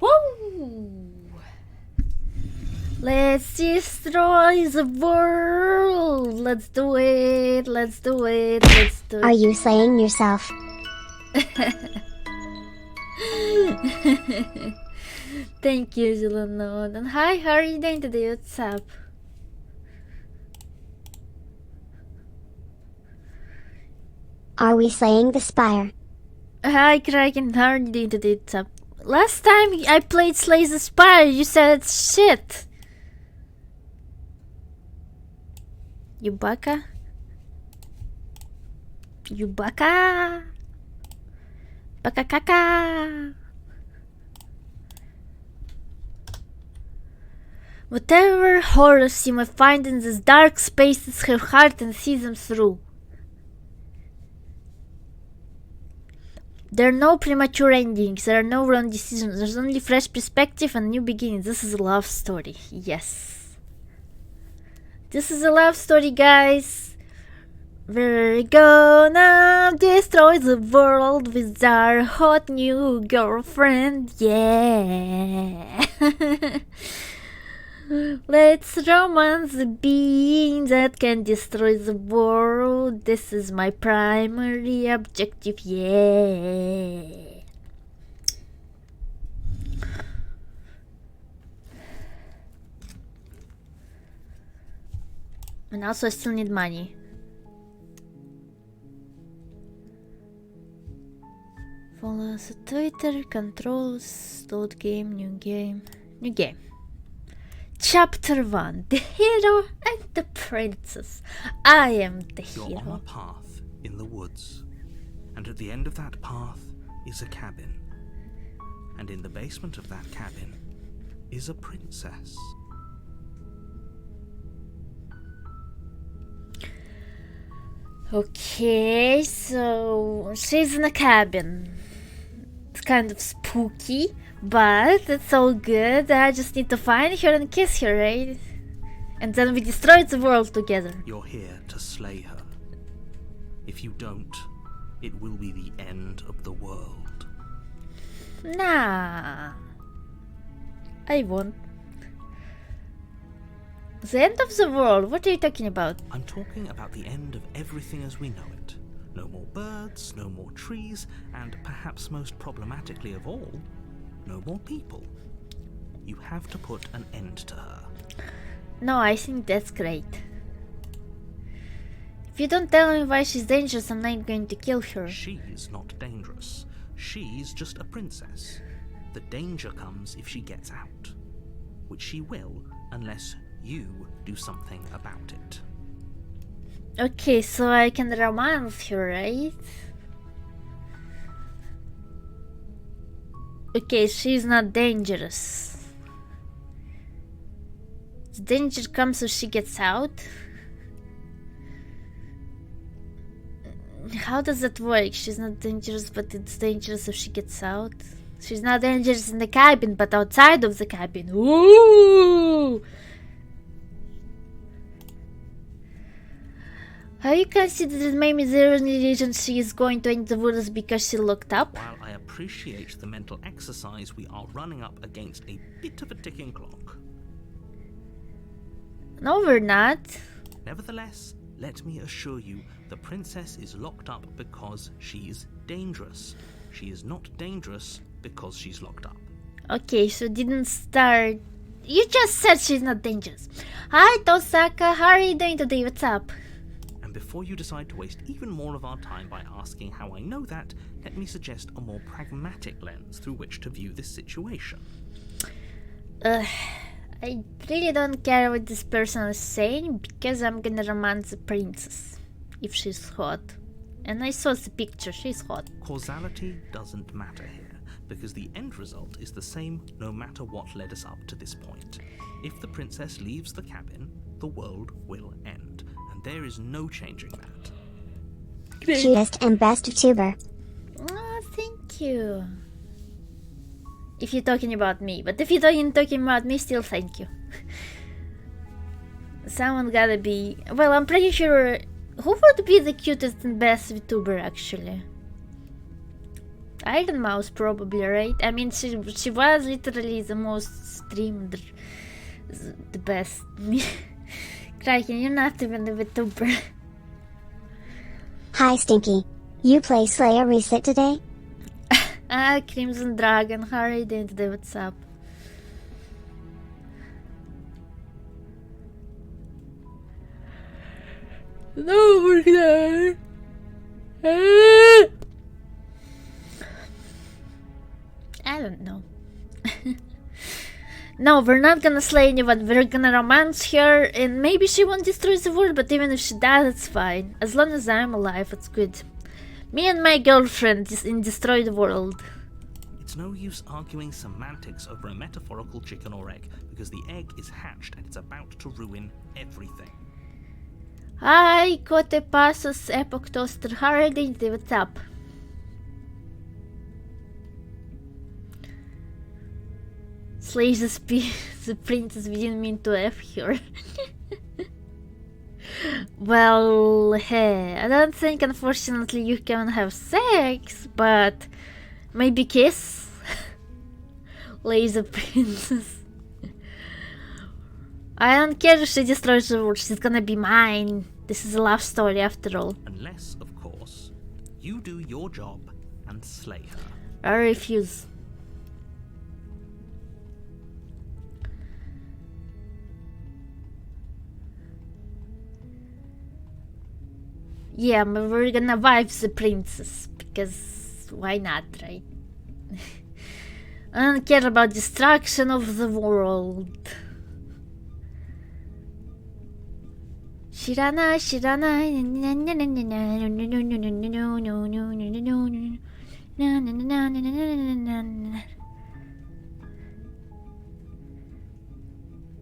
Woo! Let's destroy the world! Let's do it! Let's do it! Let's do it! Are you slaying yourself? Thank you, Zelenode. And hi, how are you doing today? What's up? Are we slaying the spire? Hi, Kraken, how are you doing today? What's up? Last time I played Slay the Spire, you said it's shit. You baka? You baka? Baka kaka? Whatever horrors you may find in these dark spaces, her heart and sees them through. There are no premature endings, there are no wrong decisions, there's only fresh perspective and new beginnings. This is a love story, yes. This is a love story, guys. We're gonna destroy the world with our hot new girlfriend, yeah. Let's romance a being that can destroy the world. This is my primary objective, yeah. And also I still need money. Follow us on Twitter, controls, load game, new game. Chapter 1. The hero and the princess. I am the hero. You're on a path in the woods, and at the end of that path is a cabin. And in the basement of that cabin is a princess. Okay, so she's in a cabin. It's kind of spooky. But it's all good. I just need to find her and kiss her, right? And then we destroy the world together. You're here to slay her. If you don't, it will be the end of the world. Nah. I won't. The end of the world? What are you talking about? I'm talking about the end of everything as we know it. No more birds, no more trees, and perhaps most problematically of all, no more people. You have to put an end to her. No, I think that's great. If you don't tell me why she's dangerous, I'm not going to kill her. She's not dangerous. She's just a princess. The danger comes if she gets out. Which she will, unless you do something about it. Okay, so I can romance her, right? Okay, she's not dangerous. The danger comes if she gets out. How does that work? She's not dangerous, but it's dangerous if she gets out. She's not dangerous in the cabin, but outside of the cabin. Ooh! Have you considered maybe the only reason she is going to enter the woods because she looked up? While I appreciate the mental exercise, we are running up against a bit of a ticking clock. No, we're not. Nevertheless, let me assure you, the princess is locked up because she's dangerous. She is not dangerous because she's locked up. Okay, so didn't start. You just said she's not dangerous. Hi, Tosaka. How are you doing today? What's up? And before you decide to waste even more of our time by asking how I know that, let me suggest a more pragmatic lens through which to view this situation. I really don't care what this person is saying because I'm gonna romance the princess if she's hot. And I saw the picture, she's hot. Causality doesn't matter here, because the end result is the same no matter what led us up to this point. If the princess leaves the cabin, the world will end, and there is no changing that. Cutest and best Vtuber. Oh, thank you. If you're talking about me, but if you're talking about me, still thank you. Someone gotta be. Well, I'm pretty sure. Who would be the cutest and best VTuber actually? Iron Mouse probably, right? I mean, she was literally the most streamed, the best. Kraken, you're not even a VTuber. Hi Stinky. You play Slayer Reset today? Ah, Crimson Dragon, how are you doing today? What's up? No, we're there. I don't know. No, we're not gonna slay anyone. We're gonna romance her, and maybe she won't destroy the world, but even if she does, it's fine. As long as I'm alive, it's good. Me and my girlfriend destroy the world. It's no use arguing semantics over a metaphorical chicken or egg, because the egg is hatched and it's about to ruin everything. Hi, Kote Passos, Epoch Toaster, how are you doing today? What's up? Slay the princess, we didn't mean to F her. Well, hey, I don't think unfortunately you can have sex, but maybe kiss? Slay the princess. I don't care if she destroys the world, she's gonna be mine. This is a love story after all. Unless, of course, you do your job and slay her. I refuse. Yeah, but we're gonna wipe the princess, because why not, right? I don't care about destruction of the world. Shirana, Shirana,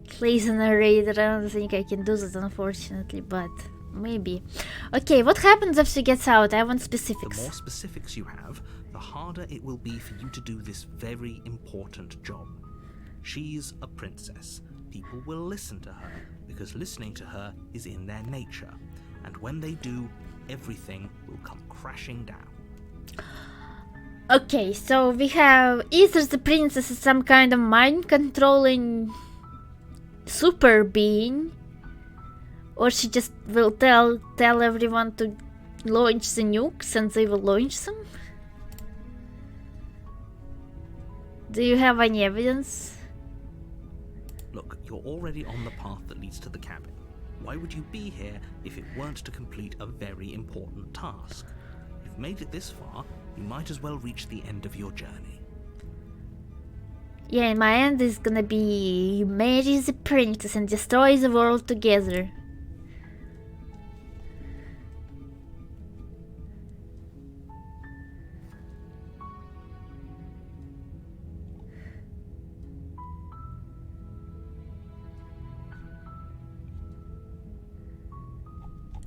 Plays a narrator. I don't think I can do that, unfortunately, but maybe. Okay, what happens if she gets out? I want specifics. The more specifics you have, the harder it will be for you to do this very important job. She's a princess. People will listen to her, because listening to her is in their nature. And when they do, everything will come crashing down. Okay, so we have either the princess is some kind of mind-controlling super being, or she just will tell everyone to launch the nukes and they will launch them. Do you have any evidence? Look, you're already on the path that leads to the cabin. Why would you be here if it weren't to complete a very important task? You've made it this far, you might as well reach the end of your journey. Yeah, and my end is gonna be you marry the princess and destroy the world together.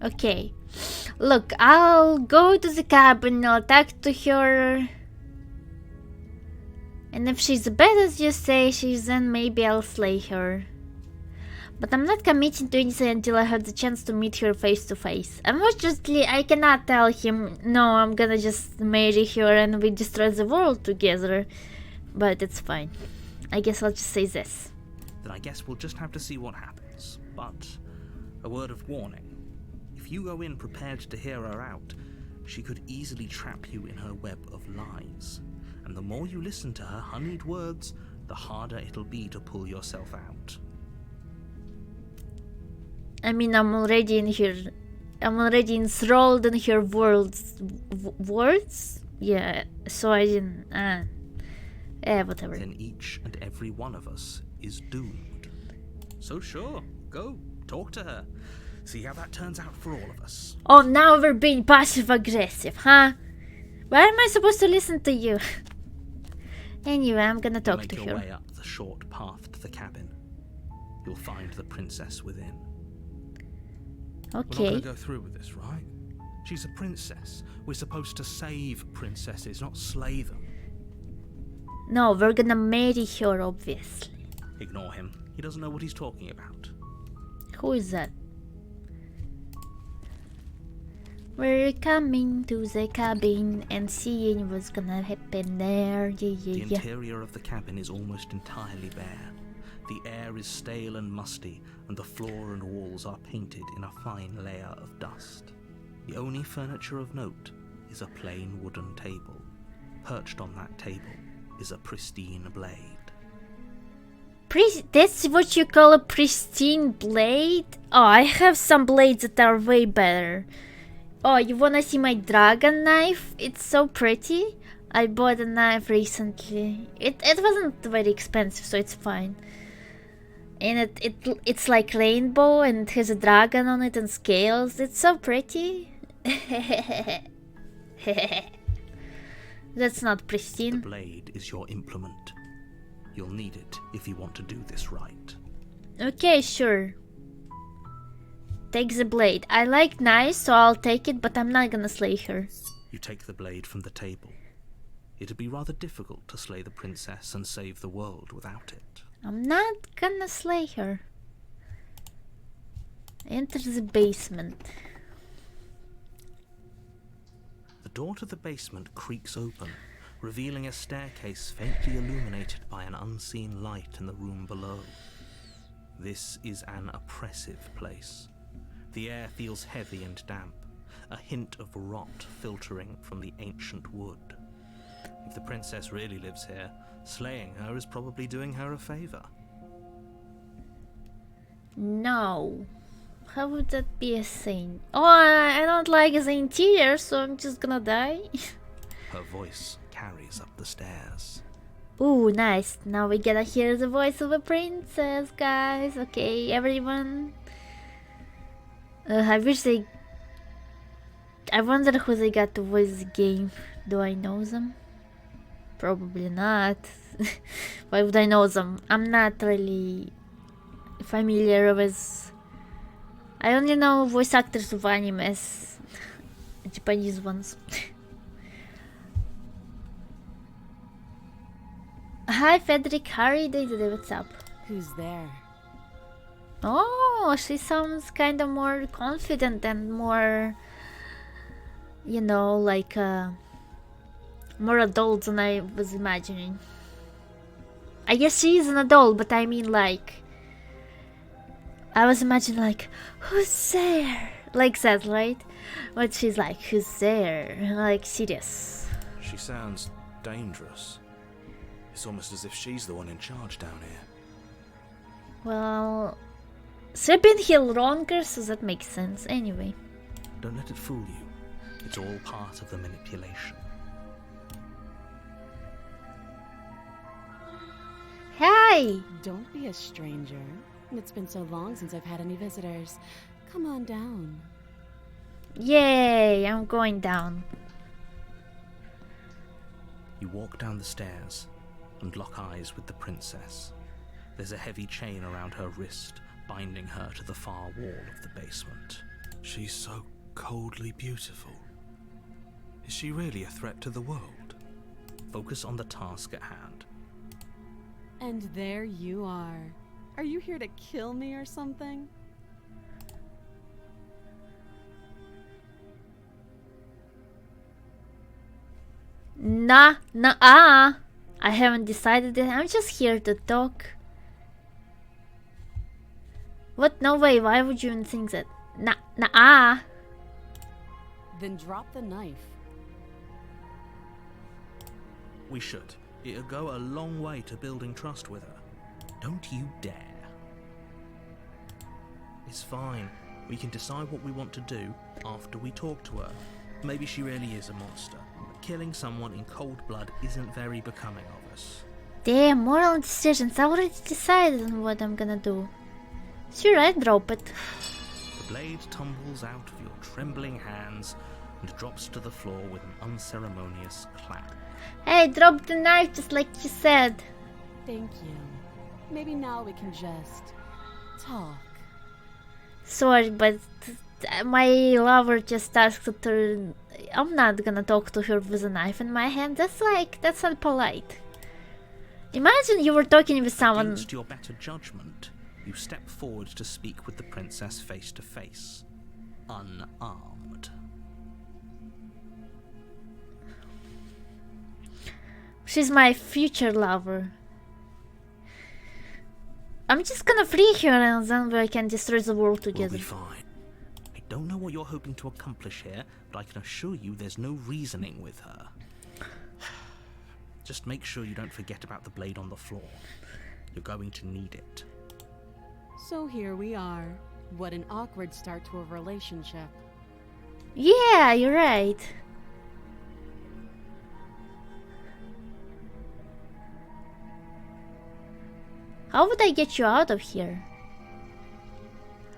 Okay, look, I'll go to the cabin, I'll talk to her, and if she's bad as you say she is, then maybe I'll slay her. But I'm not committing to anything until I have the chance to meet her face to face. Unfortunately, I cannot tell him, no, I'm gonna just marry her and we destroy the world together, but it's fine. I guess I'll just say this. Then I guess we'll just have to see what happens. But a word of warning. If you go in prepared to hear her out, she could easily trap you in her web of lies. And the more you listen to her honeyed words, the harder it'll be to pull yourself out. I mean, I'm already enthralled in her words? Yeah, so I didn't, whatever. Then each and every one of us is doomed. So sure, go, talk to her. See how that turns out for all of us. Oh, now we're being passive-aggressive, huh? Why am I supposed to listen to you? Anyway, I'm gonna talk to her. Make your way up the short path to the cabin. You'll find the princess within. Okay. We're not gonna go through with this, right? She's a princess. We're supposed to save princesses, not slay them. No, we're gonna marry her, obviously. Ignore him. He doesn't know what he's talking about. Who is that? We're coming to the cabin and seeing what's gonna happen there. Yeah, The yeah, yeah. interior of the cabin is almost entirely bare. The air is stale and musty, and the floor and walls are painted in a fine layer of dust. The only furniture of note is a plain wooden table. Perched on that table is a pristine blade. That's what you call a pristine blade? Oh, I have some blades that are way better. Oh, you wanna see my dragon knife? It's so pretty. I bought a knife recently. It wasn't very expensive, so it's fine. And it's like rainbow and it has a dragon on it and scales. It's so pretty. That's not The pristine. blade is your implement. You'll need it if you want to do this right. Okay, sure. Take the blade. I like knives, so I'll take it, but I'm not gonna slay her. You take the blade from the table. It'd be rather difficult to slay the princess and save the world without it. I'm not gonna slay her. Enter the basement. The door to the basement creaks open, revealing a staircase faintly illuminated by an unseen light in the room below. This is an oppressive place. The air feels heavy and damp, a hint of rot filtering from the ancient wood. If the princess really lives here, slaying her is probably doing her a favor. No. How would that be a thing? Oh, I don't like the interior, so I'm just gonna die. Her voice carries up the stairs. Ooh, nice. Now we gotta hear the voice of a princess, guys. Okay, everyone. I wish they... I wonder who they got to voice the game. Do I know them? Probably not. Why would I know them? I'm not really familiar with... I only know voice actors of animes. Japanese ones. Hi Frederick, how are you doing today? What's up? Who's there? Oh, she sounds kind of more confident and more, you know, like more adult than I was imagining. I guess she is an adult, but I mean like, I was imagining like, who's there? Like that, right? But she's like, who's there? Like, serious. She sounds dangerous. It's almost as if she's the one in charge down here. Well, she's been here longer, so that makes sense. Anyway. Don't let it fool you. It's all part of the manipulation. Hi! Don't be a stranger. It's been so long since I've had any visitors. Come on down. Yay, I'm going down. You walk down the stairs and lock eyes with the princess. There's a heavy chain around her wrist, binding her to the far wall of the basement. She's so coldly beautiful. Is she really a threat to the world? Focus on the task at hand. And there you are. Are you here to kill me or something? Nah. I haven't decided it. I'm just here to talk. What? No way. Why would you even think that? Nah. Then drop the knife. We should. It'll go a long way to building trust with her. Don't you dare. It's fine. We can decide what we want to do after we talk to her. Maybe she really is a monster. But killing someone in cold blood isn't very becoming of us. Damn, moral decisions. I already decided on what I'm gonna do. Sure, I drop it. The blade tumbles out of your trembling hands and drops to the floor with an unceremonious clap. Hey, drop the knife just like you said. Thank you. Maybe now we can just talk. Sorry, but my lover just asked her. I'm not gonna talk to her with a knife in my hand. That's not polite. Imagine you were talking with someone. Against your better judgment, you step forward to speak with the princess face to face, unarmed. She's my future lover. I'm just gonna free her and then we can destroy the world We'll together. be fine. I don't know what you're hoping to accomplish here, but I can assure you there's no reasoning with her. Just make sure you don't forget about the blade on the floor. You're going to need it. So here we are. What an awkward start to a relationship. Yeah, you're right. How would I get you out of here?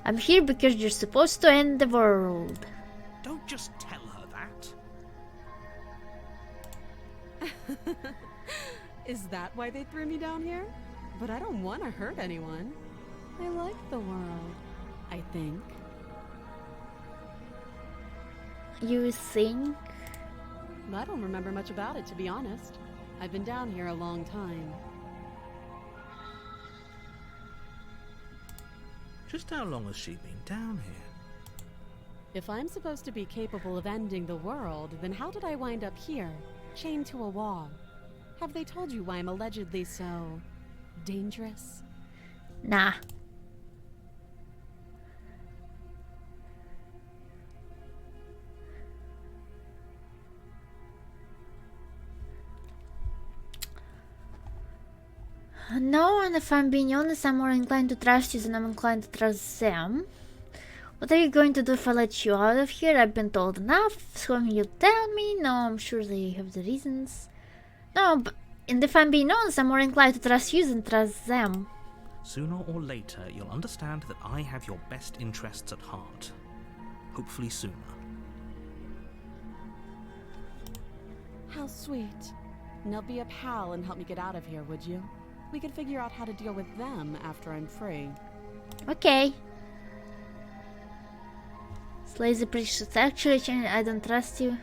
I'm here because you're supposed to end the world. Don't just tell her that. Is that why they threw me down here? But I don't want to hurt anyone. I like the world, I think. You think? I don't remember much about it, to be honest. I've been down here a long time. Just how long has she been down here? If I'm supposed to be capable of ending the world, then how did I wind up here, chained to a wall? Have they told you why I'm allegedly so dangerous? Nah. No, and if I'm being honest, I'm more inclined to trust you than I'm inclined to trust them. What are you going to do if I let you out of here? I've been told enough. So you tell me? No, I'm sure they have the reasons. No, but and if I'm being honest, I'm more inclined to trust you than trust them. Sooner or later, you'll understand that I have your best interests at heart. Hopefully sooner. How sweet. Now be a pal and help me get out of here, would you? We could figure out how to deal with them after I'm free. Okay. Slay the precious. Actually, I don't trust you.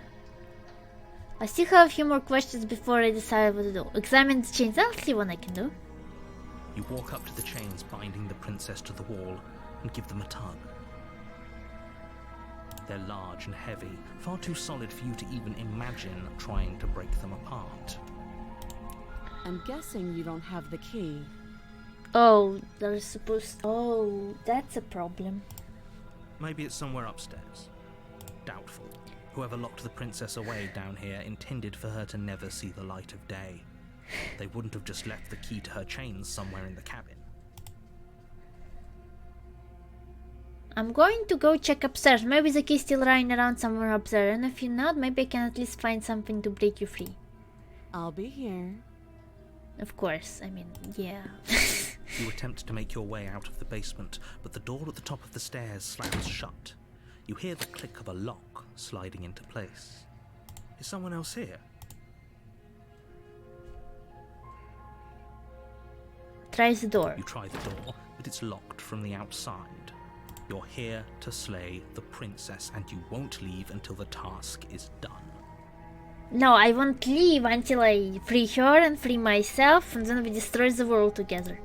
I still have a few more questions before I decide what to do. Examine the chains. I'll see what I can do. You walk up to the chains binding the princess to the wall and give them a tug. They're large and heavy, far too solid for you to even imagine trying to break them apart. I'm guessing you don't have the key. Oh, they're supposed. Oh, that's a problem. Maybe it's somewhere upstairs. Doubtful. Whoever locked the princess away down here intended for her to never see the light of day. They wouldn't have just left the key to her chains somewhere in the cabin. I'm going to go check upstairs. Maybe the key's still lying around somewhere up there. And if you're not, maybe I can at least find something to break you free. I'll be here. Of course, I mean, yeah. You attempt to make your way out of the basement, but the door at the top of the stairs slams shut. You hear the click of a lock sliding into place. Is someone else here? Try the door. You try the door, but it's locked from the outside. You're here to slay the princess, and you won't leave until the task is done. No, I won't leave until I free her and free myself, and then we destroy the world together.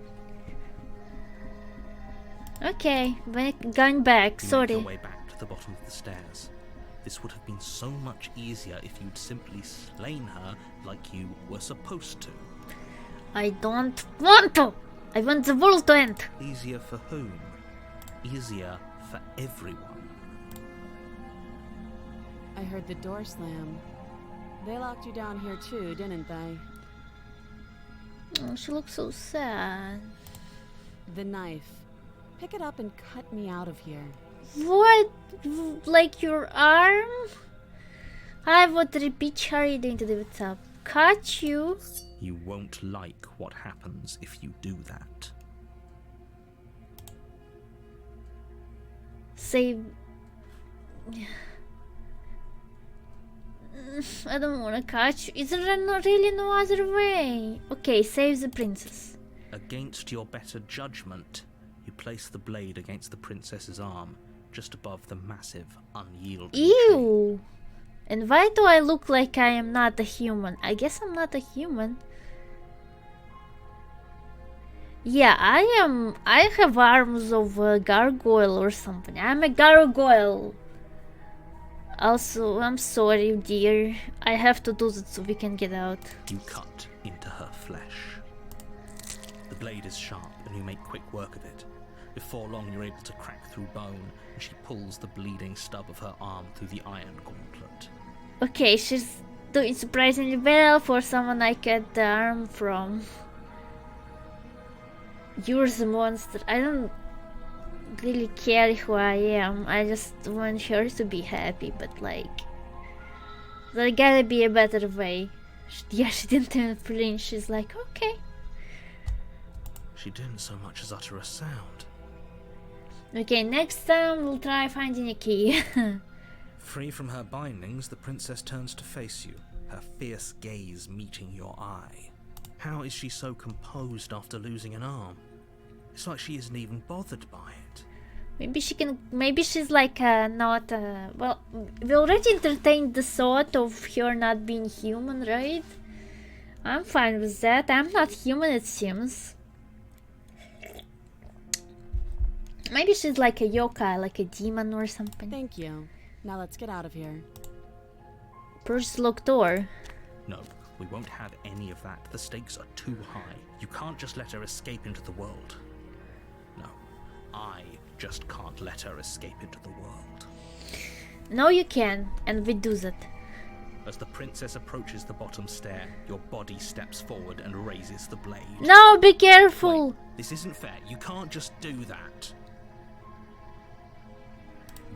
Okay, going back, You sorry. make your way back to the bottom of the stairs. This would have been so much easier if you'd simply slain her like you were supposed to. I don't want to! I want the world to end! Easier for whom? Easier for everyone. I heard the door slam. They locked you down here too, didn't they? Oh, she looks so sad. The knife. Pick it up and cut me out of here. What? Like your arm? I would repeat her doing to do with up. Cut you? You won't like what happens if you do that. Save. I don't want to catch you. Is there really no other way? Okay, save the princess. Against your better judgment, you place the blade against the princess's arm, just above the massive, unyielding chain. Ew! And why do I look like I am not a human? I guess I'm not a human. Yeah, I am. I have arms of a gargoyle or something. I'm a gargoyle. Also, I'm sorry, dear. I have to do that so we can get out. You cut into her flesh. The blade is sharp and you make quick work of it. Before long you're able to crack through bone, and she pulls the bleeding stub of her arm through the iron gauntlet. Okay, she's doing surprisingly well for someone I cut the arm from. You're the monster. I don't really care who I am. I just want her to be happy, but like, there gotta be a better way. Yeah, she didn't even flinch. She's like, okay. She didn't so much as utter a sound. Okay, next time we'll try finding a key. Free from her bindings, the princess turns to face you, her fierce gaze meeting your eye. How is she so composed after losing an arm? It's like she isn't even bothered by it. Maybe she can. Maybe she's like not. Well, we already entertained the thought of her not being human, right? I'm fine with that. I'm not human, it seems. Maybe she's like a yokai, like a demon or something. Thank you. Now let's get out of here. First locked door. No, we won't have any of that. The stakes are too high. You can't just let her escape into the world. No, I just can't let her escape into the world. No, you can, and we do that. As the princess approaches the bottom stair, your body steps forward and raises the blade. No, be careful. Wait, this isn't fair. You can't just do that.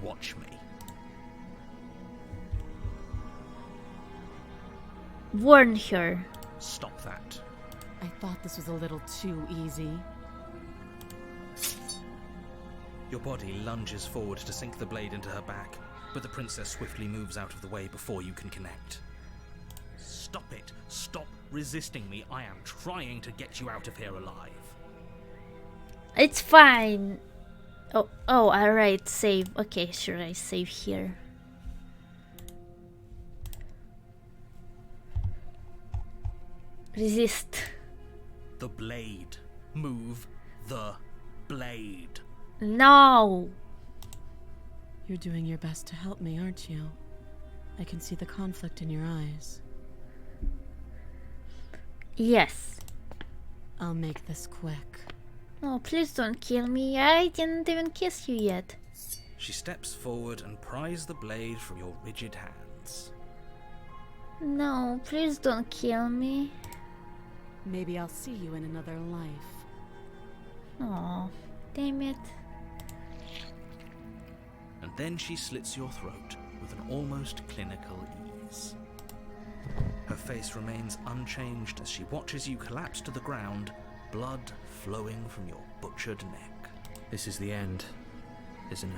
Watch me. Warn her. Stop that. I thought this was a little too easy. Your body lunges forward to sink the blade into her back, but the princess swiftly moves out of the way before you can connect. Stop it. Stop resisting me. I am trying to get you out of here alive. It's fine. Oh, alright, save. Okay, sure, I save here. Resist. The blade. Move the blade. No! You're doing your best to help me, aren't you? I can see the conflict in your eyes. Yes. I'll make this quick. Oh, please don't kill me. I didn't even kiss you yet. She steps forward and pries the blade from your rigid hands. No, please don't kill me. Maybe I'll see you in another life. Oh, damn it. And then she slits your throat with an almost clinical ease. Her face remains unchanged as she watches you collapse to the ground, blood flowing from your butchered neck. This is the end, isn't it?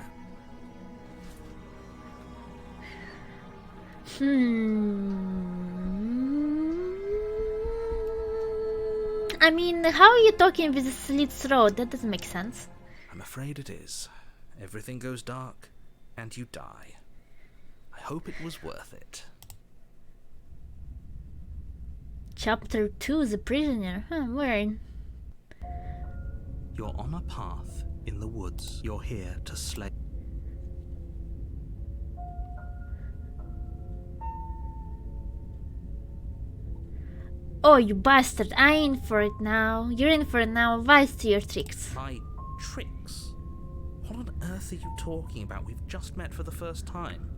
I mean, how are you talking with a slit throat? That doesn't make sense. I'm afraid it is. Everything goes dark, and you die. I hope it was worth it. Chapter 2, The Prisoner. Where? You're on a path in the woods. You're here to slay. Oh, you bastard. I'm in for it now. You're in for it now. Wise to your tricks. My tricks? What on earth are you talking about? We've just met for the first time.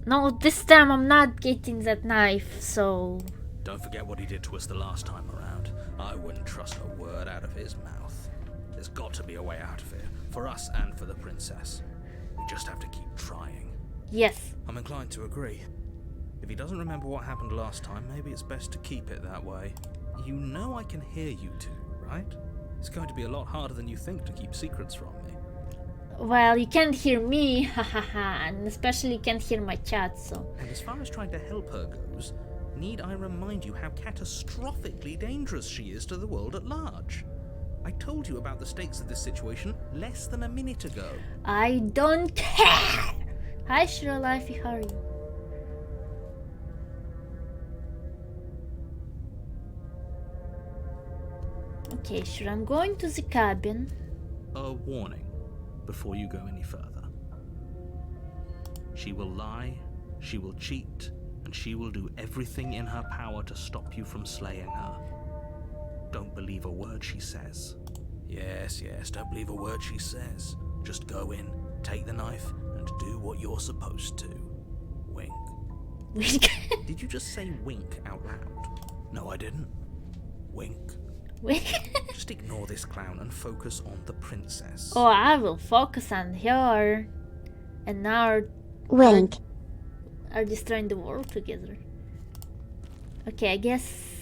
No, this time I'm not getting that knife, so... Don't forget what he did to us the last time around. I wouldn't trust a word out of his mouth. There's got to be a way out of here, for us and for the princess. We just have to keep trying. Yes. I'm inclined to agree. If he doesn't remember what happened last time, maybe it's best to keep it that way. You know I can hear you two, right? It's going to be a lot harder than you think to keep secrets from me. Well, you can't hear me, hahaha, and especially you can't hear my chat, so... And as far as trying to help her goes, need I remind you how catastrophically dangerous she is to the world at large? I told you about the stakes of this situation less than a minute ago. I don't care! Hi, Shiralife, how are you? Okay, sure, I'm going to the cabin. A warning before you go any further. She will lie She will cheat, and she will do everything in her power to stop you from slaying her. Don't believe a word she says. Yes, don't believe a word she says. Just go in, take the knife, and do what you're supposed to. Wink. Did you just say wink out loud? No, I didn't. Wink. Just ignore this clown and focus on the princess. Oh, I will focus on her. And now Wink. are destroying the world together. Okay, I guess.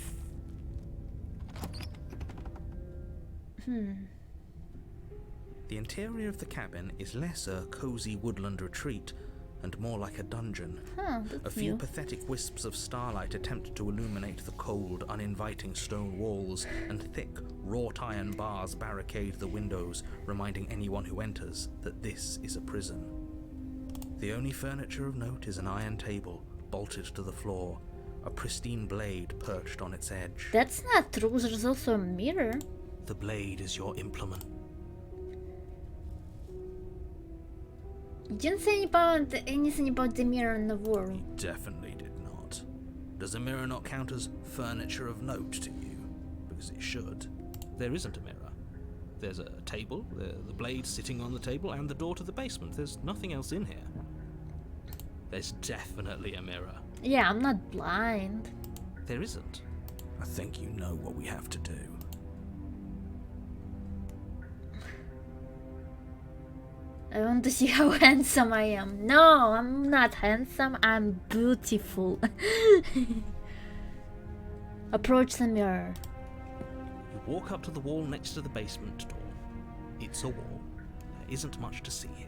The interior of the cabin is less a cozy woodland retreat and more like a dungeon. That's A few new. pathetic wisps of starlight attempt to illuminate the cold, uninviting stone walls, and thick, wrought iron bars barricade the windows, reminding anyone who enters that this is a prison. The only furniture of note is an iron table, bolted to the floor, a pristine blade perched on its edge. That's not true, there's also a mirror. The blade is your implement. You didn't say anything about the mirror in the wall. Definitely did not. Does a mirror not count as furniture of note to you? Because it should. There isn't a mirror. There's a table, the blade sitting on the table, and the door to the basement. There's nothing else in here. There's definitely a mirror. Yeah, I'm not blind. There isn't. I think you know what we have to do. I want to see how handsome I am. No, I'm not handsome, I'm beautiful. Approach the mirror. You walk up to the wall next to the basement door. It's a wall. There isn't much to see here.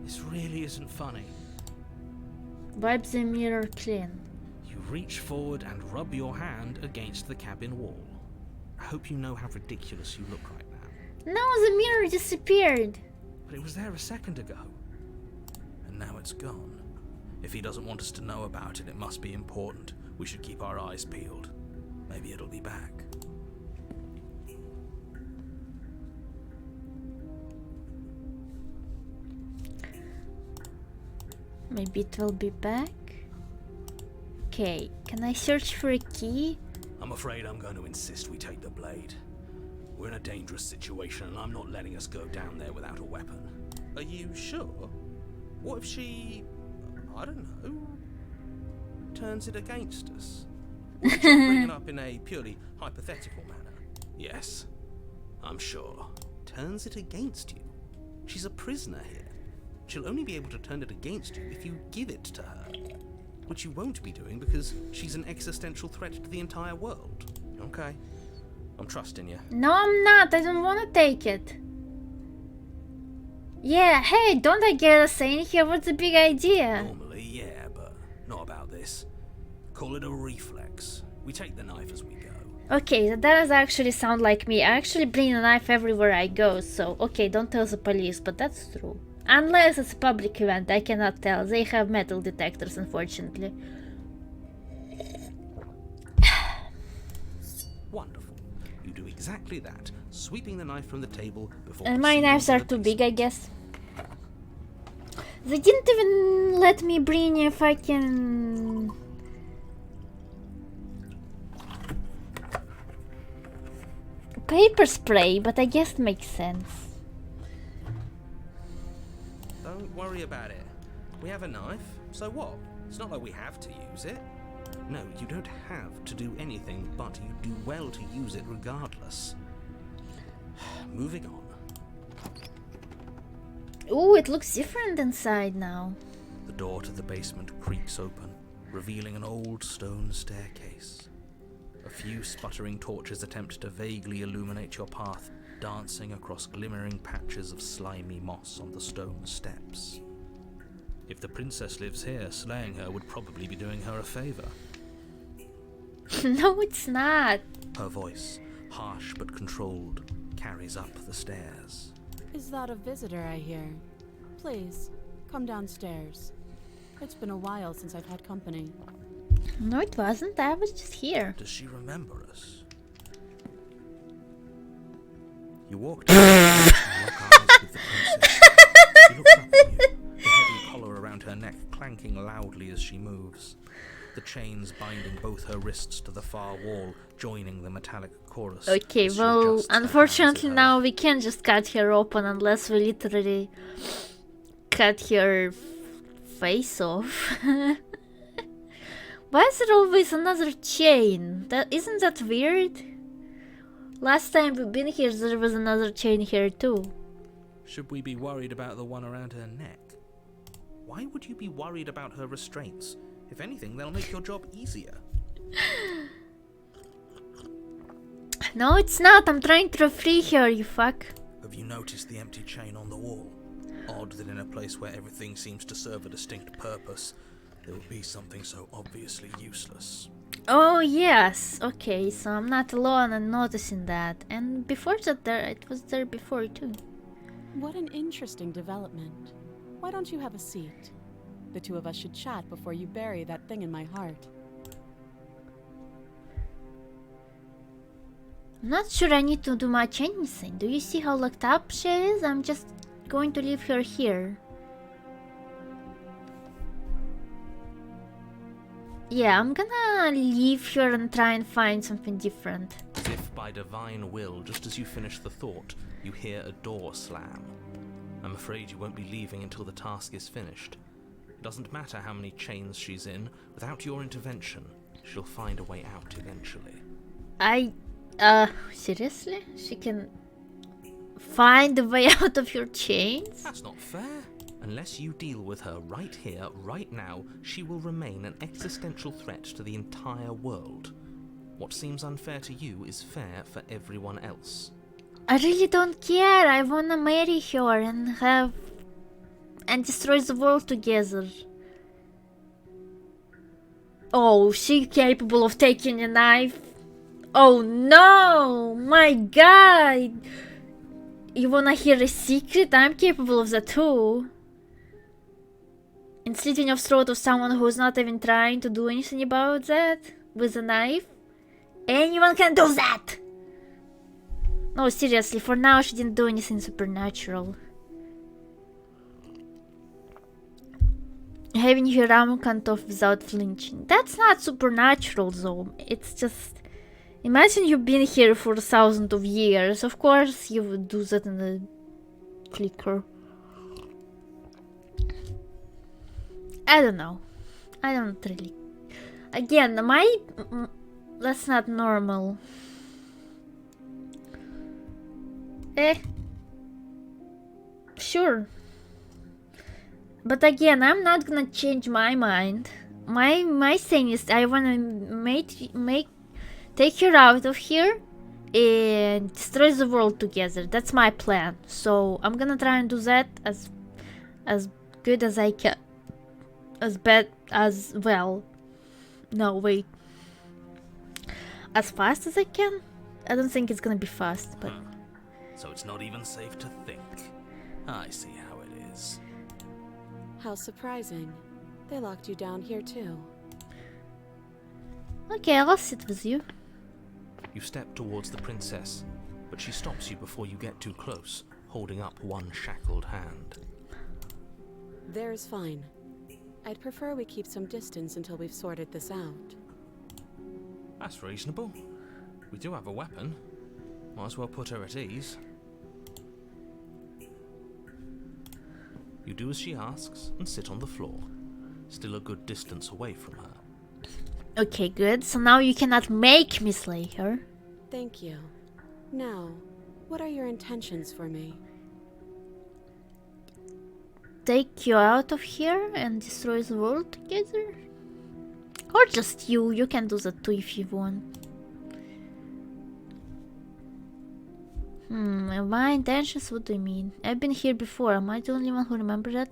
This really isn't funny. Wipe the mirror clean. You reach forward and rub your hand against the cabin wall. I hope you know how ridiculous you look right now. No, the mirror disappeared. But it was there a second ago. And now it's gone. If he doesn't want us to know about it, it must be important. We should keep our eyes peeled. Maybe it'll be back. Maybe it will be back. Okay, can I search for a key? I'm afraid I'm going to insist we take the blade. We're in a dangerous situation and I'm not letting us go down there without a weapon. Are you sure? What if she, I don't know, turns it against us? What if you bring it up in a purely hypothetical manner? Yes, I'm sure. Turns it against you? She's a prisoner here. She'll only be able to turn it against you if you give it to her. Which you won't be doing because she's an existential threat to the entire world. Okay, I'm trusting you. No, I'm not. I don't want to take it. Yeah, hey, don't I get a say in here? What's the big idea? Normally, yeah, but not about this. Call it a reflex. We take the knife as we go. Okay, that does actually sound like me. I actually bring a knife everywhere I go, so okay, don't tell the police, but that's true. Unless it's a public event, I cannot tell. They have metal detectors, unfortunately. Wonderful. You do exactly that, sweeping the knife from the table before... And my proceeding knives to are the too big, basement. I guess. They didn't even let me bring a fucking... paper spray, but I guess it makes sense. Don't worry about it. We have a knife, so what? It's not like we have to use it. No, you don't have to do anything, but you do well to use it regardless. Moving on. Ooh, it looks different inside now. The door to the basement creaks open, revealing an old stone staircase. A few sputtering torches attempt to vaguely illuminate your path, dancing across glimmering patches of slimy moss on the stone steps. If the princess lives here, slaying her would probably be doing her a favor. No, it's not. Her voice, harsh but controlled, carries up the stairs. Is that a visitor I hear? Please, come downstairs. It's been a while since I've had company. No, it wasn't. I was just here. Does she remember us? You walk down and lock eyes with the princess. She looks up at you, the heavy collar around around her neck clanking loudly as she moves. The chains binding both her wrists to the far wall, joining the metallic chorus. Okay, as she well, adjusts her hands unfortunately in her now lap. we can't just cut her open unless we literally cut her face off. Why is there always another chain? Isn't that weird? Last time we've been here there was another chain here too. Should we be worried about the one around her neck? Why would you be worried about her restraints? If anything, they'll make your job easier. No, it's not. I'm trying to free her, you fuck. Have you noticed the empty chain on the wall? Odd that in a place where everything seems to serve a distinct purpose, there would be something so obviously useless. Oh, yes. Okay, so I'm not alone in noticing that. And before that, it was there before too. What an interesting development. Why don't you have a seat? The two of us should chat before you bury that thing in my heart. I'm not sure I need to do much anything. Do you see how locked up she is? I'm just going to leave her here. Yeah, I'm gonna leave her and try and find something different. As if by divine will, just as you finish the thought, you hear a door slam. I'm afraid you won't be leaving until the task is finished. It doesn't matter how many chains she's in, without your intervention, she'll find a way out eventually. Seriously? She can find a way out of your chains? That's not fair. Unless you deal with her right here, right now, she will remain an existential threat to the entire world. What seems unfair to you is fair for everyone else. I really don't care. I wanna marry her and destroy the world together. Oh, she capable of taking a knife? Oh no! My god! You wanna hear a secret? I'm capable of that too. And slitting your throat of someone who's not even trying to do anything about that with a knife? Anyone can do that! No, seriously, for now she didn't do anything supernatural. Having her arm cut off without flinching. That's not supernatural though. It's just... Imagine you've been here for thousands of years. Of course you would do that in a flicker. I don't know. I don't really... Again, that's not normal. Sure. But again, I'm not gonna change my mind. My thing is I wanna take her out of here and destroy the world together. That's my plan. So I'm gonna try and do that as good as I can. As bad as well. No, wait. As fast as I can? I don't think it's gonna be fast, but... So it's not even safe to think. I see how it is. How surprising. They locked you down here too. Okay, I'll sit with you. You step towards the princess, but she stops you before you get too close, holding up one shackled hand. There's fine. I'd prefer we keep some distance until we've sorted this out. That's reasonable. We do have a weapon. Might as well put her at ease. You do as she asks and sit on the floor, still a good distance away from her. Okay, good. So now you cannot make me slay her. Thank you. Now, what are your intentions for me? Take you out of here and destroy the world together? Or just you. You can do that too if you want. My intentions, what do you mean? I've been here before. Am I the only one who remembers that?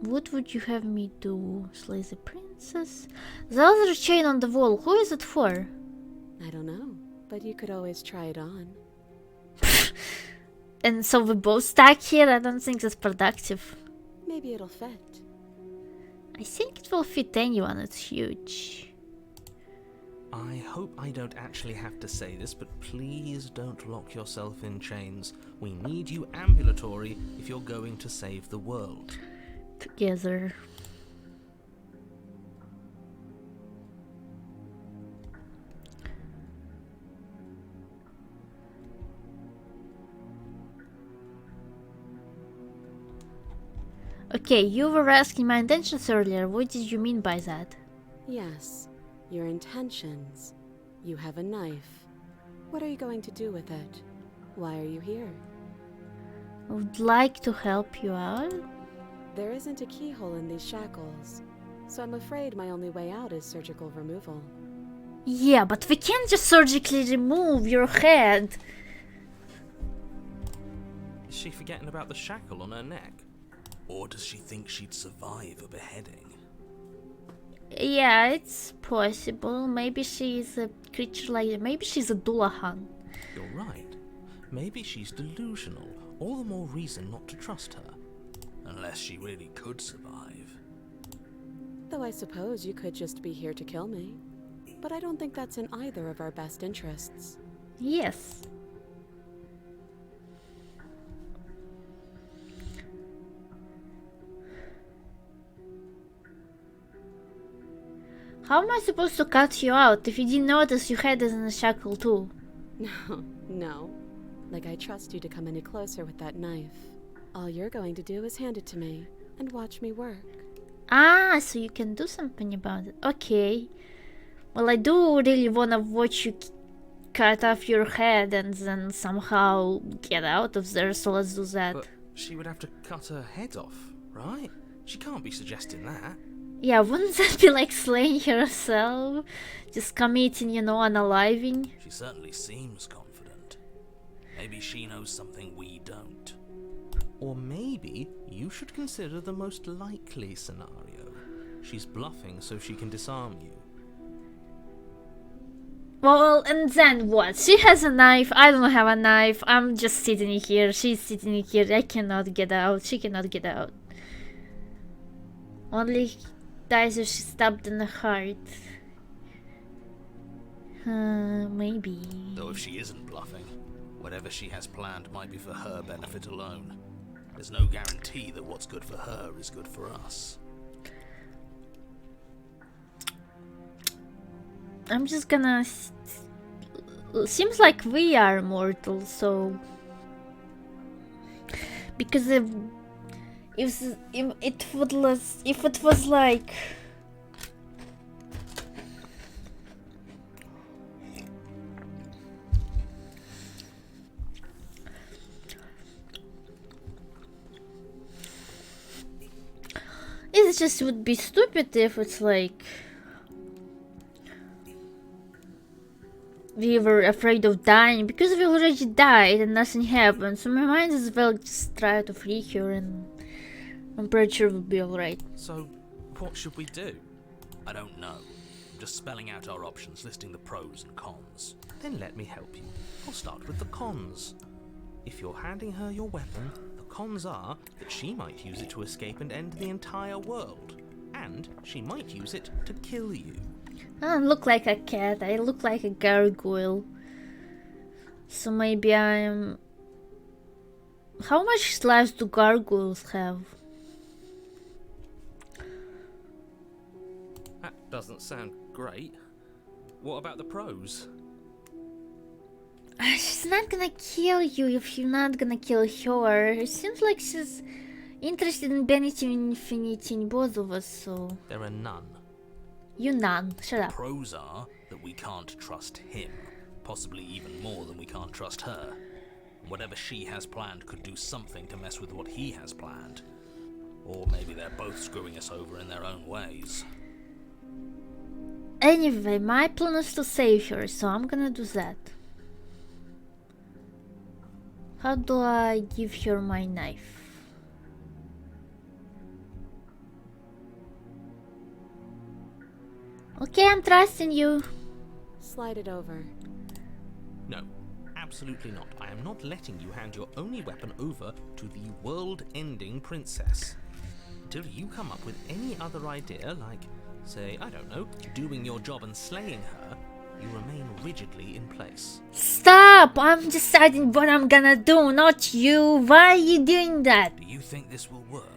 What would you have me do? Slay the princess? The other chain on the wall, who is it for? I don't know, but you could always try it on. And so we both stuck here? I don't think that's productive. Maybe it'll fit. I think it will fit anyone, it's huge. I hope I don't actually have to say this, but please don't lock yourself in chains. We need you ambulatory if you're going to save the world. Together. Okay, you were asking my intentions earlier. What did you mean by that? Yes, your intentions. You have a knife. What are you going to do with it? Why are you here? I would like to help you out. There isn't a keyhole in these shackles, so I'm afraid my only way out is surgical removal. Yeah, but we can't just surgically remove your head. Is she forgetting about the shackle on her neck? Or does she think she'd survive a beheading? Yeah, it's possible. Maybe she's a creature like... Maybe she's a Dullahan. You're right. Maybe she's delusional. All the more reason not to trust her. Unless she really could survive. Though I suppose you could just be here to kill me. But I don't think that's in either of our best interests. Yes. How am I supposed to cut you out if you didn't notice your head is in a shackle too? No. Like I trust you to come any closer with that knife. All you're going to do is hand it to me and watch me work. Ah, so you can do something about it. Okay. Well, I do really wanna watch you cut off your head and then somehow get out of there, so let's do that. But she would have to cut her head off, right? She can't be suggesting that. Yeah, wouldn't that be like slaying herself? Just committing, unaliving? She certainly seems confident. Maybe she knows something we don't. Or maybe you should consider the most likely scenario. She's bluffing so she can disarm you. Well, and then what? She has a knife, I don't have a knife, I'm just sitting here, she's sitting here, I cannot get out, she cannot get out. Only dies if she's stabbed in the heart. Maybe. Though if she isn't bluffing, whatever she has planned might be for her benefit alone. There's no guarantee that what's good for her is good for us. I'm just gonna... Seems like we are mortal, so... Because if it was like... It just would be stupid if it's like... We were afraid of dying because we already died and nothing happened, so my mind is well just try to free her and I'm pretty sure we'll be alright. So, what should we do? I don't know. I'm just spelling out our options, listing the pros and cons. Then let me help you. I'll start with the cons. If you're handing her your weapon, the cons are that she might use it to escape and end the entire world. And she might use it to kill you. I don't look like a cat, I look like a gargoyle. So maybe I'm... How much lives do gargoyles have? That doesn't sound great. What about the pros? She's not gonna kill you if you're not gonna kill her. It seems like she's interested in benefiting both of us, so... There are none. You none. Shut up. Pros are that we can't trust him, possibly even more than we can't trust her. Whatever she has planned could do something to mess with what he has planned. Or maybe they're both screwing us over in their own ways. Anyway, my plan is to save her, so I'm gonna do that. How do I give her my knife? Okay, I'm trusting you. Slide it over. No, absolutely not. I am not letting you hand your only weapon over to the world-ending princess. Until you come up with any other idea, like, say, I don't know, doing your job and slaying her, you remain rigidly in place. Stop! I'm deciding what I'm gonna do, not you. Why are you doing that? Do you think this will work?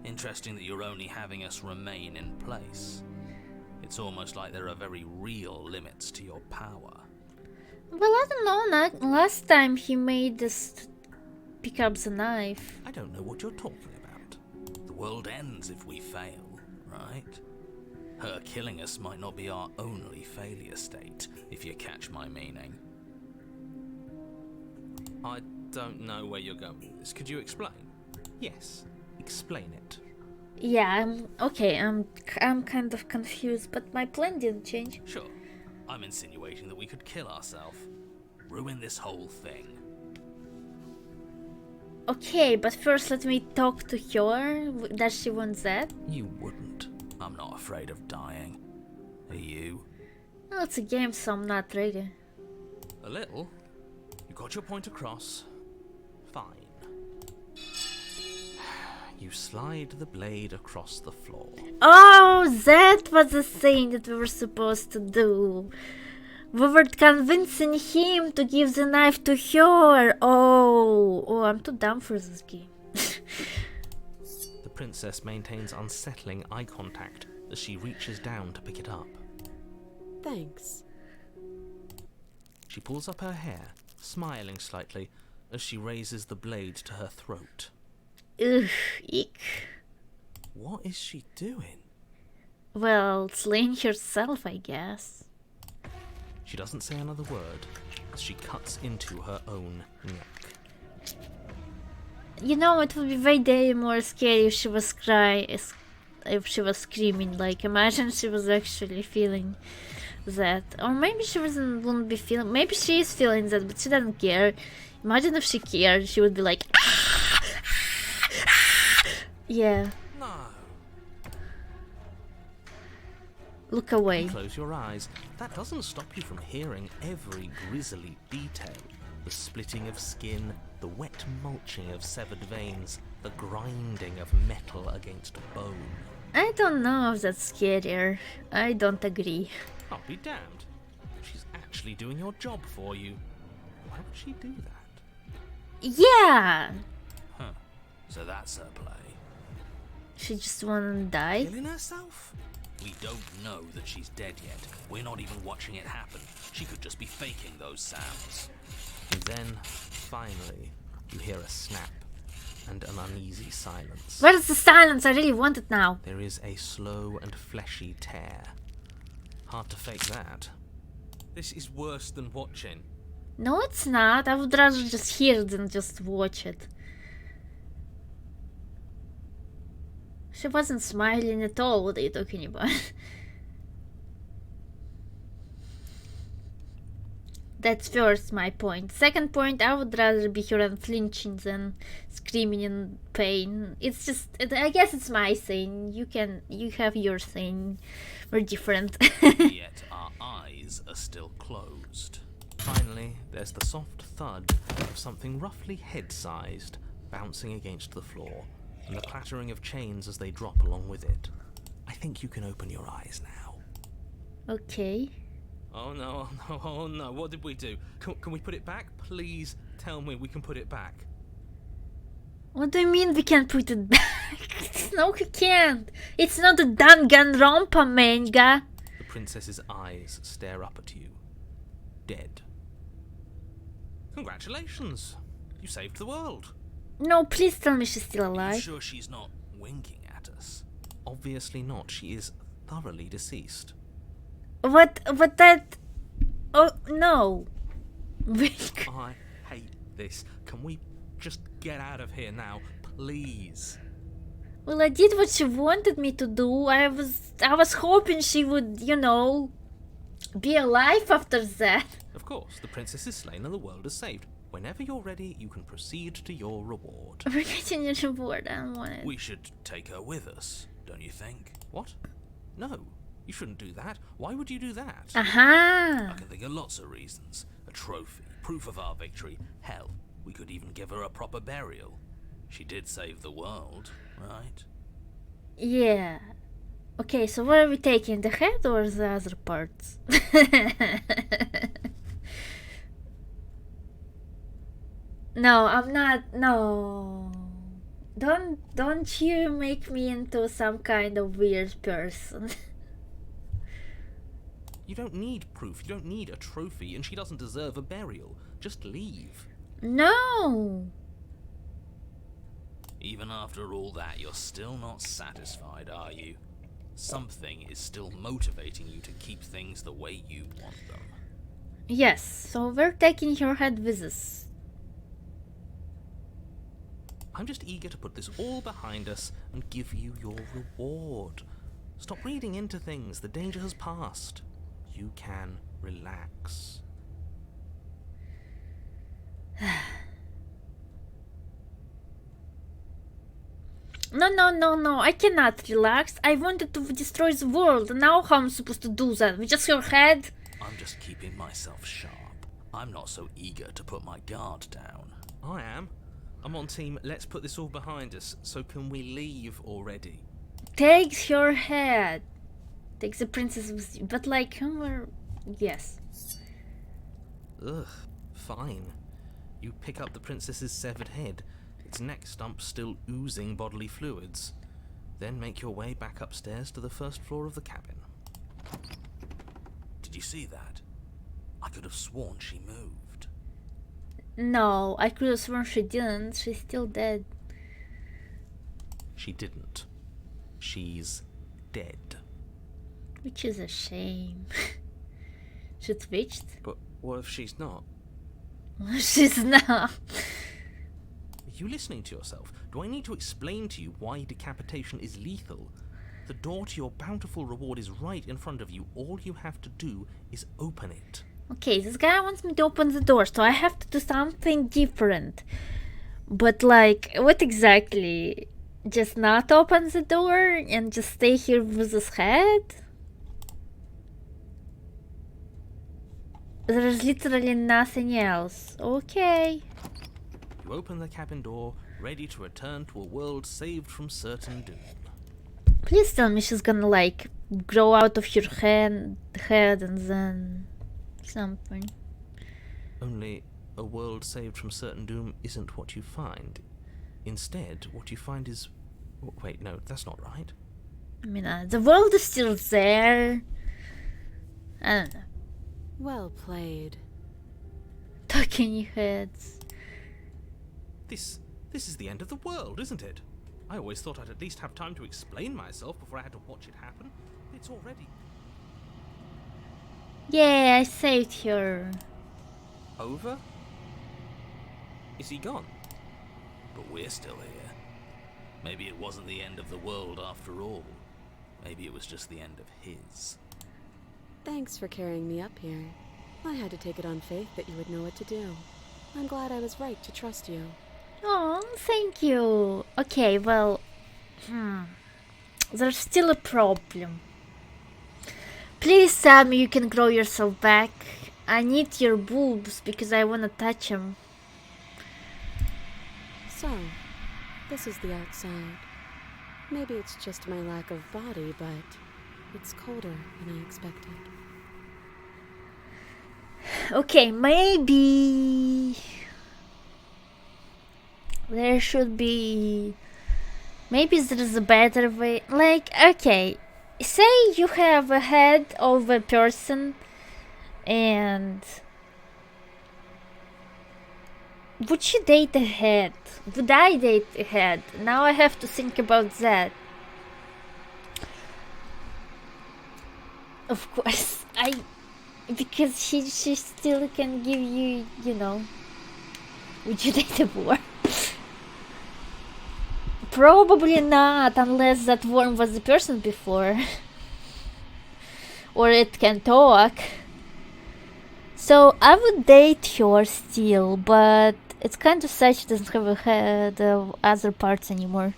Interesting that you're only having us remain in place. It's almost like there are very real limits to your power. Well, I don't know. Not last time he made us pick up the knife. I don't know what you're talking about. The world ends if we fail, right? Her killing us might not be our only failure state, if you catch my meaning. I don't know where you're going with this. Could you explain? Yes, explain it. Yeah, I'm kind of confused, but my plan didn't change. Sure, I'm insinuating that we could kill ourselves. Ruin this whole thing. Okay, but first let me talk to her. Does she want that? You wouldn't. I'm not afraid of dying. Are you? Well, it's a game, so I'm not ready. A little. You got your point across. Fine. You slide the blade across the floor. Oh, that was the thing that we were supposed to do. We were convincing him to give the knife to her. Oh, I'm too dumb for this game. The princess maintains unsettling eye contact as she reaches down to pick it up. Thanks. She pulls up her hair, smiling slightly as she raises the blade to her throat. Ugh, eek. What is she doing? Well, slaying herself, I guess. She doesn't say another word as she cuts into her own neck. You know, it would be way more scary if she was if she was screaming. Like, imagine she was actually feeling that, or maybe she wouldn't be feeling. Maybe she is feeling that, but she doesn't care. Imagine if she cared, she would be like, yeah. No. Look away. You close your eyes. That doesn't stop you from hearing every grisly detail. The splitting of skin, the wet mulching of severed veins, the grinding of metal against bone. I don't know if that's scarier. I don't agree. I'll be damned. She's actually doing your job for you. Why would she do that? Yeah! Huh. So that's her play. She just wanna die? Killing herself? We don't know that she's dead yet. We're not even watching it happen. She could just be faking those sounds. And then, finally, you hear a snap and an uneasy silence. Where's the silence? I really want it now. There is a slow and fleshy tear. Hard to fake that. This is worse than watching. No, it's not. I would rather just hear it than just watch it. She wasn't smiling at all. What are you talking about? That's first my point. Second point, I would rather be her unflinching than screaming in pain. It's just, I guess it's my thing. You have your thing. We're different. Yet our eyes are still closed. Finally, there's the soft thud of something roughly head-sized bouncing against the floor, and the clattering of chains as they drop along with it. I think you can open your eyes now. Okay. Oh no, oh no, oh no, what did we do? Can we put it back? Please tell me we can put it back. What do you mean we can't put it back? No, we can't. It's not a Danganronpa manga. The princess's eyes stare up at you. Dead. Congratulations! You saved the world. No, please tell me she's still Are you alive. sure she's not winking at us? Obviously not. She is thoroughly deceased. What that... Oh, no. Wink. I hate this. Can we just get out of here now, please? Well, I did what she wanted me to do. I was hoping she would, you know, be alive after that. Of course, the princess is slain and the world is saved. Whenever you're ready, you can proceed to your reward. We're getting your reward. I don't want it. We should take her with us, don't you think? What? No, you shouldn't do that. Why would you do that? Aha! I can think of lots of reasons. A trophy, proof of our victory. Hell, we could even give her a proper burial. She did save the world, right? Yeah. Okay, so what are we taking? The head or the other parts? No, I'm not. No. Don't you make me into some kind of weird person. You don't need proof, you don't need a trophy, and she doesn't deserve a burial. Just leave. No. Even after all that, you're still not satisfied, are you? Something is still motivating you to keep things the way you want them. Yes, so we're taking your head with us. I'm just eager to put this all behind us and give you your reward. Stop reading into things, the danger has passed. You can relax. No, I cannot relax. I wanted to destroy the world. Now how am I supposed to do that? With just your head? I'm just keeping myself sharp. I'm not so eager to put my guard down. I am. I'm on team, let's put this all behind us, so can we leave already? Take your head. Take the princess with you. But like, yes. Ugh, fine. You pick up the princess's severed head, its neck stump still oozing bodily fluids. Then make your way back upstairs to the first floor of the cabin. Did you see that? I could have sworn she moved. No, I could have sworn she didn't. She's still dead. She didn't. She's dead. Which is a shame. She twitched. But what if she's not? She's not. Are you listening to yourself? Do I need to explain to you why decapitation is lethal? The door to your bountiful reward is right in front of you. All you have to do is open it. Okay, this guy wants me to open the door, so I have to do something different. But like, what exactly? Just not open the door and just stay here with his head? There's literally nothing else. Okay. You open the cabin door, ready to return to a world saved from certain doom. Please tell me she's gonna like grow out of your head and then something. Only a world saved from certain doom isn't what you find. Instead, what you find is... Wait, no, that's not right. I mean, the world is still there. I don't know. Well played. Talking heads. This is the end of the world, isn't it? I always thought I'd at least have time to explain myself before I had to watch it happen. It's already... Yeah, I saved her. over? Is he gone? But we're still here. Maybe it wasn't the end of the world after all. Maybe it was just the end of his. Thanks for carrying me up here. I had to take it on faith that you would know what to do. I'm glad I was right to trust you. Oh, thank you. Okay, well, there's still a problem. Please tell me you can grow yourself back. I need your boobs because I want to touch them. So, this is the outside. Maybe it's just my lack of body, but it's colder than I expected. Okay, maybe there should be... Maybe there is a better way. Like, okay, say you have a head of a person and... Would you date a head? Would I date a head? Now I have to think about that. Of course, because she still can give you, you know. Would you date a worm? Probably not, unless that worm was a person before. Or it can talk. So I would date her still, but it's kind of sad she doesn't have a head of other parts anymore.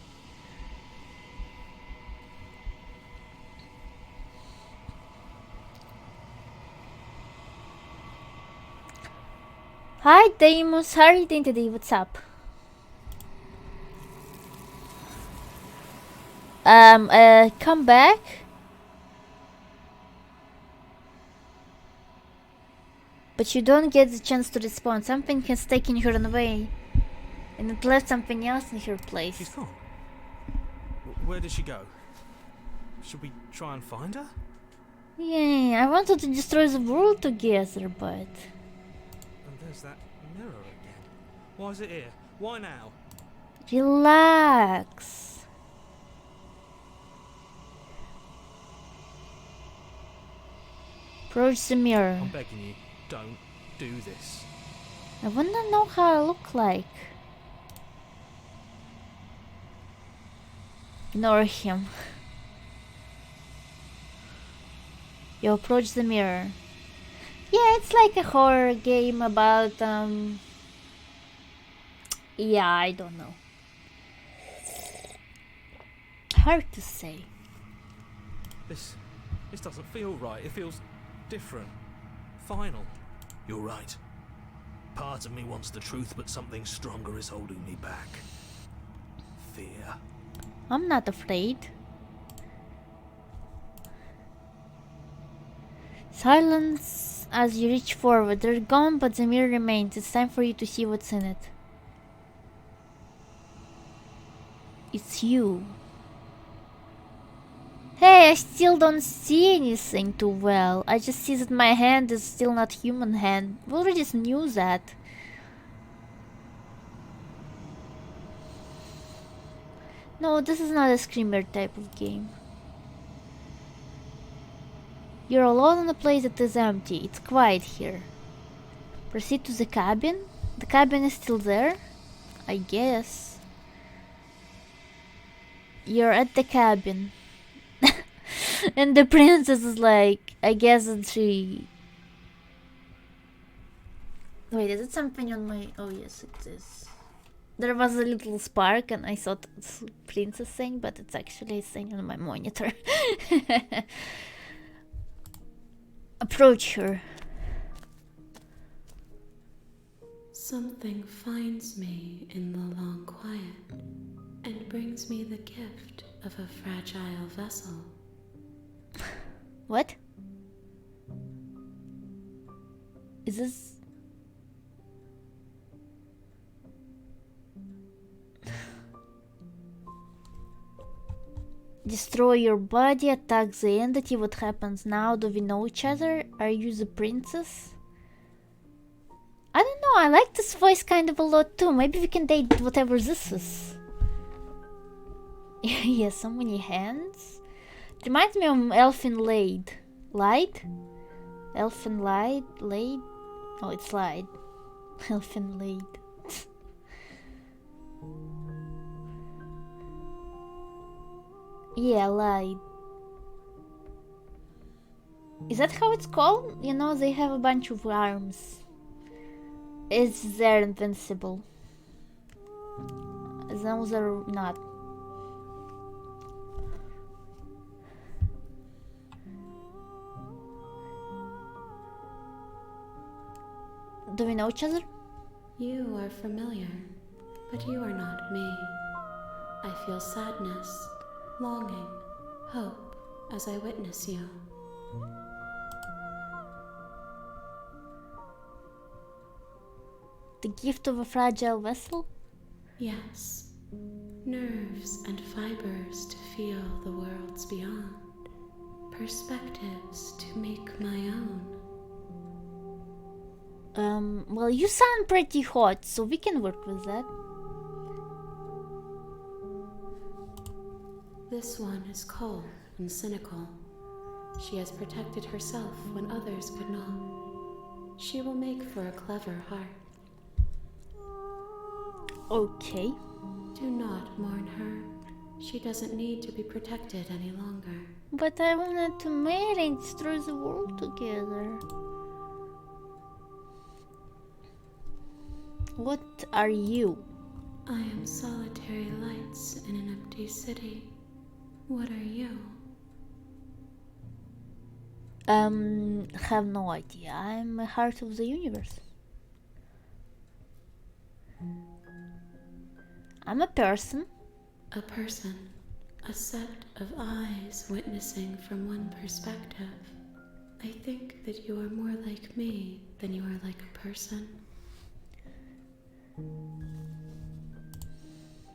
Hi Deimos, how are you doing today? What's up? Come back. But you don't get the chance to respawn. Something has taken her away. And it left something else in her place. She's gone. Where did she go? Should we try and find her? Yeah, I wanted to destroy the world together, but... And there's that mirror again. Why is it here? Why now? Relax. Approach the mirror. I'm begging you, don't do this. I wanna know how I look like. Ignore him. You approach the mirror. Yeah, it's like a horror game about yeah, I don't know. Hard to say. This doesn't feel right. It feels different. Final. You're right. Part of me wants the truth, but something stronger is holding me back. Fear. I'm not afraid. Silence as you reach forward. They're gone, but the mirror remains. It's time for you to see what's in it. It's you. Hey, I still don't see anything too well. I just see that my hand is still not human hand. We already knew that. No, this is not a screamer type of game. You're alone in a place that is empty. It's quiet here. Proceed to the cabin. The cabin is still there, I guess. You're at the cabin. And the princess is like, I guess that she... Wait, is it something on my... Oh yes, it is. There was a little spark and I thought it's princess thing, but it's actually a thing on my monitor. Approach her. Something finds me in the long quiet and brings me the gift of a fragile vessel. What? Is this... Destroy your body, attack the entity. What happens now? Do we know each other? Are you the princess? I don't know, I like this voice kind of a lot too. Maybe we can date whatever this is. Yeah, so many hands. It reminds me of Elfin Lied. Lied? Elfin Lied? Laid? Oh, it's Lied. Elfin Lied. Yeah, Lied. Is that how it's called? You know, they have a bunch of arms. They're invincible. Those are not. Do we know each other? You are familiar, but you are not me. I feel sadness, longing, hope as I witness you. The gift of a fragile vessel? Yes, nerves and fibers to feel the worlds beyond, perspectives to make my own. Well, you sound pretty hot, so we can work with that. This one is cold and cynical. She has protected herself when others could not. She will make for a clever heart. Okay. Do not mourn her. She doesn't need to be protected any longer. But I wanted to marry and destroy the world together. What are you? I am solitary lights in an empty city. What are you? Have no idea. I'm a heart of the universe. I'm a person. A person. A set of eyes witnessing from one perspective. I think that you are more like me than you are like a person.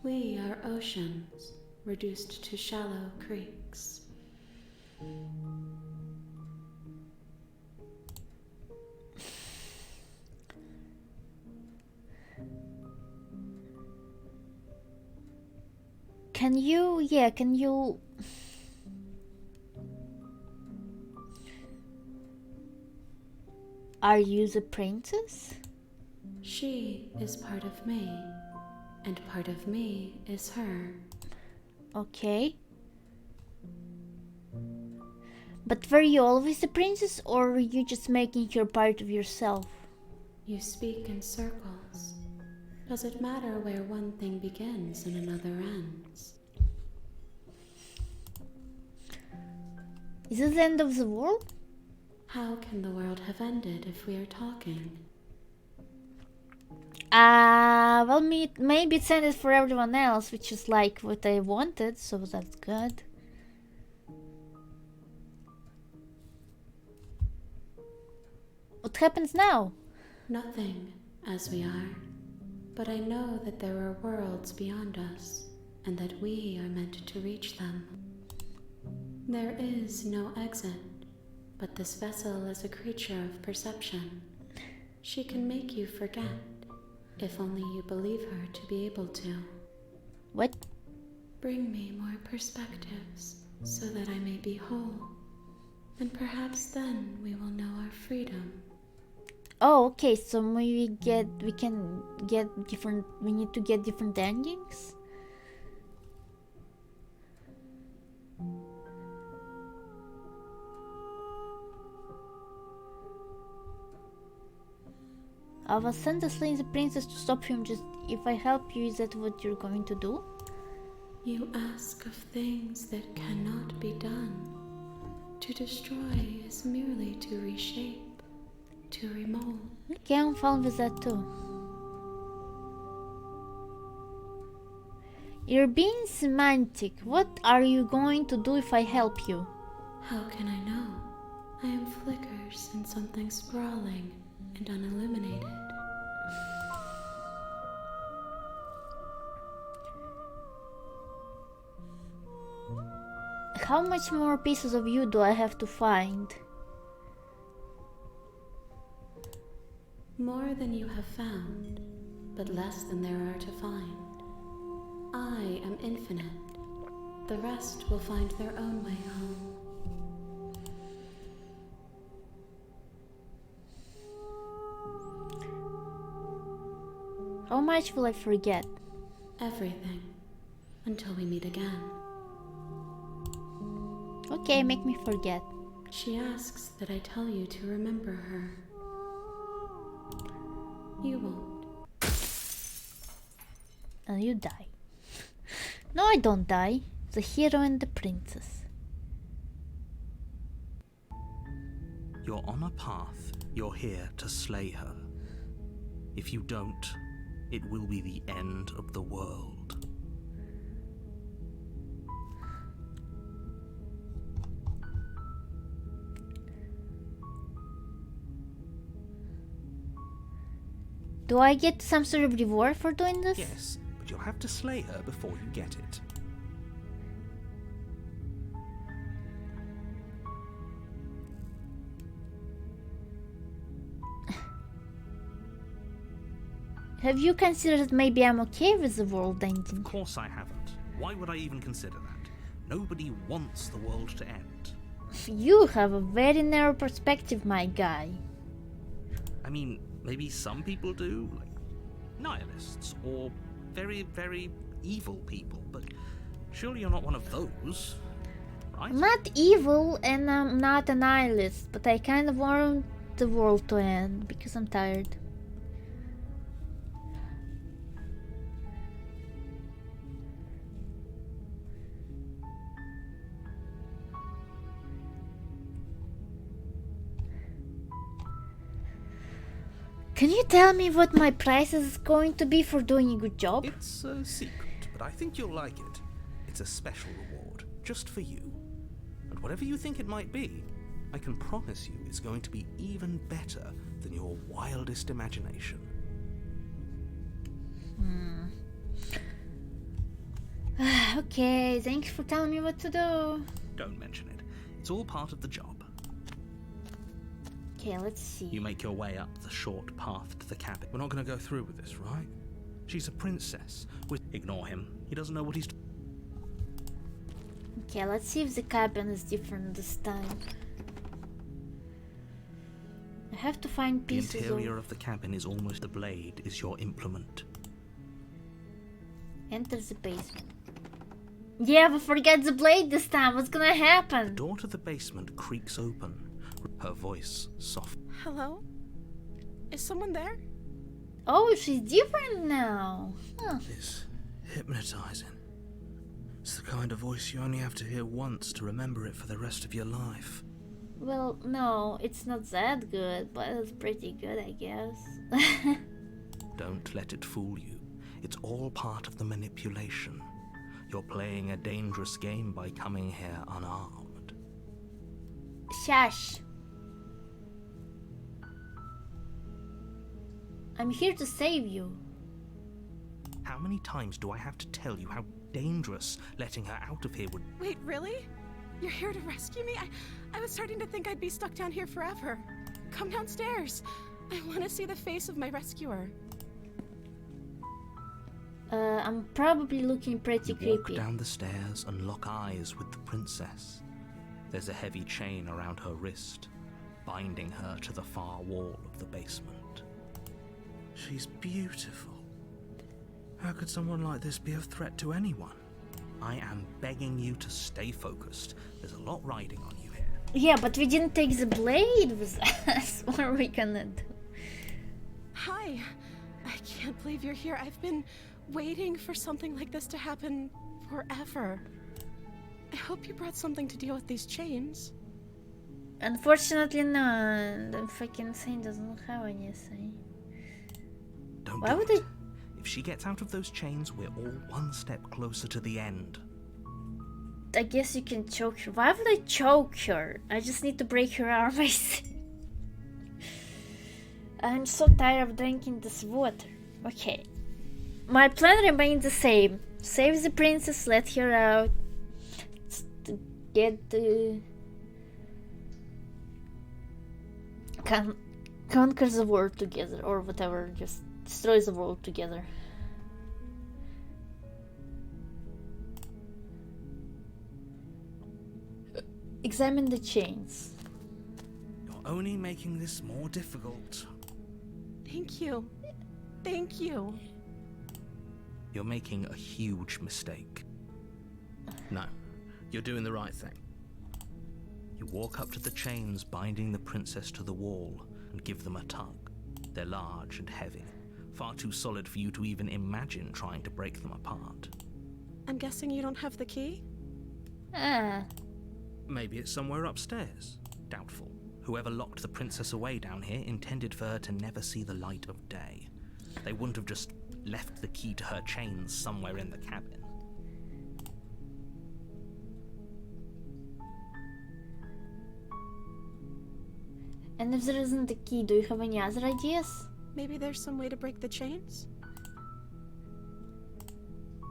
We are oceans, reduced to shallow creeks. Can you... Are you the princess? She is part of me, and part of me is her. Okay. But were you always the princess, or were you just making her part of yourself? You speak in circles. Does it matter where one thing begins and another ends? Is this the end of the world? How can the world have ended if we are talking? Well, maybe it's ended for everyone else, which is like what I wanted, so that's good. What happens now? Nothing, as we are. But I know that there are worlds beyond us, and that we are meant to reach them. There is no exit, but this vessel is a creature of perception. She can make you forget, if only you believe her to be able to. What? Bring me more perspectives, so that I may be whole. And perhaps then we will know our freedom. Oh, okay, so we need to get different endings? I will send the Slaying the Princess to stop him. Just if I help you, is that what you're going to do? You ask of things that cannot be done. To destroy is merely to reshape, to remold. Okay, I'm fine with that too. You're being semantic. What are you going to do if I help you? How can I know? I am flickers in something sprawling and unilluminated. How much more pieces of you do I have to find? More than you have found, but less than there are to find. I am infinite. The rest will find their own way home. How much will I forget? Everything. Until we meet again. Okay, make me forget. She asks that I tell you to remember her. You won't. And you die. No, I don't die. The hero and the princess. You're on a path. You're here to slay her. If you don't, it will be the end of the world. Do I get some sort of reward for doing this? Yes, but you'll have to slay her before you get it. Have you considered maybe I'm okay with the world ending? Of course I haven't. Why would I even consider that? Nobody wants the world to end. You have a very narrow perspective, my guy. I mean, maybe some people do, like nihilists, or very, very evil people, but surely you're not one of those, right? I'm not evil and I'm not a nihilist, but I kind of want the world to end because I'm tired. Can you tell me what my price is going to be for doing a good job? It's a secret, but I think you'll like it. It's a special reward, just for you. And whatever you think it might be, I can promise you it's going to be even better than your wildest imagination. Okay, thank you for telling me what to do. Don't mention it. It's all part of the job. Okay, let's see. You make your way up the short path to the cabin. We're not going to go through with this, right? She's a princess. Ignore him. He doesn't know what he's... Okay, let's see if the cabin is different this time. I have to find The pieces interior of the cabin is almost... The blade is your implement. Enter the basement. Yeah, but forget the blade this time. What's gonna The happen? door to the basement creaks open. Her voice soft. Hello? Is someone there? Oh, she's different now. Huh. It's hypnotizing. It's the kind of voice you only have to hear once to remember it for the rest of your life. Well, no, it's not that good, but it's pretty good, I guess. Don't let it fool you. It's all part of the manipulation. You're playing a dangerous game by coming here unarmed. Shush. I'm here to save you. How many times do I have to tell you how dangerous letting her out of here would... Wait, really? You're here to rescue me? I was starting to think I'd be stuck down here forever. Come downstairs. I want to see the face of my rescuer. I'm probably looking pretty You walk creepy. down the stairs and lock eyes with the princess. There's a heavy chain around her wrist, binding her to the far wall of the basement. She's beautiful. How could someone like this be a threat to anyone? I am begging you to stay focused. There's a lot riding on you here. Yeah, but we didn't take the blade with us. What are we gonna do? Hi. I can't believe you're here. I've been waiting for something like this to happen forever. I hope you brought something to deal with these chains. Unfortunately, no. The freaking thing doesn't have anything. Don't Why do would it. If she gets out of those chains, we're all one step closer to the end. I guess you can choke her. Why would I choke her? I just need to break her arm, I see. I'm so tired of drinking this water. Okay. My plan remains the same. Save the princess, let her out. To get the... conquer the world together, or whatever. Just destroy the world together. Examine the chains. You're only making this more difficult. Thank you. Thank you. You're making a huge mistake. No, you're doing the right thing. You walk up to the chains binding the princess to the wall and give them a tug. They're large and heavy, far too solid for you to even imagine trying to break them apart. I'm guessing you don't have the key? Ah, Maybe it's somewhere upstairs. Doubtful. Whoever locked the princess away down here intended for her to never see the light of day. They wouldn't have just left the key to her chains somewhere in the cabin. and if there isn't the key, do you have any other ideas? Maybe there's some way to break the chains?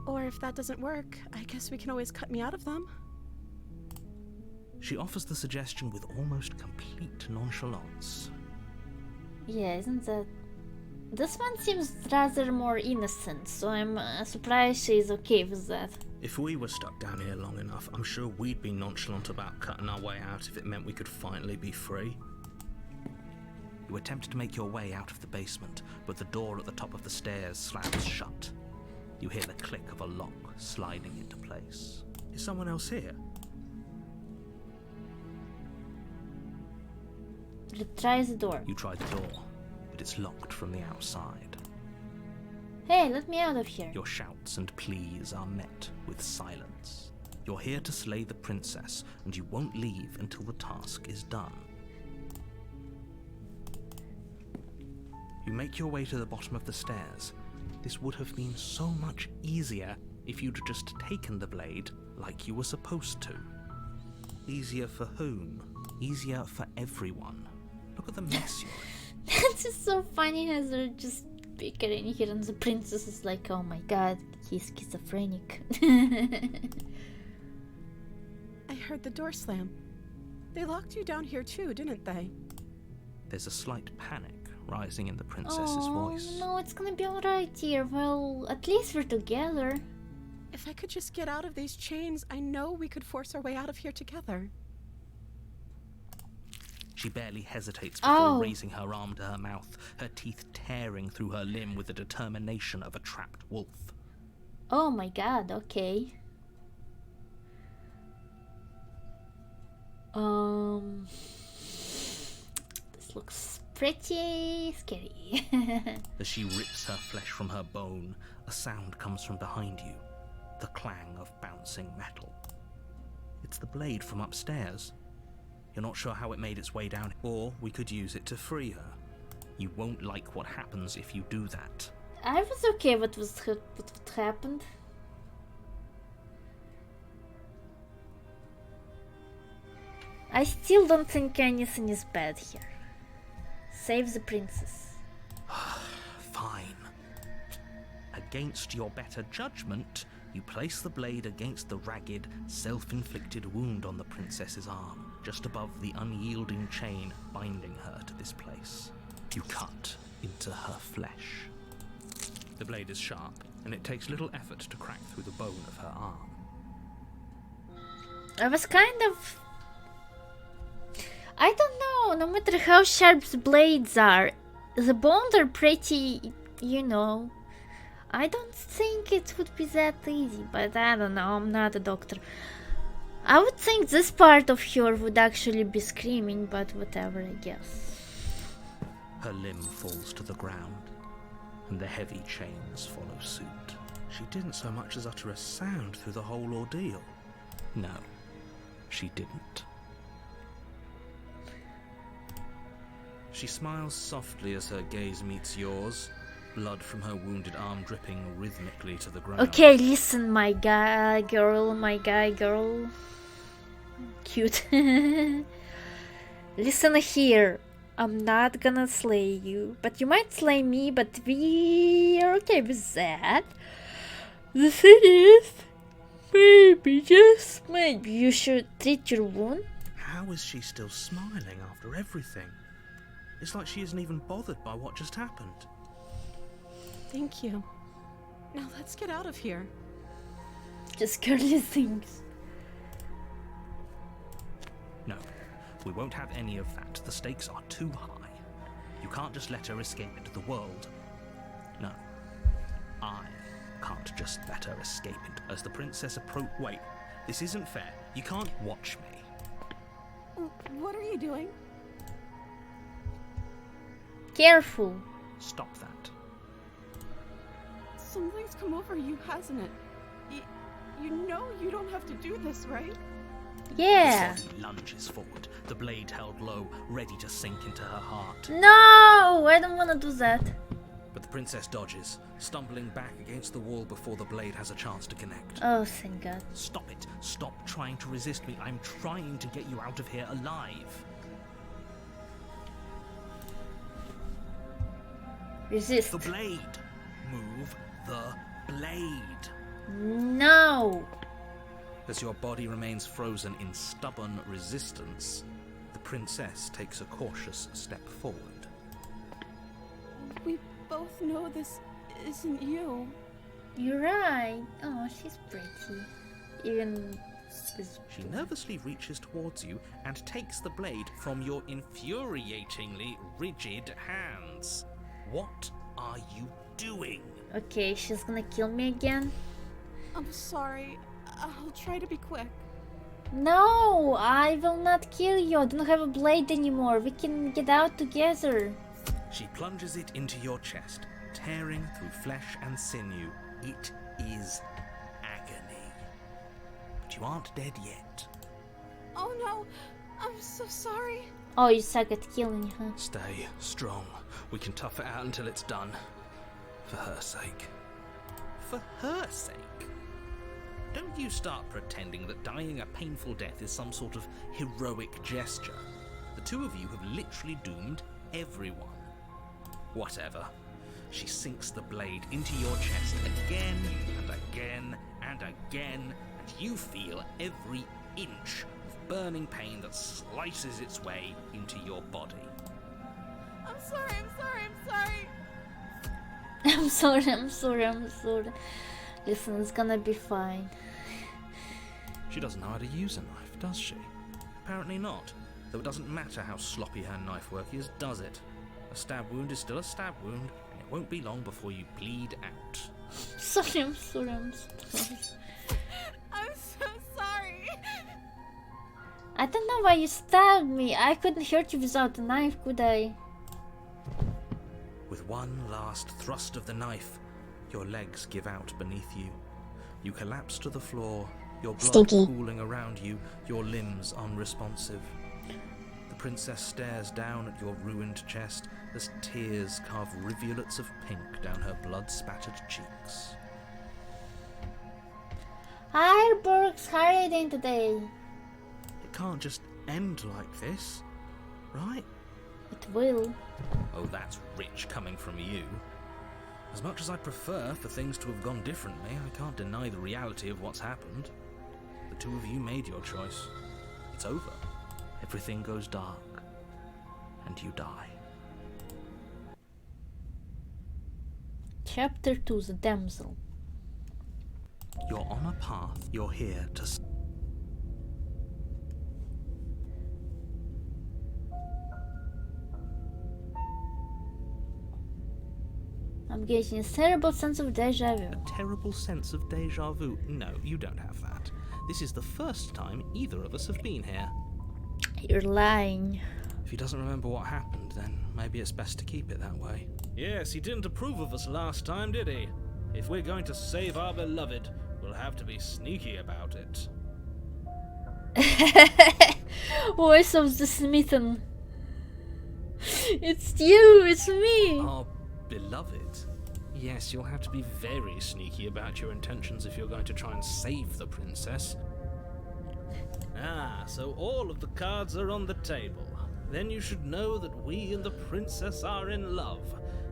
Or if that doesn't work, I guess we can always cut me out of them. She offers the suggestion with almost complete nonchalance. Yeah, isn't that... This one seems rather more innocent, so I'm surprised she's okay with that. If we were stuck down here long enough, I'm sure we'd be nonchalant about cutting our way out if it meant we could finally be free. You attempt to make your way out of the basement, but the door at the top of the stairs slams shut. You hear the click of a lock sliding into place. Is someone else here? Try the door. You try the door, but it's locked from the outside. Hey, let me out of here. Your shouts and pleas are met with silence. You're here to slay the princess, and you won't leave until the task is done. You make your way to the bottom of the stairs. This would have been so much easier if you'd just taken the blade like you were supposed to. Easier for whom? easier for everyone. Look at the mess you're in. That's just so funny as they're just bickering here, and the princess is like, oh my god, he's schizophrenic. I heard the door slam. They locked you down here too, didn't they? There's a slight panic rising in the princess's voice. No, it's gonna be alright here. Well, at least we're together. If I could just get out of these chains, I know we could force our way out of here together. She barely hesitates before raising her arm to her mouth, her teeth tearing through her limb with the determination of a trapped wolf. Oh my god, okay. This looks pretty scary. As she rips her flesh from her bone, a sound comes from behind you, the clang of bouncing metal. It's the blade from upstairs. You're not sure how it made its way down, or we could use it to free her. You won't like what happens if you do that. I was okay with what happened. I still don't think anything is bad here. Save the princess. Fine. Against your better judgment, you place the blade against the ragged, self-inflicted wound on the princess's arm, just above the unyielding chain binding her to this place. You cut into her flesh. The blade is sharp, and it takes little effort to crack through the bone of her arm. I was kind of... I don't know, no matter how sharp the blades are, the bones are pretty, you know. I don't think it would be that easy, but I don't know, I'm not a doctor. I would think this part of her would actually be screaming, but whatever, I guess. Her limb falls to the ground, and the heavy chains follow suit. She didn't so much as utter a sound through the whole ordeal. No, she didn't. She smiles softly as her gaze meets yours, blood from her wounded arm dripping rhythmically to the ground. Okay, listen, my guy girl. Cute. Listen here. I'm not gonna slay you, but you might slay me, but we are okay with that. The thing is, maybe you should treat your wound. How is she still smiling after everything? It's like she isn't even bothered by what just happened. Thank you. Now let's get out of here. Just girly things. No, we won't have any of that. The stakes are too high. You can't just let her escape into the world. No, I can't just let her escape it. As the princess Wait, this isn't fair. You can't watch me. What are you doing? Careful. Stop that. Something's come over you, hasn't it? You know you don't have to do this, right? Yeah. The body lunges forward, the blade held low, ready to sink into her heart. No, I don't want to do that. But the princess dodges, stumbling back against the wall before the blade has a chance to connect. Oh, thank God. Stop it. Stop trying to resist me. I'm trying to get you out of here alive. Resist. The blade. Move the blade. No. As your body remains frozen in stubborn resistance, the princess takes a cautious step forward. We both know this isn't you. You're right. Oh, she's pretty. Even this. She nervously reaches towards you and takes the blade from your infuriatingly rigid hands. What are you doing? Okay, she's gonna kill me again. I'm sorry. I'll try to be quick. No, I will not kill you. I don't have a blade anymore. We can get out together. She plunges it into your chest, tearing through flesh and sinew. It is agony. But you aren't dead yet. Oh no, I'm so sorry. Oh, you suck at killing, huh? Stay strong. We can tough it out until it's done. For her sake. For her sake? Don't you start pretending that dying a painful death is some sort of heroic gesture. The two of you have literally doomed everyone. Whatever. She sinks the blade into your chest again and again and again, and you feel every inch of burning pain that slices its way into your body. I'm sorry, I'm sorry, I'm sorry. I'm sorry. Listen, it's gonna be fine. She doesn't know how to use a knife, does she? Apparently not. Though it doesn't matter how sloppy her knife work is, does it? A stab wound is still a stab wound, and it won't be long before you bleed out. I'm sorry. I'm so sorry. I don't know why you stabbed me. I couldn't hurt you without a knife, could I? With one last thrust of the knife, your legs give out beneath you. You collapse to the floor, your blood Stinky. pooling around you, your limbs unresponsive. The princess stares down at your ruined chest as tears carve rivulets of pink down her blood-spattered cheeks. Hi, Borgs, how are you doing today? It can't just end like this, right? It will. Oh, that's rich coming from you. As much as I prefer for things to have gone differently, I can't deny the reality of what's happened. The two of you made your choice. It's over. Everything goes dark. And you die. Chapter 2, The Damsel. You're on a path. You're here to... I'm getting a terrible sense of deja vu. A terrible sense of deja vu. No, you don't have that. This is the first time either of us have been here. You're lying. If he doesn't remember what happened, then maybe it's best to keep it that way. Yes, he didn't approve of us last time, did he? If we're going to save our beloved, we'll have to be sneaky about it. Voice of the smitten. It's you, it's me. Our beloved? Yes, you'll have to be very sneaky about your intentions if you're going to try and save the princess. Ah, so all of the cards are on the table. Then you should know that we and the princess are in love,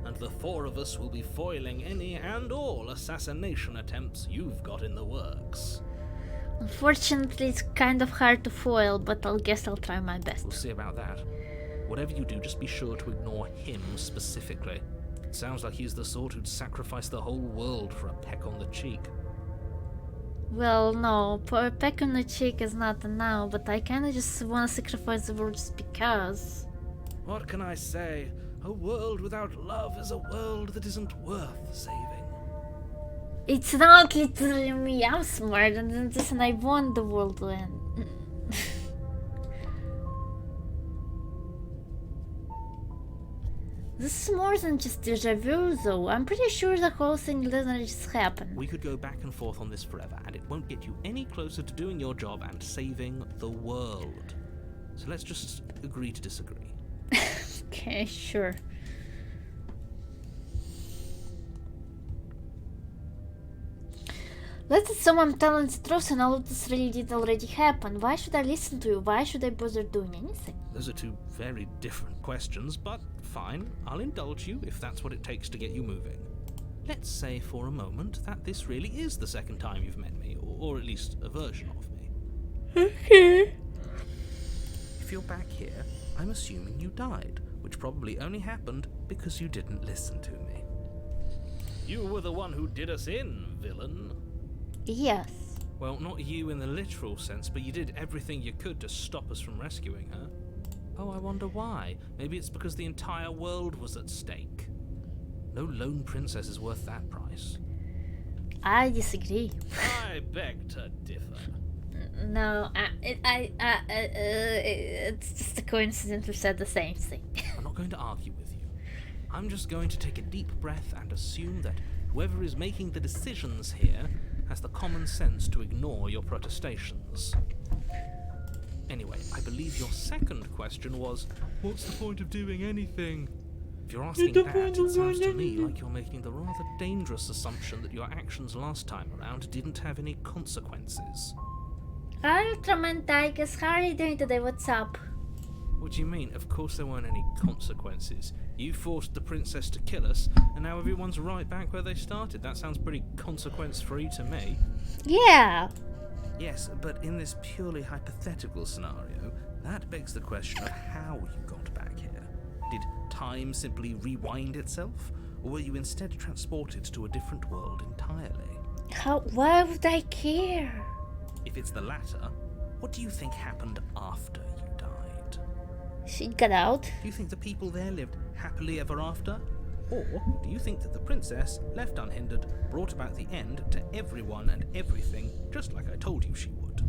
and the four of us will be foiling any and all assassination attempts you've got in the works. Unfortunately, it's kind of hard to foil, but I guess I'll try my best. We'll see about that. Whatever you do, just be sure to ignore him specifically. It sounds like he's the sort who'd sacrifice the whole world for a peck on the cheek. Well, no, a peck on the cheek is not a no, but I kinda just wanna sacrifice the world just because. What can I say? A world without love is a world that isn't worth saving. It's not literally me, I'm smarter than this and I want the world to end. This is more than just deja vu though, I'm pretty sure the whole thing didn't just happen. We could go back and forth on this forever, and it won't get you any closer to doing your job and saving the world. So let's just agree to disagree. Okay, sure. Let's assume I'm telling the truth and all of this really did already happen. Why should I listen to you? Why should I bother doing anything? Those are two very different questions, but fine, I'll indulge you if that's what it takes to get you moving. Let's say for a moment that this really is the second time you've met me, or at least a version of me. Okay. If you're back here, I'm assuming you died, which probably only happened because you didn't listen to me. You were the one who did us in, villain. Yes. Well, not you in the literal sense, but you did everything you could to stop us from rescuing her. Oh, I wonder why. Maybe it's because the entire world was at stake. No lone princess is worth that price. I disagree. I beg to differ. No, it's just a coincidence we said the same thing. I'm not going to argue with you. I'm just going to take a deep breath and assume that whoever is making the decisions here has the common sense to ignore your protestations. Anyway, I believe your second question was, what's the point of doing anything? If you're asking that, it sounds to me like you're making the rather dangerous assumption that your actions last time around didn't have any consequences. Hi, Ultraman how are you doing today? What's up? What do you mean? Of course there weren't any consequences. You forced the princess to kill us, and now everyone's right back where they started. That sounds pretty consequence-free to me. Yeah. Yes, but in this purely hypothetical scenario, that begs the question of how you got back here. Did time simply rewind itself, or were you instead transported to a different world entirely? Why would I care? If it's the latter, what do you think happened after you died? She got out. Do you think the people there lived happily ever after? Or do you think that the princess, left unhindered, brought about the end to everyone and everything, just like I told you she would?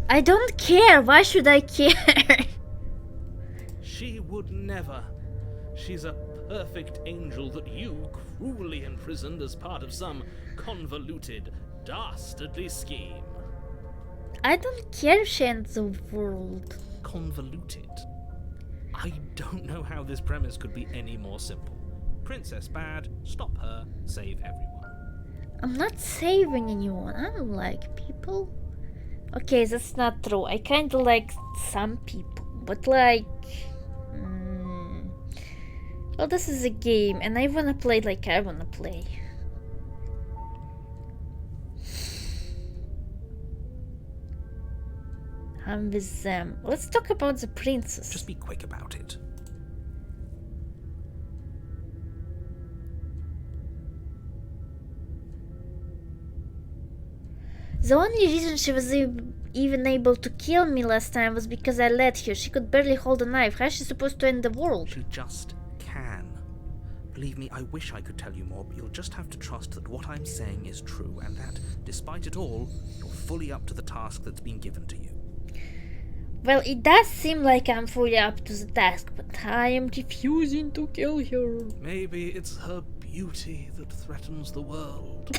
I don't care. Why should I care? She would never. She's a perfect angel that you cruelly imprisoned as part of some convoluted, dastardly scheme. I don't care if she ends the world. Convoluted? I don't know how this premise could be any more simple. Princess bad, stop her, save everyone. I'm not saving anyone. I don't like people. Okay, that's not true. I kinda like some people, but like... Well, this is a game, and I wanna play like I wanna play. I'm with them. Let's talk about the princess. Just be quick about it. The only reason she was even able to kill me last time was because I let her. She could barely hold a knife. How is she supposed to end the world? She just can. Believe me, I wish I could tell you more, but you'll just have to trust that what I'm saying is true, and that, despite it all, you're fully up to the task that's been given to you. Well, it does seem like I'm fully up to the task, but I am refusing to kill her. Maybe it's her beauty that threatens the world.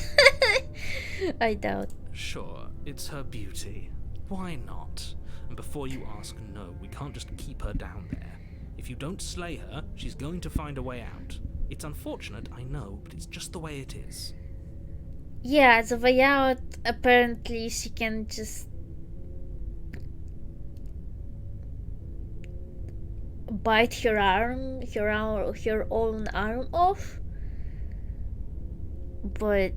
I doubt. Sure, it's her beauty. Why not? And before you ask, no, we can't just keep her down there. If you don't slay her, she's going to find a way out. It's unfortunate, I know, but it's just the way it is. Yeah, the way out, apparently she can just bite her own arm off. But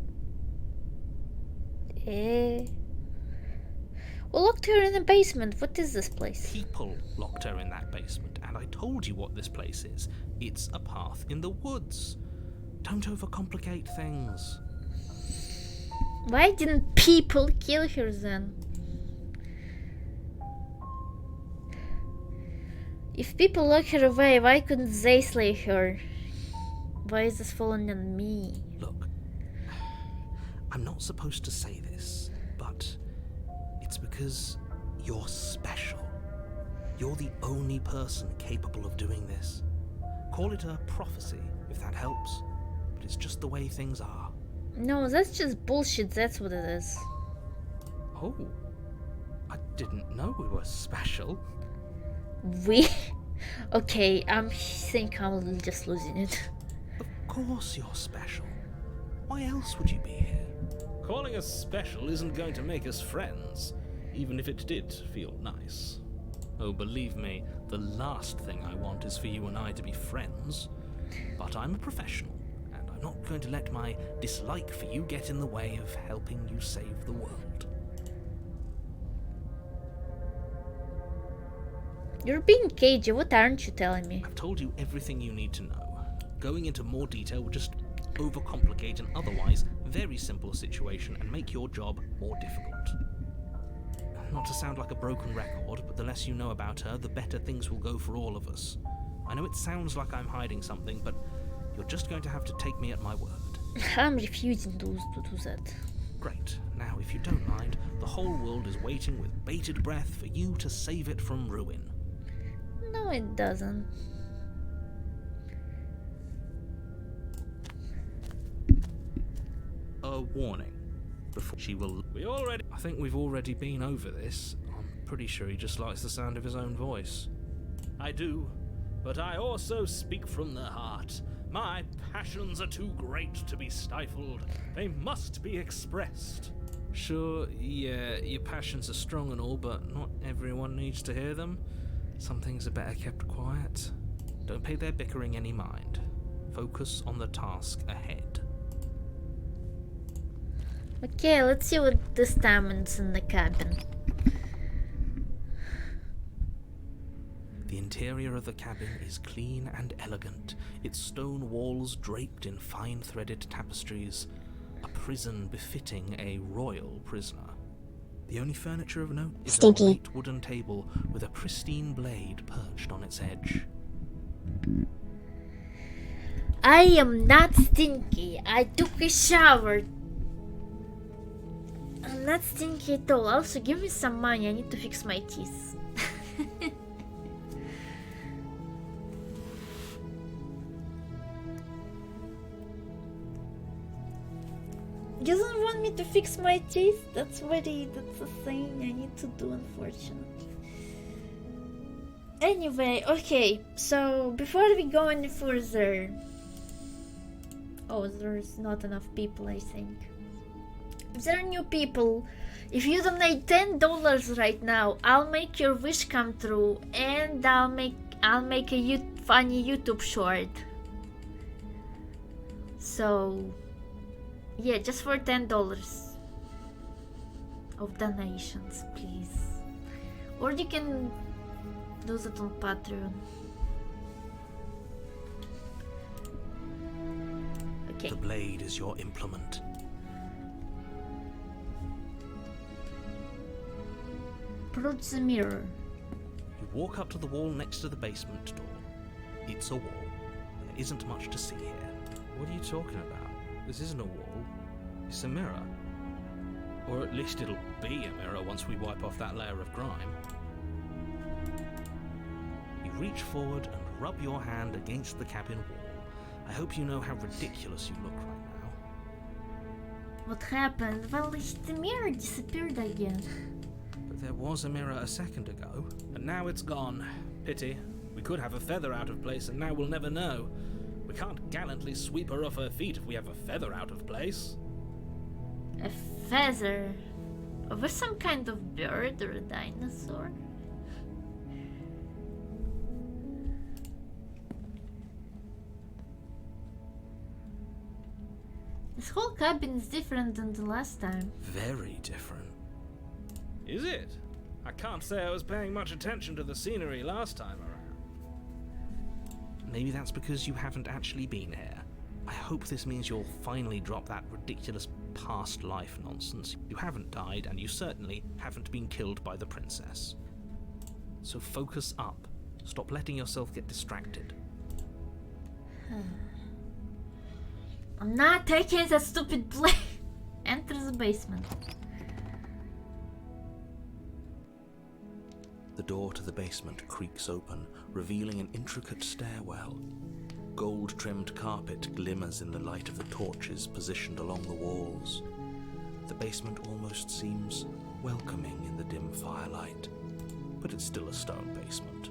we locked her in the basement. What is this place? People locked her in that basement, and I told you what this place is. It's a path in the woods. Don't overcomplicate things. Why didn't people kill her then? If people lock her away, why couldn't they slay her? Why is this falling on me? Look, I'm not supposed to say this, but it's because you're special. You're the only person capable of doing this. Call it a prophecy, if that helps, but it's just the way things are. No, that's just bullshit, that's what it is. Oh, I didn't know we were special. We? Okay, I think I'm just losing it. Of course you're special. Why else would you be here? Calling us special isn't going to make us friends, even if it did feel nice. Oh, believe me, the last thing I want is for you and I to be friends. But I'm a professional, and I'm not going to let my dislike for you get in the way of helping you save the world. You're being cagey, what aren't you telling me? I've told you everything you need to know. Going into more detail would just overcomplicate an otherwise very simple situation and make your job more difficult. Not to sound like a broken record, but the less you know about her, the better things will go for all of us. I know it sounds like I'm hiding something, but you're just going to have to take me at my word. I'm refusing to do that. Great. Now, if you don't mind, the whole world is waiting with bated breath for you to save it from ruin. No, it doesn't. A warning. Before she will... I think we've already been over this. I'm pretty sure he just likes the sound of his own voice. I do. but I also speak from the heart. My passions are too great to be stifled. They must be expressed. Sure, yeah, your passions are strong and all, but not everyone needs to hear them. Some things are better kept quiet. Don't pay their bickering any mind. Focus on the task ahead. Okay, let's see what this time is in the cabin. The interior of the cabin is clean and elegant, its stone walls draped in fine-threaded tapestries, a prison befitting a royal prisoner. The only furniture of note is Stinky. a great wooden table with a pristine blade perched on its edge. I am not stinky. I took a shower. I'm not stinky at all. Also, give me some money. I need to fix my teeth. You don't want me to fix my teeth? That's a thing I need to do, unfortunately. Anyway, okay, so before we go any further... Oh, there's not enough people, I think. If there are new people, if you donate $10 right now, I'll make your wish come true, and I'll make a funny YouTube short. So... yeah, just for $10 of donations, please. Or you can do that on Patreon. Okay. The blade is your implement. Approach the mirror. You walk up to the wall next to the basement door. It's a wall. There isn't much to see here. What are you talking about? This isn't a wall. It's a mirror. Or at least it'll be a mirror once we wipe off that layer of grime. You reach forward and rub your hand against the cabin wall. I hope you know how ridiculous you look right now. What happened? Well, the mirror disappeared again. But there was a mirror a second ago, and now it's gone. Pity. We could have a feather out of place, and now we'll never know. We can't gallantly sweep her off her feet if we have a feather out of place. A feather? Over some kind of bird or a dinosaur? This whole cabin is different than the last time. Very different. Is it? I can't say I was paying much attention to the scenery last time around. Maybe that's because you haven't actually been here. I hope this means you'll finally drop that ridiculous past life nonsense. You haven't died, and you certainly haven't been killed by the princess. So focus up. Stop letting yourself get distracted. I'm not taking that stupid blade. Enter the basement. The door to the basement creaks open, revealing an intricate stairwell. Gold-trimmed carpet glimmers in the light of the torches positioned along the walls. The basement almost seems welcoming in the dim firelight, but it's still a stone basement.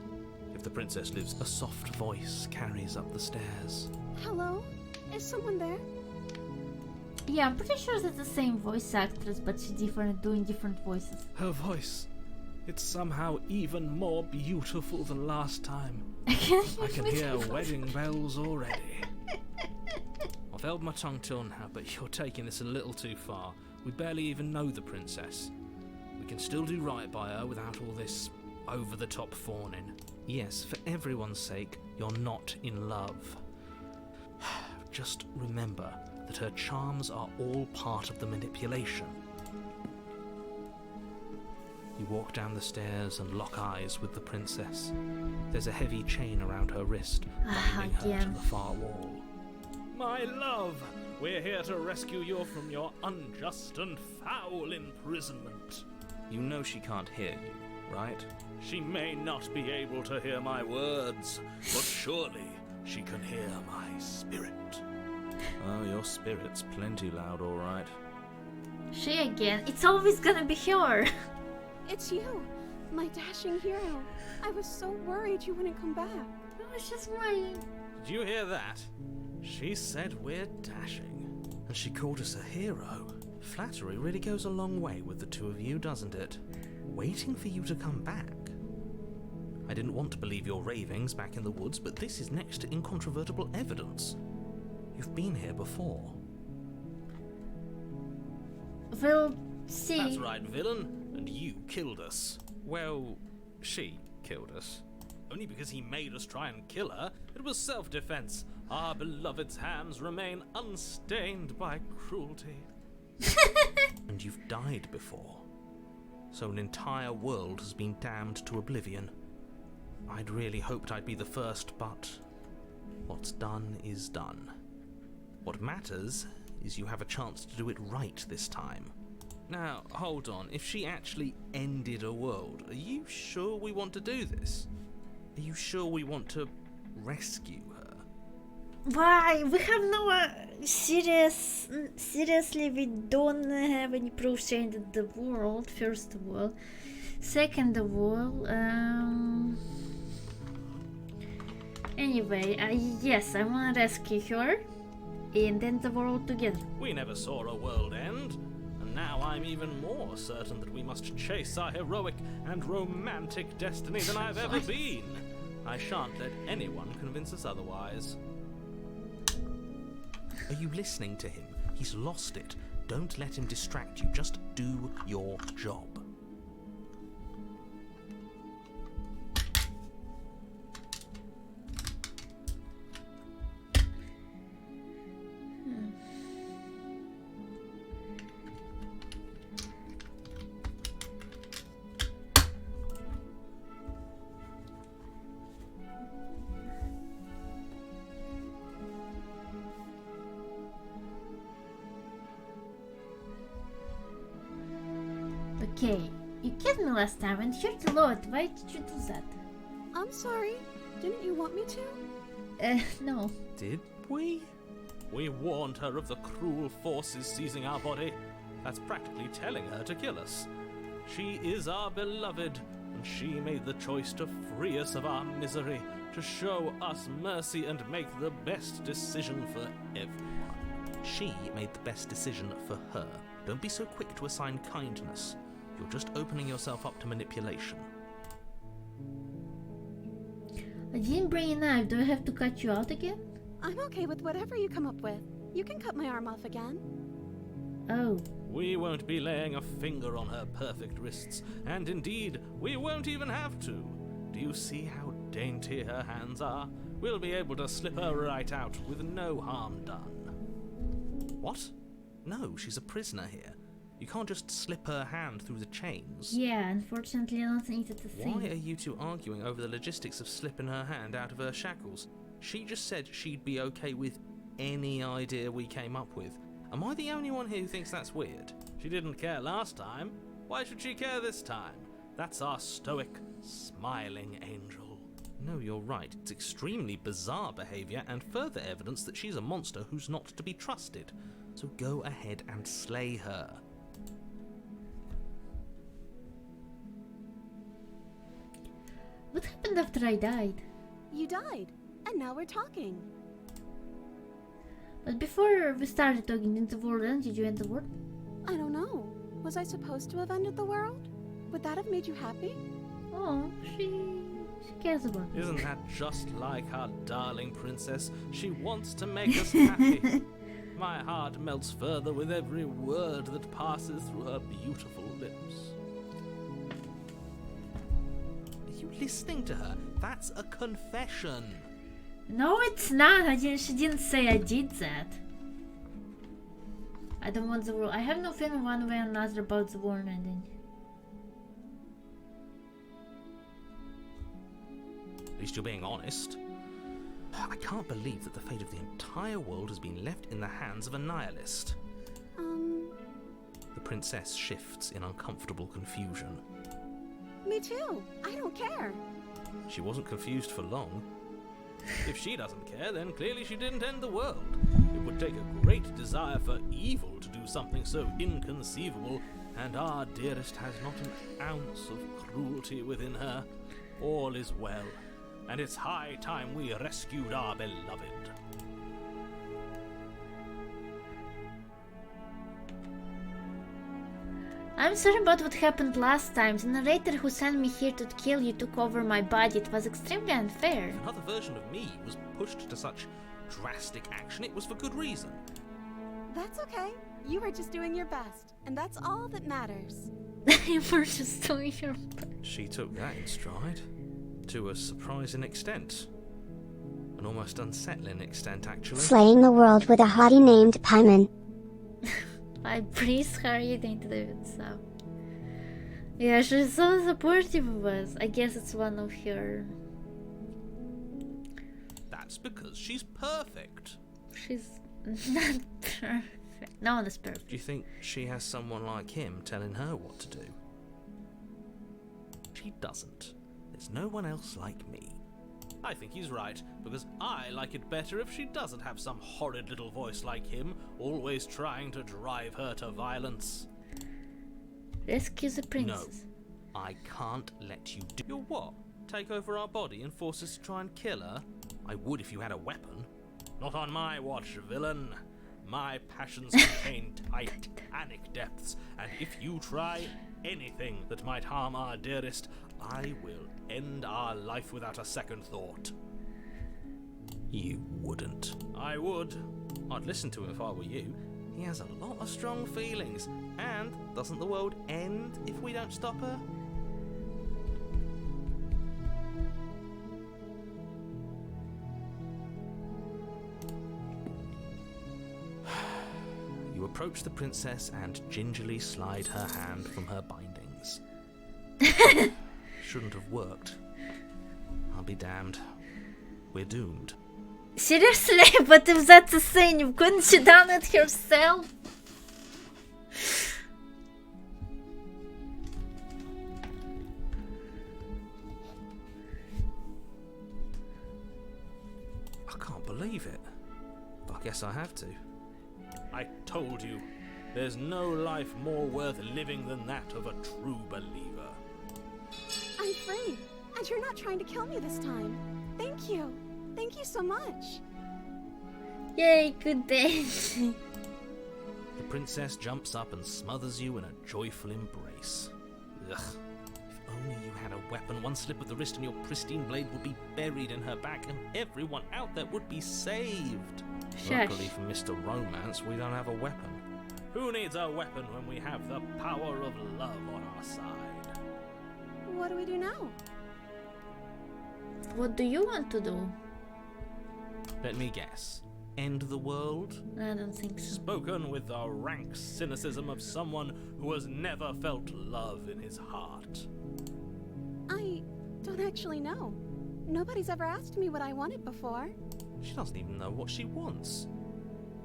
If the princess lives, a soft voice carries up the stairs. Hello? Is someone there? Yeah, I'm pretty sure it's the same voice actress, but she's doing different voices. Her voice. It's somehow even more beautiful than last time. I can hear wedding bells already. I've held my tongue till now, but you're taking this a little too far. We barely even know the princess. We can still do right by her without all this over-the-top fawning. Yes, for everyone's sake, you're not in love. Just remember that her charms are all part of the manipulation. You walk down the stairs and lock eyes with the princess. There's a heavy chain around her wrist, binding her to the far wall. My love, we're here to rescue you from your unjust and foul imprisonment. You know she can't hear you, right? She may not be able to hear my words, but surely she can hear my spirit. Oh, your spirit's plenty loud, all right. She again. It's always gonna be her. It's you, my dashing hero. I was so worried you wouldn't come back. was just smiling. Did you hear that? She said we're dashing. And she called us a hero. Flattery really goes a long way with the two of you, doesn't it? Waiting for you to come back. I didn't want to believe your ravings back in the woods, but this is next to incontrovertible evidence. You've been here before. We'll see. That's right, villain. And you killed us. Well, she killed us. Only because he made us try and kill her. It was self-defense. Our beloved's hands remain unstained by cruelty. And you've died before. So an entire world has been damned to oblivion. I'd really hoped I'd be the first, but what's done is done. What matters is you have a chance to do it right this time. Now, hold on. If she actually ended a world, are you sure we want to do this? Are you sure we want to rescue her? Why? We have no seriously, we don't have any proof to end the world, first of all. Second of all, anyway, yes, I want to rescue her and end the world together. We never saw a world end, and now I'm even more certain that we must chase our heroic and romantic destiny than I've ever been. I shan't let anyone convince us otherwise. Are you listening to him? He's lost it. Don't let him distract you. Just do your job. Okay, you killed me last time and hurt a lot. Why did you do that? I'm sorry. Didn't you want me to? No. Did we? We warned her of the cruel forces seizing our body. That's practically telling her to kill us. She is our beloved, and she made the choice to free us of our misery, to show us mercy and make the best decision for everyone. She made the best decision for her. Don't be so quick to assign kindness. You're just opening yourself up to manipulation. I didn't bring a knife. Do I have to cut you out again? I'm okay with whatever you come up with. You can cut my arm off again. Oh. We won't be laying a finger on her perfect wrists, and indeed, we won't even have to. Do you see how dainty her hands are? We'll be able to slip her right out with no harm done. What? No, she's a prisoner here. You can't just slip her hand through the chains. Yeah, unfortunately I don't think it's a thing. Why are you two arguing over the logistics of slipping her hand out of her shackles? She just said she'd be okay with any idea we came up with. Am I the only one here who thinks that's weird? She didn't care last time. Why should she care this time? That's our stoic, smiling angel. No, you're right. It's extremely bizarre behavior and further evidence that she's a monster who's not to be trusted. So go ahead and slay her. What happened after I died? You died, and now we're talking. But before we started talking, didn't the world end? Did you end the world? I don't know. Was I supposed to have ended the world? Would that have made you happy? Oh, she cares about me. Isn't that just like our darling princess? She wants to make us happy. My heart melts further with every word that passes through her beautiful lips. Are you listening to her? That's a confession. No, it's not. She didn't say I did that. I don't want the world. I have no feeling one way or another about the world ending. At least you're being honest. I can't believe that the fate of the entire world has been left in the hands of a nihilist. The princess shifts in uncomfortable confusion. Me too. I don't care. She wasn't confused for long. If she doesn't care, then clearly she didn't end the world. It would take a great desire for evil to do something so inconceivable, and our dearest has not an ounce of cruelty within her. All is well. and it's high time we rescued our beloved. I'm sorry about what happened last time. The narrator who sent me here to kill you took over my body. It was extremely unfair. If another version of me was pushed to such drastic action, it was for good reason. That's okay. You were just doing your best, and that's all that matters. You were just doing your... She took that in stride. To a surprising extent. An almost unsettling extent, actually. Slaying the world with a hottie named Paimon. I praise her into it, so... Yeah, she's so supportive of us. I guess it's one of her... That's because she's perfect. She's not perfect. No one is perfect. Do you think she has someone like him telling her what to do? She doesn't. There's no one else like me. I think he's right, because I like it better if she doesn't have some horrid little voice like him, always trying to drive her to violence. Rescue the princess. No, I can't let you do... You what? Take over our body and force us to try and kill her? I would if you had a weapon. Not on my watch, villain. My passions contain titanic depths, and if you try anything that might harm our dearest, I will end our life without a second thought. You wouldn't. I would. I'd listen to him if I were you. He has a lot of strong feelings. And doesn't the world end if we don't stop her? You approach the princess and gingerly slide her hand from her bindings. Shouldn't have worked. I'll be damned. We're doomed. Seriously? But if that's a sin, couldn't she done it herself? I can't believe it. But I guess I have to. I told you, there's no life more worth living than that of a true believer. I'm free, and you're not trying to kill me this time. Thank you. Thank you so much. Yay, good day. The princess jumps up and smothers you in a joyful embrace. Ugh. If only you had a weapon, one slip of the wrist and your pristine blade would be buried in her back and everyone out there would be saved. Shush. Luckily for Mr. Romance, we don't have a weapon. Who needs a weapon when we have the power of love on our side? What do we do now? What do you want to do? Let me guess. End the world? I don't think so. Spoken with the rank cynicism of someone who has never felt love in his heart. I don't actually know. Nobody's ever asked me what I wanted before. She doesn't even know what she wants.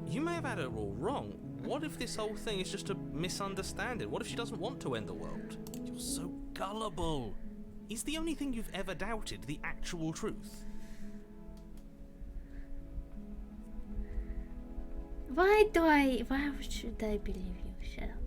You may have had her all wrong. What if this whole thing is just a misunderstanding? What if she doesn't want to end the world? You're so gullible. Is the only thing you've ever doubted the actual truth? Why should I believe you? Shut up.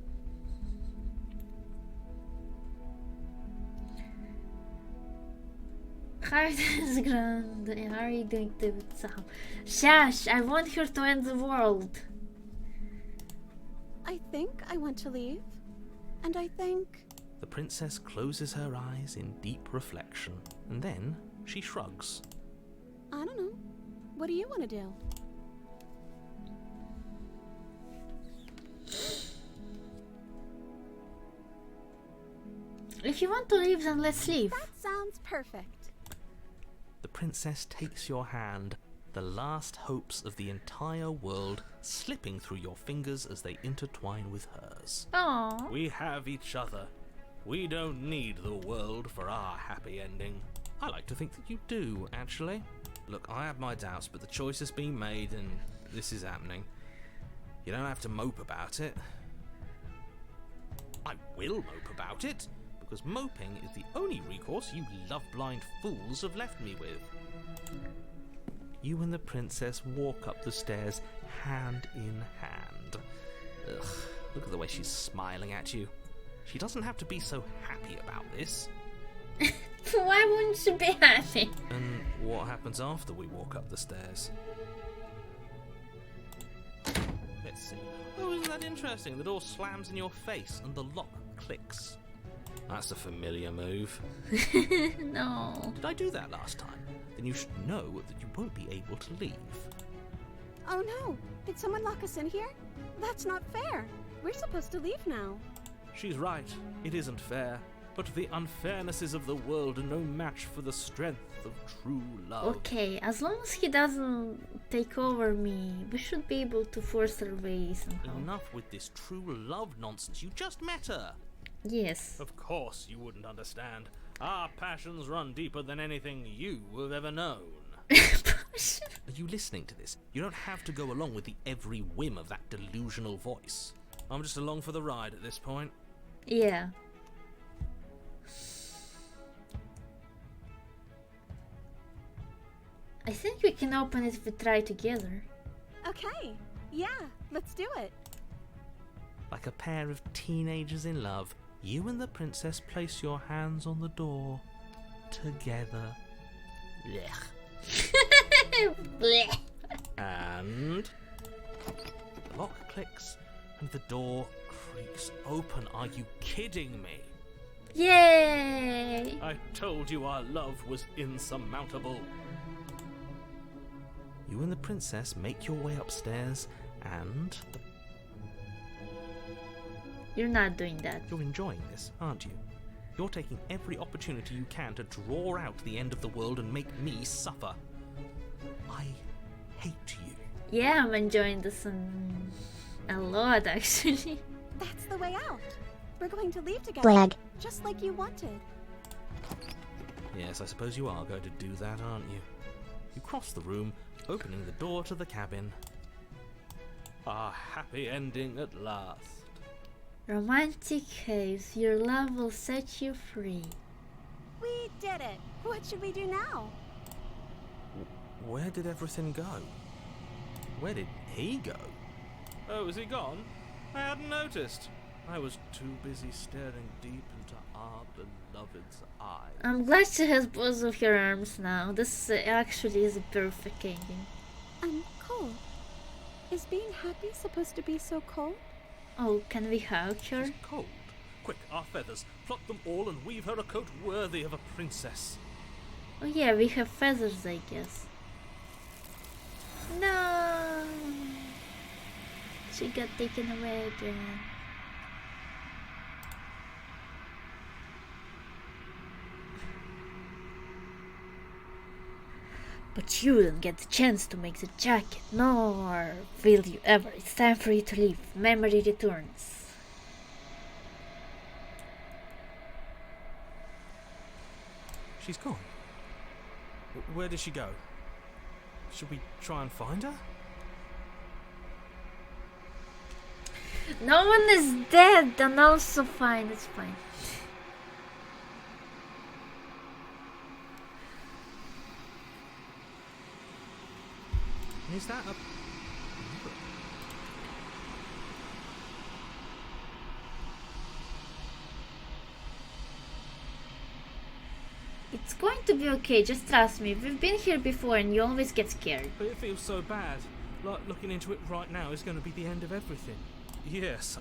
Heart is grand. How are you doing to it, Sam? Shush! I want her to end the world. I think I want to leave. And I think... The princess closes her eyes in deep reflection, and then she shrugs. I don't know. What do you want to do? If you want to leave, then let's leave. That sounds perfect. The princess takes your hand, the last hopes of the entire world slipping through your fingers as they intertwine with hers. Aww. We have each other. We don't need the world for our happy ending. I like to think that you do, actually. Look, I have my doubts, but the choice has been made and this is happening. You don't have to mope about it. I will mope about it, because moping is the only recourse you love-blind fools have left me with. You and the princess walk up the stairs hand in hand. Ugh, look at the way she's smiling at you. She doesn't have to be so happy about this. Why wouldn't you be happy? And what happens after we walk up the stairs? Let's see. Oh, isn't that interesting? The door slams in your face and the lock clicks. That's a familiar move. No. Did I do that last time? Then you should know that you won't be able to leave. Oh no! Did someone lock us in here? That's not fair. We're supposed to leave now. She's right. It isn't fair. But the unfairnesses of the world are no match for the strength of true love. Okay, as long as he doesn't take over me, we should be able to force our way somehow. Enough with this true love nonsense. You just met her. Yes. Of course you wouldn't understand. Our passions run deeper than anything you have ever known. Are you listening to this? You don't have to go along with the every whim of that delusional voice. I'm just along for the ride at this point. Yeah. I think we can open it if we try together. Okay. Yeah, let's do it. Like a pair of teenagers in love, you and the princess place your hands on the door together. Blech. Blech. And the lock clicks and the door creaks open. Are you kidding me? Yay! I told you our love was insurmountable. You and the princess make your way upstairs and... You're not doing that. You're enjoying this, aren't you? You're taking every opportunity you can to draw out the end of the world and make me suffer. I hate you. Yeah, I'm enjoying this a lot, actually. That's the way out. We're going to leave together. Blag. Just like you wanted. Yes, I suppose you are going to do that, aren't you? You cross the room, opening the door to the cabin. A happy ending at last. Romantic haze, your love will set you free. We did it. What should we do now? Where did everything go? Where did he go? Oh, is he gone? I hadn't noticed. I was too busy staring deep into our beloved's eyes. I'm glad she has both of her arms now. This actually is a perfect ending. I'm cold. Is being happy supposed to be so cold? Oh, can we hug her? She's cold. Quick, our feathers. Pluck them all and weave her a coat worthy of a princess. Oh yeah, we have feathers, I guess. No! She got taken away again. But you don't get the chance to make the jacket, nor will you ever. It's time for you to leave. Memory returns. She's gone. Where did she go? Should we try and find her? No one is dead, and also fine, it's fine. Is that a... It's going to be okay, just trust me. We've been here before and you always get scared. But it feels so bad. Like looking into it right now is going to be the end of everything. Yes,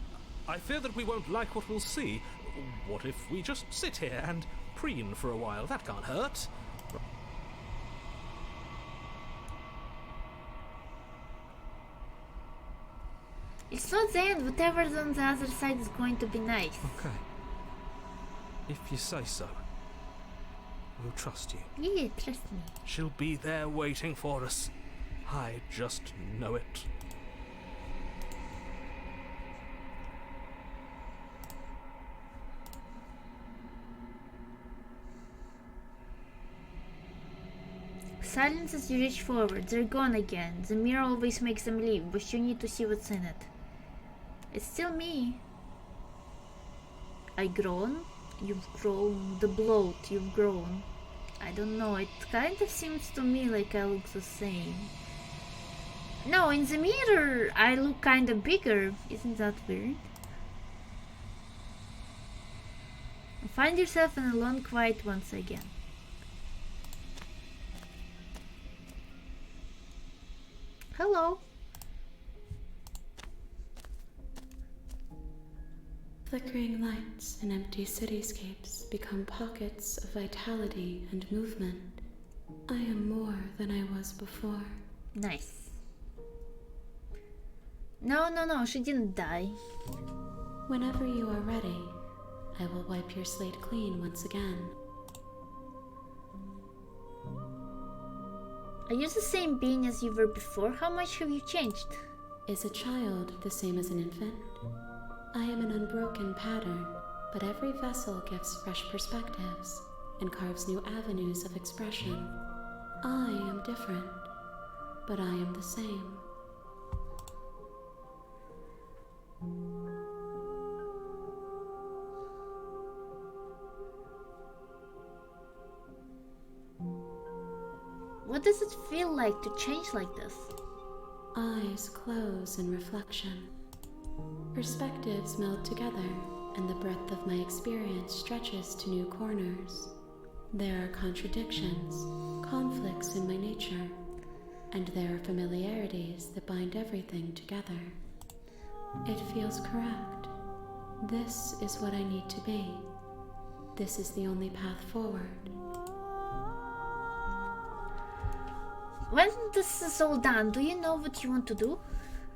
I fear that we won't like what we'll see. What if we just sit here and preen for a while? That can't hurt. It's not the end, whatever's on the other side is going to be nice. Okay. If you say so. We'll trust you. Yeah, trust me. She'll be there waiting for us. I just know it. Silence as you reach forward. They're gone again. The mirror always makes them leave, but you need to see what's in it. It's still me. I grown? You've grown. The bloat, you've grown. I don't know, it kind of seems to me like I look the same. No, in the mirror I look kind of bigger. Isn't that weird? Find yourself in a lone quiet once again. Hello. Flickering lights in empty cityscapes become pockets of vitality and movement. I am more than I was before. Nice. No, she didn't die. Whenever you are ready, I will wipe your slate clean once again. Are you the same being as you were before? How much have you changed? Is a child the same as an infant? I am an unbroken pattern, but every vessel gives fresh perspectives and carves new avenues of expression. I am different, but I am the same. What does it feel like to change like this? Eyes close in reflection. Perspectives meld together, and the breadth of my experience stretches to new corners. There are contradictions, conflicts in my nature, and there are familiarities that bind everything together. It feels correct. This is what I need to be. This is the only path forward. When this is all done, do you know what you want to do?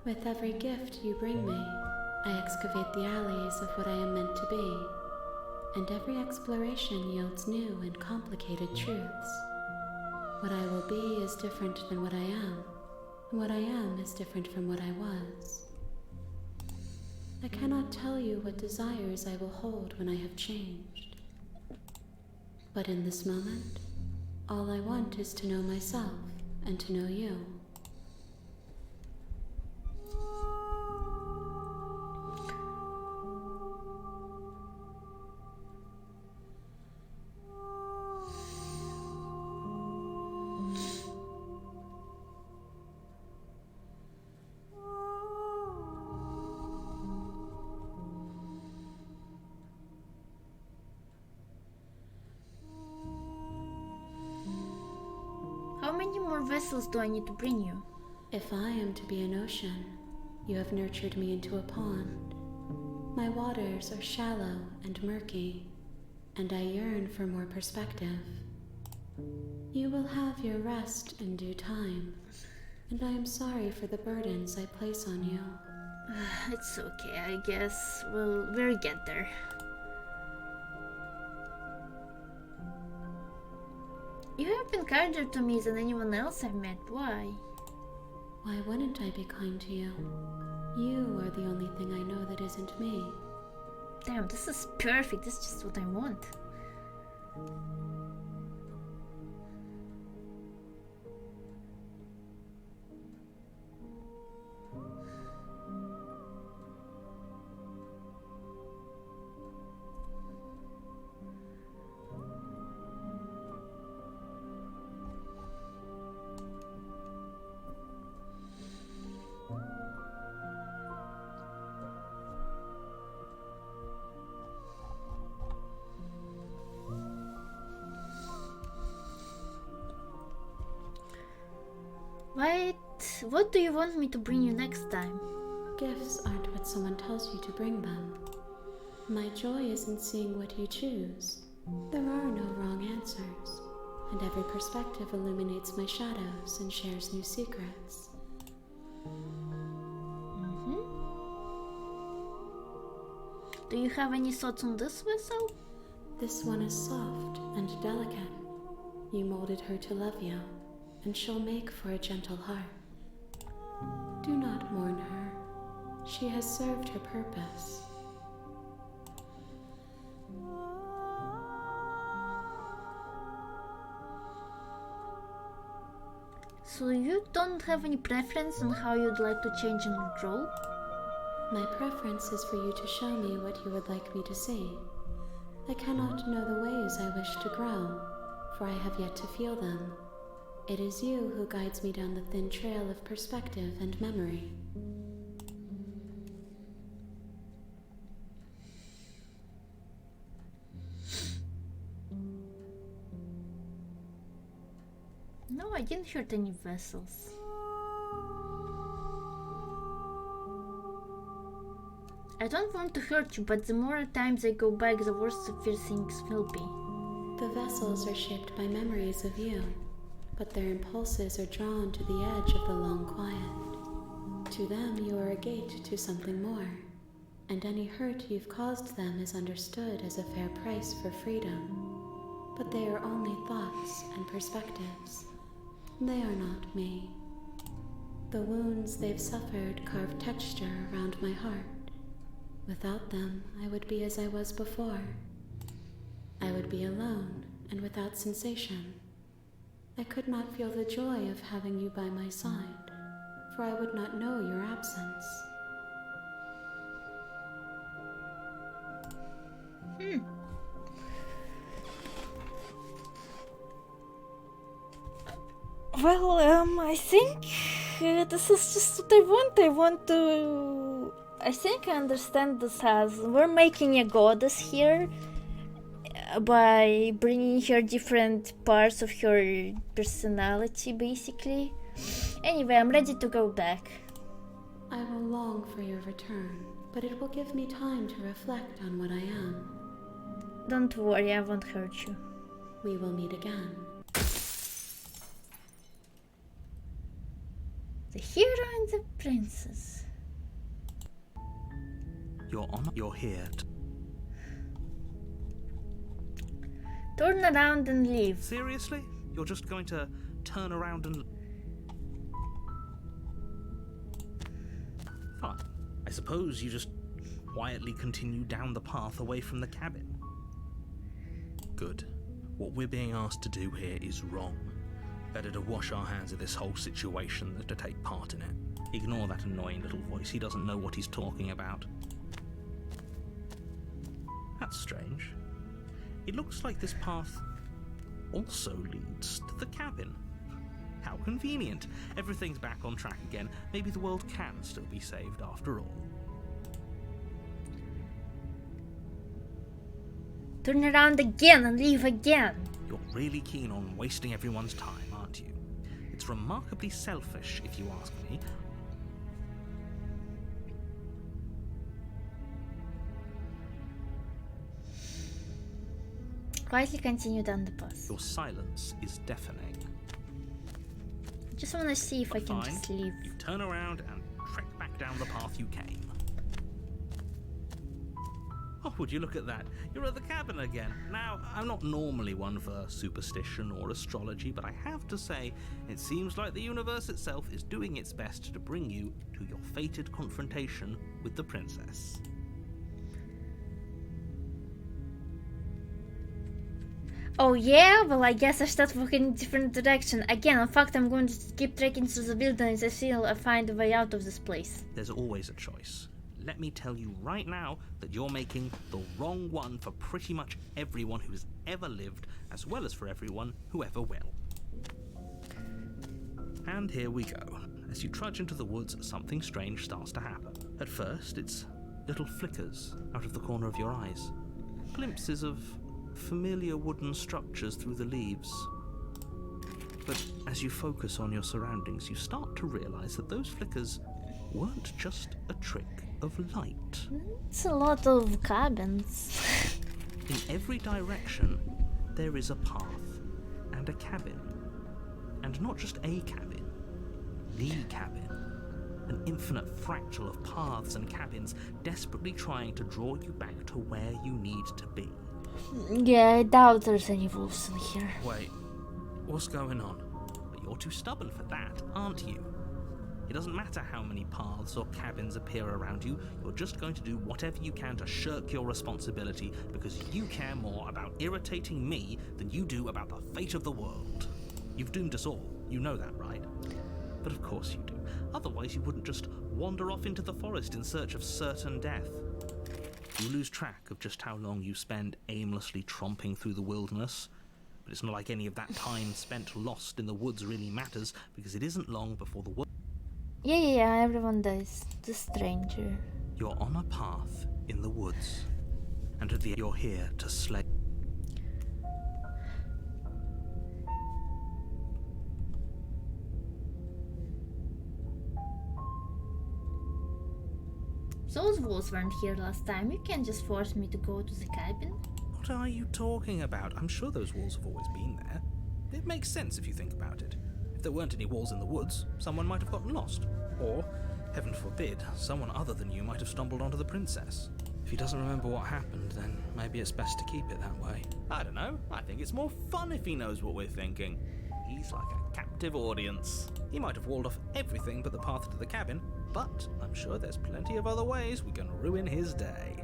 With every gift you bring me, I excavate the alleys of what I am meant to be, and every exploration yields new and complicated truths. What I will be is different than what I am, and what I am is different from what I was. I cannot tell you what desires I will hold when I have changed. But in this moment, all I want is to know myself and to know you. How many more vessels do I need to bring you? If I am to be an ocean, you have nurtured me into a pond. My waters are shallow and murky, and I yearn for more perspective. You will have your rest in due time, and I am sorry for the burdens I place on you. It's okay, I guess. We'll get there. You have been kinder to me than anyone else I've met. Why? Why wouldn't I be kind to you? You are the only thing I know that isn't me. Damn, this is perfect. This is just what I want. What do you want me to bring you next time? Gifts aren't what someone tells you to bring them. My joy is in seeing what you choose. There are no wrong answers, and every perspective illuminates my shadows and shares new secrets. Do you have any thoughts on this vessel? This one is soft and delicate. You molded her to love you, and she'll make for a gentle heart. Do not mourn her. She has served her purpose. So you don't have any preference on how you'd like to change and grow? My preference is for you to show me what you would like me to see. I cannot know the ways I wish to grow, for I have yet to feel them. It is you who guides me down the thin trail of perspective and memory. I didn't hurt any vessels. I don't want to hurt you, but the more times I go back, the worse severe things will be. The vessels are shaped by memories of you, but their impulses are drawn to the edge of the long quiet. To them, you are a gate to something more, and any hurt you've caused them is understood as a fair price for freedom. But they are only thoughts and perspectives. They are not me. The wounds they've suffered carve texture around my heart. Without them, I would be as I was before. I would be alone and without sensation. I could not feel the joy of having you by my side, for I would not know your absence. Well, I think this is just what I want. I think I understand this as we're making a goddess here by bringing her different parts of her personality, basically. Anyway, I'm ready to go back. I will long for your return, but it will give me time to reflect on what I am. Don't worry, I won't hurt you. We will meet again. The hero and the princess. Your Honor, you're here. Turn around and leave. Seriously? You're just going to turn around and... Fine. I suppose you just quietly continue down the path away from the cabin. Good. What we're being asked to do here is wrong. Better to wash our hands of this whole situation than to take part in it. Ignore that annoying little voice. He doesn't know what he's talking about. That's strange. It looks like this path also leads to the cabin. How convenient. Everything's back on track again. Maybe the world can still be saved after all. Turn around again and leave again. You're really keen on wasting everyone's time, aren't you? It's remarkably selfish, if you ask me. Quietly continue down the path. Your silence is deafening. Just wanna see if I can Fine. just leave. You turn around and trek back down the path you came. Oh, would you look at that? You're at the cabin again. Now, I'm not normally one for superstition or astrology, but I have to say, it seems like the universe itself is doing its best to bring you to your fated confrontation with the princess. Oh yeah? Well, I guess I start walking in a different direction. Again, in fact, I'm going to keep trekking through the wilderness until I find a way out of this place. There's always a choice. Let me tell you right now that you're making the wrong one for pretty much everyone who has ever lived, as well as for everyone who ever will. And here we go. As you trudge into the woods, something strange starts to happen. At first, it's little flickers out of the corner of your eyes. Glimpses of familiar wooden structures through the leaves. But as you focus on your surroundings, you start to realize that those flickers weren't just a trick of light. It's a lot of cabins. In every direction, there is a path and a cabin. And not just a cabin, the cabin. An infinite fractal of paths and cabins desperately trying to draw you back to where you need to be. Yeah, I doubt there's any wolves in here. Wait, what's going on? But you're too stubborn for that, aren't you? It doesn't matter how many paths or cabins appear around you, you're just going to do whatever you can to shirk your responsibility because you care more about irritating me than you do about the fate of the world. You've doomed us all, you know that, right? But of course you do. Otherwise you wouldn't just wander off into the forest in search of certain death. You lose track of just how long you spend aimlessly tromping through the wilderness. But it's not like any of that time spent lost in the woods really matters, because it isn't long before the world... Yeah, everyone dies. The stranger. You're on a path in the woods, and at the end you're here to slay... Those walls weren't here last time. You can't just force me to go to the cabin. What are you talking about? I'm sure those walls have always been there. It makes sense if you think about it. If there weren't any walls in the woods, someone might have gotten lost. Or, heaven forbid, someone other than you might have stumbled onto the princess. If he doesn't remember what happened, then maybe it's best to keep it that way. I don't know. I think it's more fun if he knows what we're thinking. He's like a captive audience. He might have walled off everything but the path to the cabin, but I'm sure there's plenty of other ways we can ruin his day.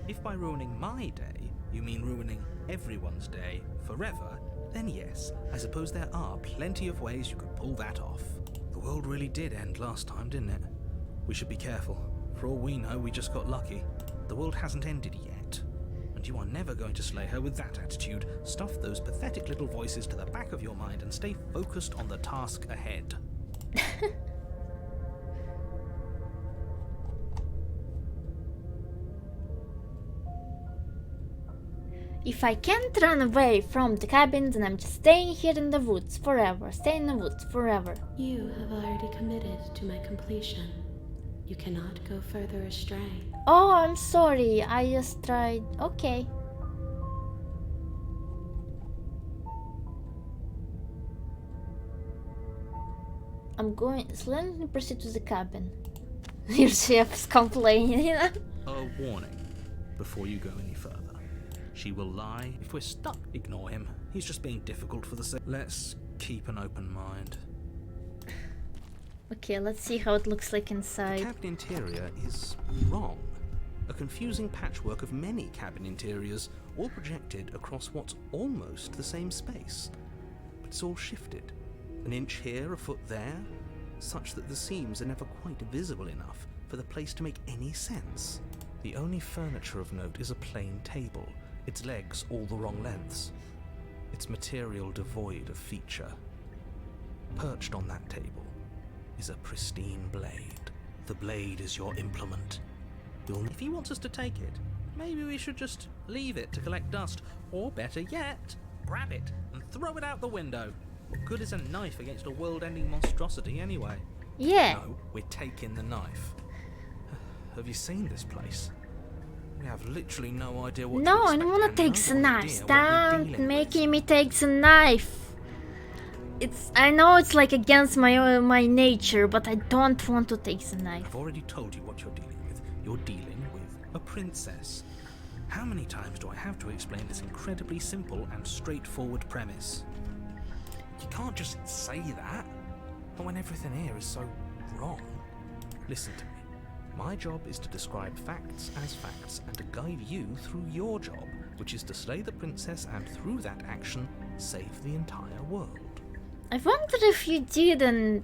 If by ruining my day, you mean ruining everyone's day forever, then yes, I suppose there are plenty of ways you could pull that off. The world really did end last time, didn't it? We should be careful. For all we know, we just got lucky. The world hasn't ended yet. And you are never going to slay her with that attitude. Stuff those pathetic little voices to the back of your mind and stay focused on the task ahead. If I can't run away from the cabin, then I'm just staying here in the woods forever. Stay in the woods forever. You have already committed to my completion. You cannot go further astray. Oh, I'm sorry. I just tried. Okay. I'm going. So let me proceed to the cabin. Your chef is complaining. A warning before you go any further. She will lie. If we're stuck, ignore him. He's just being difficult for the sake. Let's keep an open mind. Okay, let's see how it looks like The inside. cabin interior is wrong. A confusing patchwork of many cabin interiors, all projected across what's almost the same space. But it's all shifted. An inch here, a foot there, such that the seams are never quite visible enough for the place to make any sense. The only furniture of note is a plain table, its legs all the wrong lengths. Its material devoid of feature. Perched on that table is a pristine blade. The blade is your implement. If he wants us to take it, maybe we should just leave it to collect dust. Or better yet, grab it and throw it out the window. What good is a knife against a world-ending monstrosity anyway? Yeah. No, we're taking the knife. Have you seen this place? We have literally no idea what to No, I expect don't wanna and take no the knife. idea what we're Stop dealing making with. me take the knife. I know it's like against my nature, but I don't want to take the knife. I've already told you what you're dealing with. You're dealing with a princess. How many times do I have to explain this incredibly simple and straightforward premise? You can't just say that, but when everything here is so wrong. Listen to me. My job is to describe facts as facts and to guide you through your job, which is to slay the princess and through that action, save the entire world. I wonder if you didn't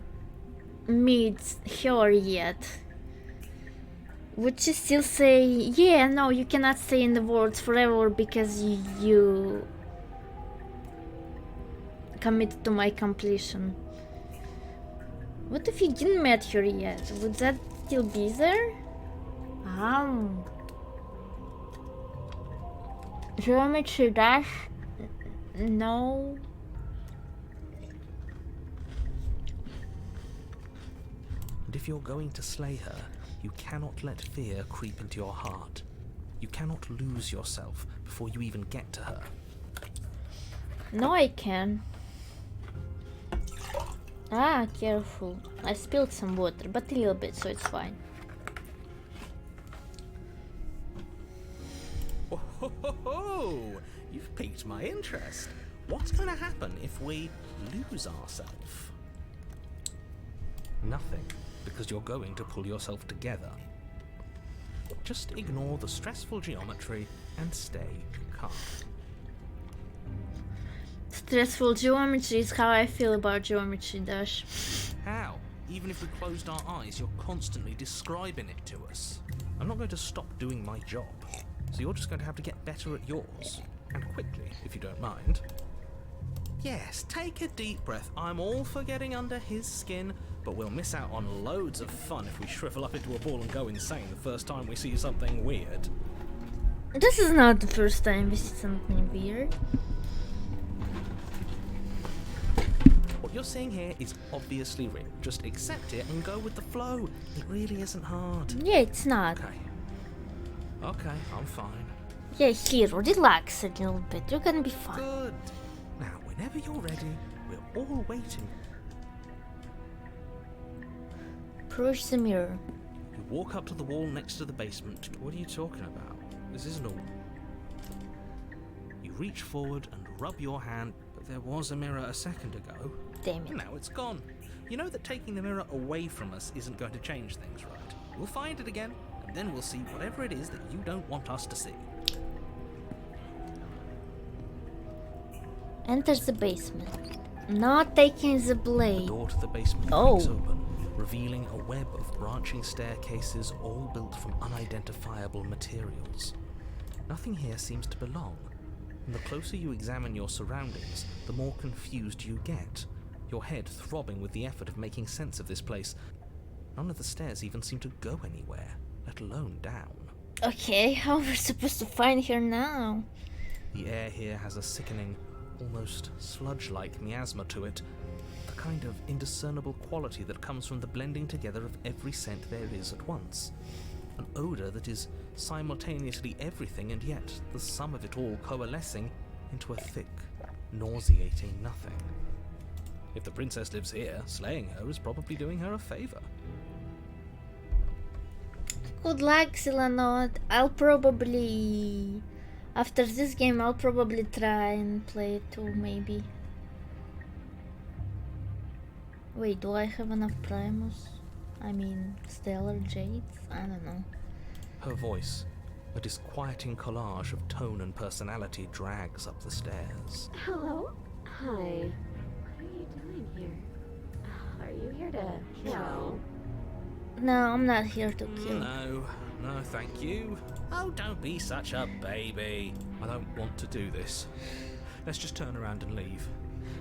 meet her yet. Would she still say, yeah, no, you cannot stay in the world forever because you committed to my completion? What if you didn't meet her yet? Would that still be there? Geometry dash? No. And if you're going to slay her, you cannot let fear creep into your heart. You cannot lose yourself before you even get to her. No, I can. Ah, careful. I spilled some water, but a little bit, so it's fine. Oh, ho, ho, ho. You've piqued my interest. What's going to happen if we lose ourselves? Nothing, because you're going to pull yourself together. Just ignore the stressful geometry and stay calm. Stressful geometry is how I feel about geometry dash. How? Even if we closed our eyes, you're constantly describing it to us. I'm not going to stop doing my job, so you're just going to have to get better at yours. And quickly, if you don't mind. Yes, take a deep breath. I'm all for getting under his skin, but we'll miss out on loads of fun if we shrivel up into a ball and go insane the first time we see something weird. This is not the first time we see something weird. What you're seeing here is obviously real. Just accept it and go with the flow. It really isn't hard. Yeah, it's not. Okay, I'm fine. Yeah, Hero, relax a little bit. You're gonna be fine. Good. Now, whenever you're ready, we're all waiting. Approach the mirror. You walk up to the wall next to the basement. What are you talking about? This isn't all. You reach forward and rub your hand, but there was a mirror a second ago. Damn it. And now it's gone. You know that taking the mirror away from us isn't going to change things, right? We'll find it again, and then we'll see whatever it is that you don't want us to see. Enters the basement. Not taking the The blade. door to the basement creaks open, revealing a web of branching staircases all built from unidentifiable materials. Nothing here seems to belong, and the closer you examine your surroundings, the more confused you get, your head throbbing with the effort of making sense of this place. None of the stairs even seem to go anywhere, let alone down. Okay, how are we supposed to find her now? The air here has a sickening, almost sludge-like miasma to it, the kind of indiscernible quality that comes from the blending together of every scent there is at once. An odour that is simultaneously everything and yet the sum of it all coalescing into a thick, nauseating nothing. If the princess lives here, slaying her is probably doing her a favour. Good luck, Silanot. I'll probably... After this game, I'll probably try and play it too, maybe. Wait, do I have enough Primus? I mean, Stellar Jades? I don't know. Her voice, a disquieting collage of tone and personality, drags up the stairs. Hello? Hi. What are you doing here? Are you here to kill? No, I'm not here to kill. No, thank you. Oh, don't be such a baby. I don't want to do this. Let's just turn around and leave.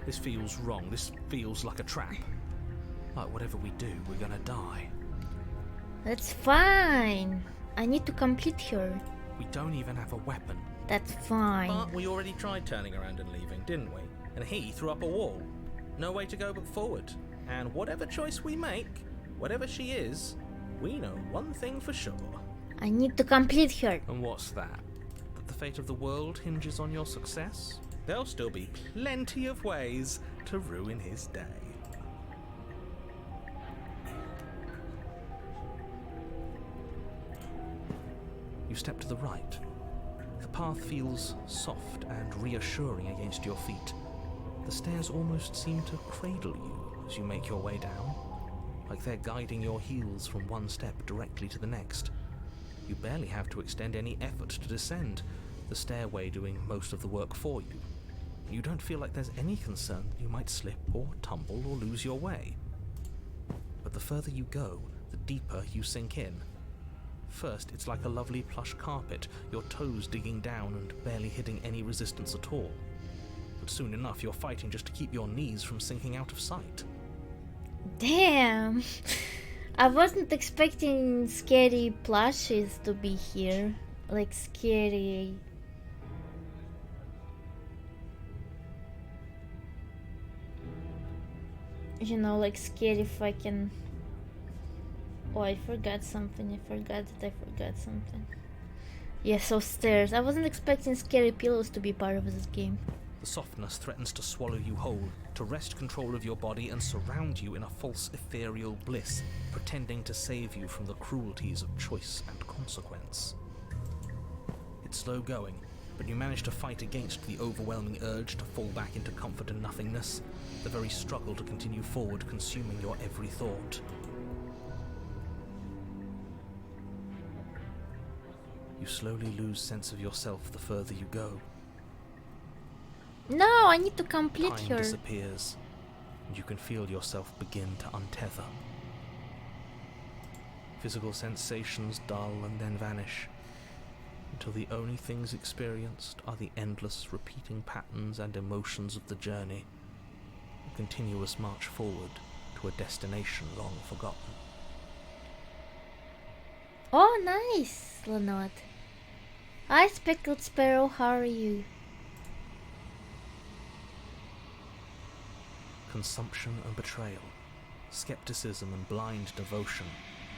This feels wrong. This feels like a trap. Like whatever we do, we're gonna die. That's fine. I need to complete her. We don't even have a weapon. That's fine. But we already tried turning around and leaving, didn't we? And he threw up a wall. No way to go but forward. And whatever choice we make, whatever she is, we know one thing for sure. I need to complete her. And what's that? That the fate of the world hinges on your success? There'll still be plenty of ways to ruin his day. You step to the right. The path feels soft and reassuring against your feet. The stairs almost seem to cradle you as you make your way down, like they're guiding your heels from one step directly to the next. You barely have to extend any effort to descend, the stairway doing most of the work for you. You don't feel like there's any concern that you might slip or tumble or lose your way. But the further you go, the deeper you sink in. First, it's like a lovely plush carpet, your toes digging down and barely hitting any resistance at all. But soon enough, you're fighting just to keep your knees from sinking out of sight. Damn. I wasn't expecting scary plushes to be here. Like scary. You know, like scary fucking... Oh, I forgot something. I forgot something. Yeah, so stairs. I wasn't expecting scary pillows to be part of this game. The softness threatens to swallow you whole, to wrest control of your body and surround you in a false ethereal bliss, pretending to save you from the cruelties of choice and consequence. It's slow going, but you manage to fight against the overwhelming urge to fall back into comfort and nothingness, the very struggle to continue forward consuming your every thought. You slowly lose sense of yourself the further you go. No, I need to complete Time her. disappears, and you can feel yourself begin to untether. Physical sensations dull and then vanish, until the only things experienced are the endless repeating patterns and emotions of the journey, a continuous march forward to a destination long forgotten. Oh, nice, Lanot. Hi, Speckled Sparrow, how are you? consumption and betrayal, skepticism and blind devotion,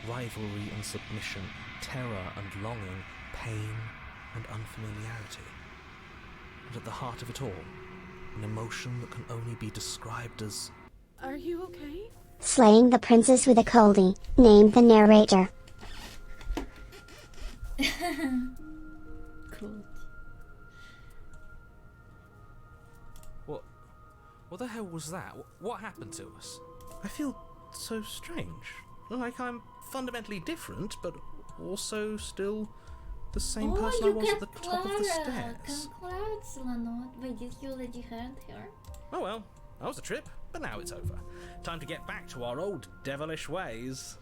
rivalry and submission, terror and longing, pain and unfamiliarity. And at the heart of it all, an emotion that can only be described as... Are you okay? Slaying the princess with a coldie, named the narrator. Cool. What the hell was that? What happened to us? I feel so strange. Like I'm fundamentally different, but also still the same person I was at the top of the stairs. Congrats, Lanot. Wait, did you already heard her? Oh well, that was a trip, but now it's over. Time to get back to our old devilish ways.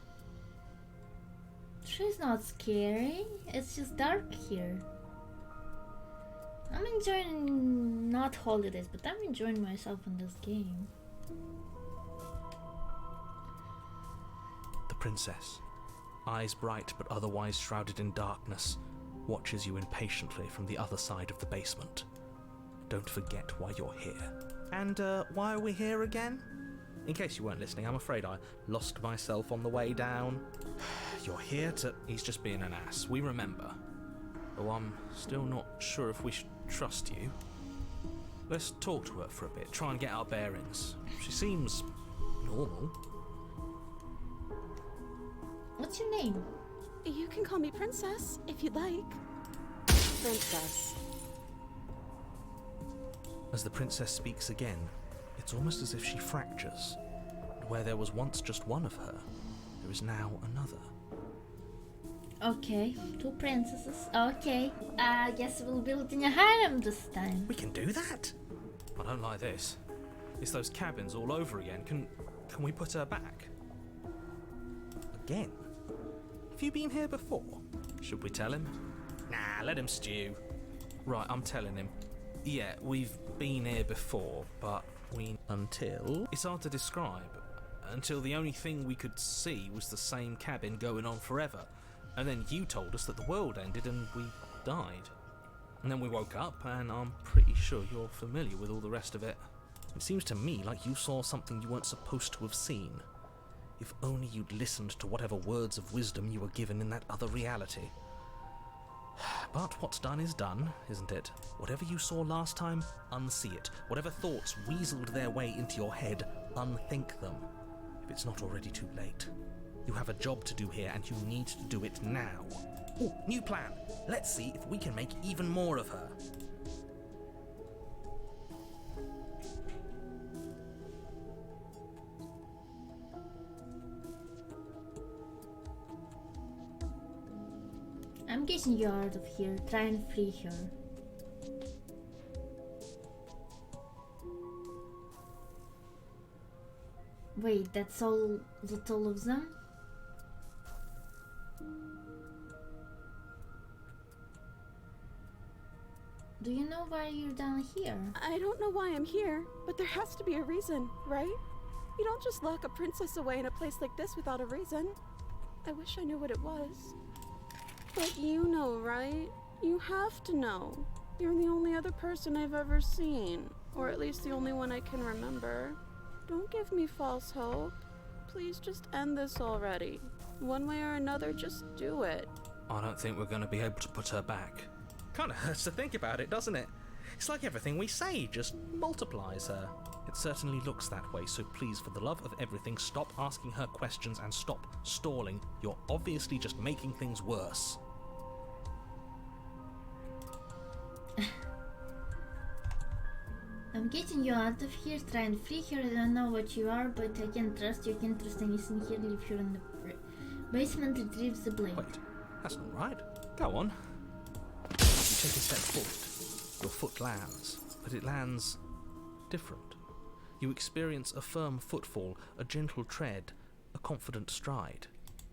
She's not scary. It's just dark here. I'm enjoying not holidays, but I'm enjoying myself in this game. The princess, eyes bright but otherwise shrouded in darkness, watches you impatiently from the other side of the basement. Don't forget why you're here. And why are we here again? In case you weren't listening, I'm afraid I lost myself on the way down. You're here to... He's just being an ass. We remember. Though I'm still not sure if we should trust you. Let's talk to her for a bit, try and get our bearings. She seems normal. What's your name? You can call me Princess, if you'd like. Princess. As the princess speaks again, it's almost as if she fractures. And where there was once just one of her, there is now another. Okay, 2 princesses. Okay, I guess we'll build in a harem this time. We can do that? I don't like this. It's those cabins all over again. Can we put her back? Again? Have you been here before? Should we tell him? Nah, let him stew. Right, I'm telling him. Yeah, we've been here before, but until... It's hard to describe. Until the only thing we could see was the same cabin going on forever. And then you told us that the world ended and we died. And then we woke up, and I'm pretty sure you're familiar with all the rest of it. It seems to me like you saw something you weren't supposed to have seen. If only you'd listened to whatever words of wisdom you were given in that other reality. But what's done is done, isn't it? Whatever you saw last time, unsee it. Whatever thoughts weaseled their way into your head, unthink them. If it's not already too late. You have a job to do here, and you need to do it now. Ooh, new plan. Let's see if we can make even more of her. I'm getting you out of here. Try and free her. Wait, that's all of them? Do you know why you're down here? I don't know why I'm here, but there has to be a reason, right? You don't just lock a princess away in a place like this without a reason. I wish I knew what it was. But you know, right? You have to know. You're the only other person I've ever seen. Or at least the only one I can remember. Don't give me false hope. Please just end this already. One way or another, just do it. I don't think we're going to be able to put her back. Kind of hurts to think about it, doesn't it? It's like everything we say just multiplies her. It certainly looks that way, so please, for the love of everything, stop asking her questions and stop stalling. You're obviously just making things worse. I'm getting you out of here. Try and free her. I don't know what you are, but I can't trust you. I can't trust anything here. Leave her in the basement. Retrieve the blade. Wait, that's not right. Go on. You take a step forward. Your foot lands, but it lands different. You experience a firm footfall, a gentle tread, a confident stride.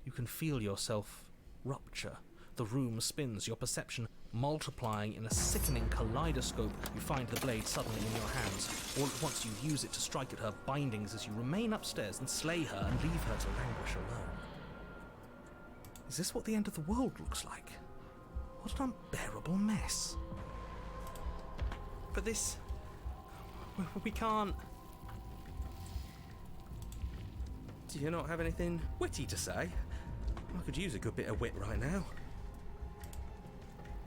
You can feel yourself rupture. The room spins, your perception multiplying in a sickening kaleidoscope. You find the blade suddenly in your hands. All at once you use it to strike at her bindings as you remain upstairs and slay her and leave her to languish alone. Is this what the end of the world looks like? What an unbearable mess. But this... we can't... Do you not have anything witty to say? I could use a good bit of wit right now.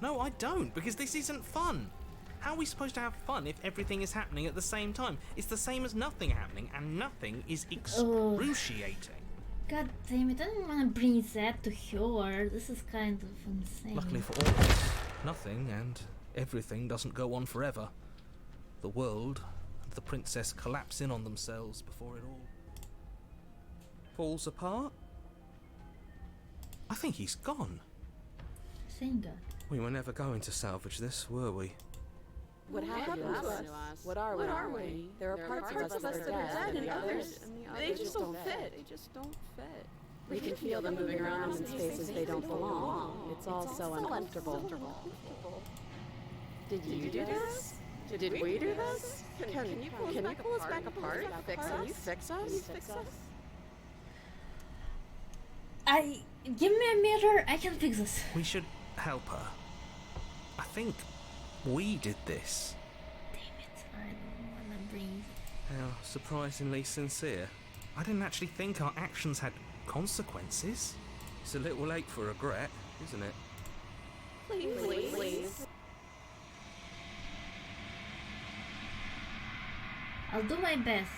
No, I don't, because this isn't fun. How are we supposed to have fun if everything is happening at the same time? It's the same as nothing happening, and nothing is excruciating. God damn it, I don't want to bring that to her. This is kind of insane. Luckily for all of us, nothing and everything doesn't go on forever. The world and the princess collapse in on themselves before it all Falls apart? I think he's gone. Thank God. We were never going to salvage this, were we? What happened to us? What are we? There are parts of us that are dead and others, they just don't fit. They just don't fit. We can feel them moving around in spaces they don't belong. It's all so uncomfortable. Did you do this? Did we do this? Can you pull us back apart? Fix us? Give me a mirror, I can fix this. We should help her. I think we did this. Damn it, I don't wanna bring... How surprisingly sincere. I didn't actually think our actions had consequences. It's a little late for regret, isn't it? Please. I'll do my best.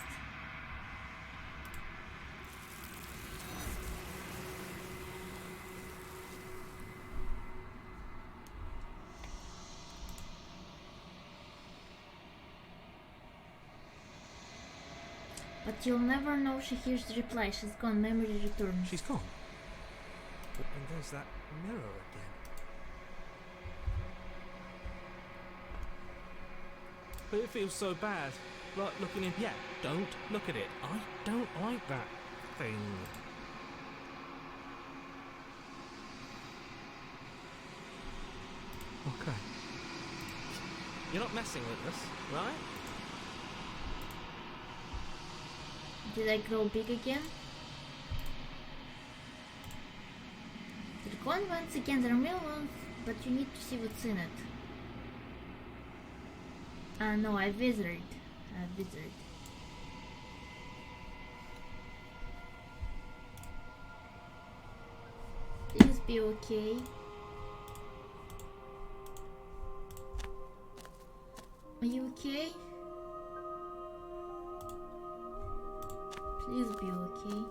But you'll never know she hears the reply. She's gone. Memory returns. She's gone. And there's that mirror again. But it feels so bad. Like looking in. Yeah, don't look at it. I don't like that thing. Okay. You're not messing with us, right? Did I grow big again? They're gone once again. They're millions, but you need to see what's in it. No, I visited. Please be okay. Are you okay? Please be okay.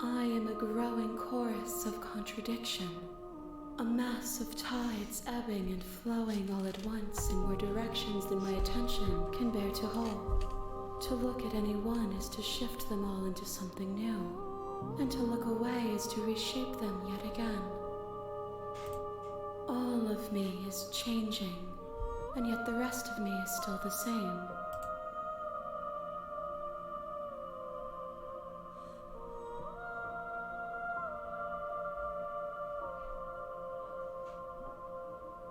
I am a growing chorus of contradiction, a mass of tides ebbing and flowing all at once in more directions than my attention can bear to hold. To look at any one is to shift them all into something new, and to look away is to reshape them yet again. All of me is changing, and yet the rest of me is still the same.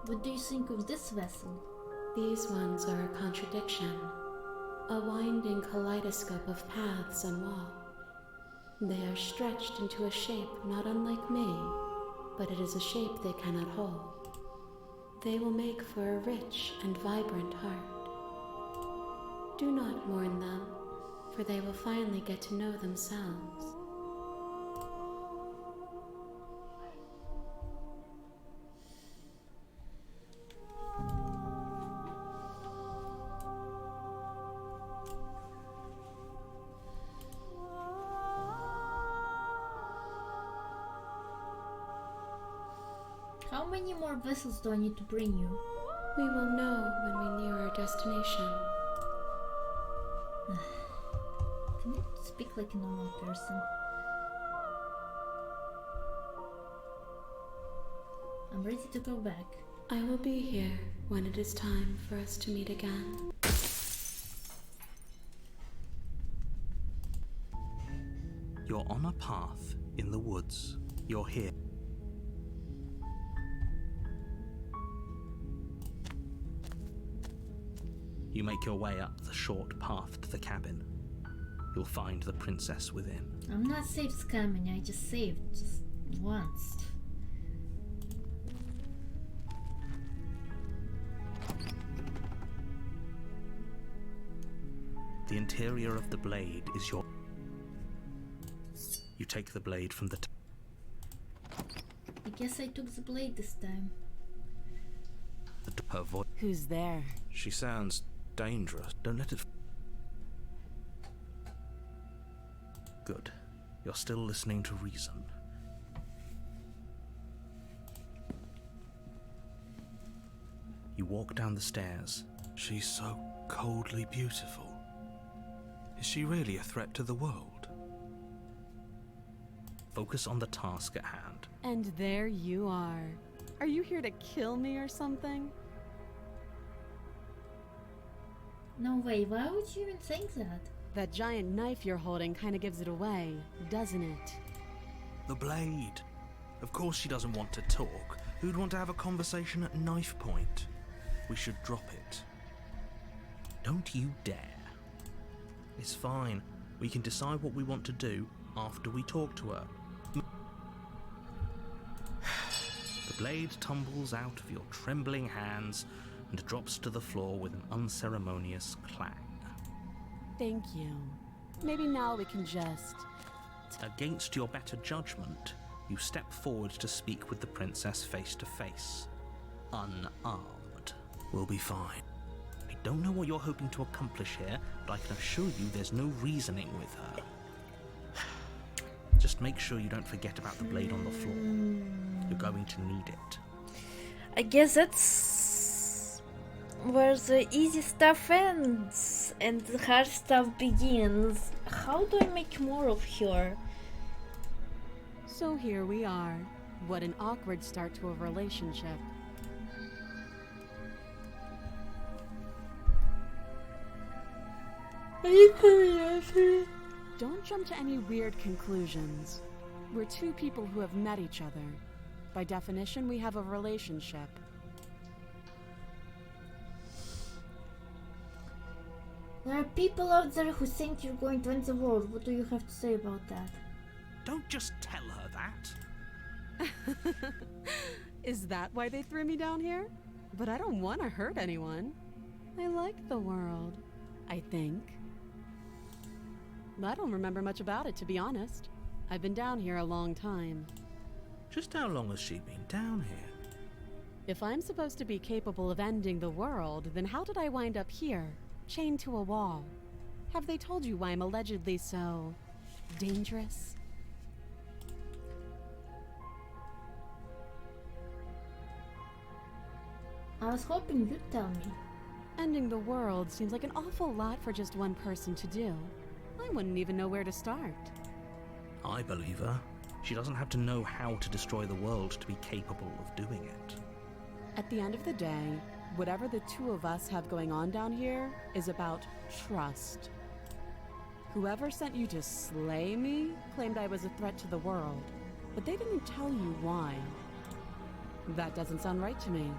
What do you think of this vessel? These ones are a contradiction, a winding kaleidoscope of paths and wall. They are stretched into a shape not unlike me, but it is a shape they cannot hold. They will make for a rich and vibrant heart. Do not mourn them, for they will finally get to know themselves. How many more vessels do I need to bring you? We will know when we near our destination. Can you speak like a normal person? I'm ready to go back. I will be here when it is time for us to meet again. You're on a path in the woods. You're here. You make your way up the short path to the cabin. You'll find the princess within. I'm not safe scamming, I just saved. Just once. The interior of the blade is your... You take the blade from the I guess I took the blade this time. her voice. Who's there? She sounds dangerous. Don't let it. Good. You're still listening to reason. You walk down the stairs. She's so coldly beautiful. Is she really a threat to the world? Focus on the task at hand. And there you are. Are you here to kill me or something? No way, why would you even think that? That giant knife you're holding kind of gives it away, doesn't it? The blade. Of course she doesn't want to talk. Who'd want to have a conversation at knife point? We should drop it. Don't you dare. It's fine. We can decide what we want to do after we talk to her. The blade tumbles out of your trembling hands and drops to the floor with an unceremonious clang. Thank you. Maybe now we can just... Against your better judgment, you step forward to speak with the princess face to face. Unarmed. We'll be fine. I don't know what you're hoping to accomplish here, but I can assure you there's no reasoning with her. Just make sure you don't forget about the blade on the floor. You're going to need it. I guess that's where the easy stuff ends and the hard stuff begins. How do I make more of her? So here we are. What an awkward start to a relationship. Are you coming after me? Don't jump to any weird conclusions. We're two people who have met each other. By definition, we have a relationship. There are people out there who think you're going to end the world. What do you have to say about that? Don't just tell her that. Is that why they threw me down here? But I don't want to hurt anyone. I like the world, I think. I don't remember much about it, to be honest. I've been down here a long time. Just how long has she been down here? If I'm supposed to be capable of ending the world, then how did I wind up here, chained to a wall? Have they told you why I'm allegedly so... dangerous? I was hoping you'd tell me. Ending the world seems like an awful lot for just one person to do. I wouldn't even know where to start. I believe her. She doesn't have to know how to destroy the world to be capable of doing it. At the end of the day, whatever the two of us have going on down here is about trust. Whoever sent you to slay me claimed I was a threat to the world, but they didn't tell you why. That doesn't sound right to me.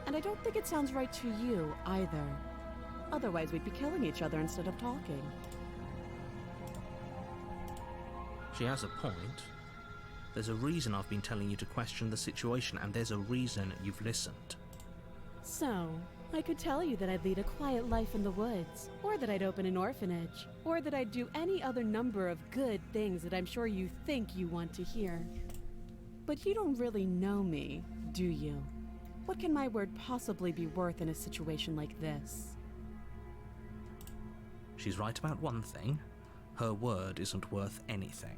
And I don't think it sounds right to you either. Otherwise, we'd be killing each other instead of talking. She has a point. There's a reason I've been telling you to question the situation, and there's a reason you've listened. So, I could tell you that I'd lead a quiet life in the woods, or that I'd open an orphanage, or that I'd do any other number of good things that I'm sure you think you want to hear. But you don't really know me, do you? What can my word possibly be worth in a situation like this? She's right about one thing. Her word isn't worth anything.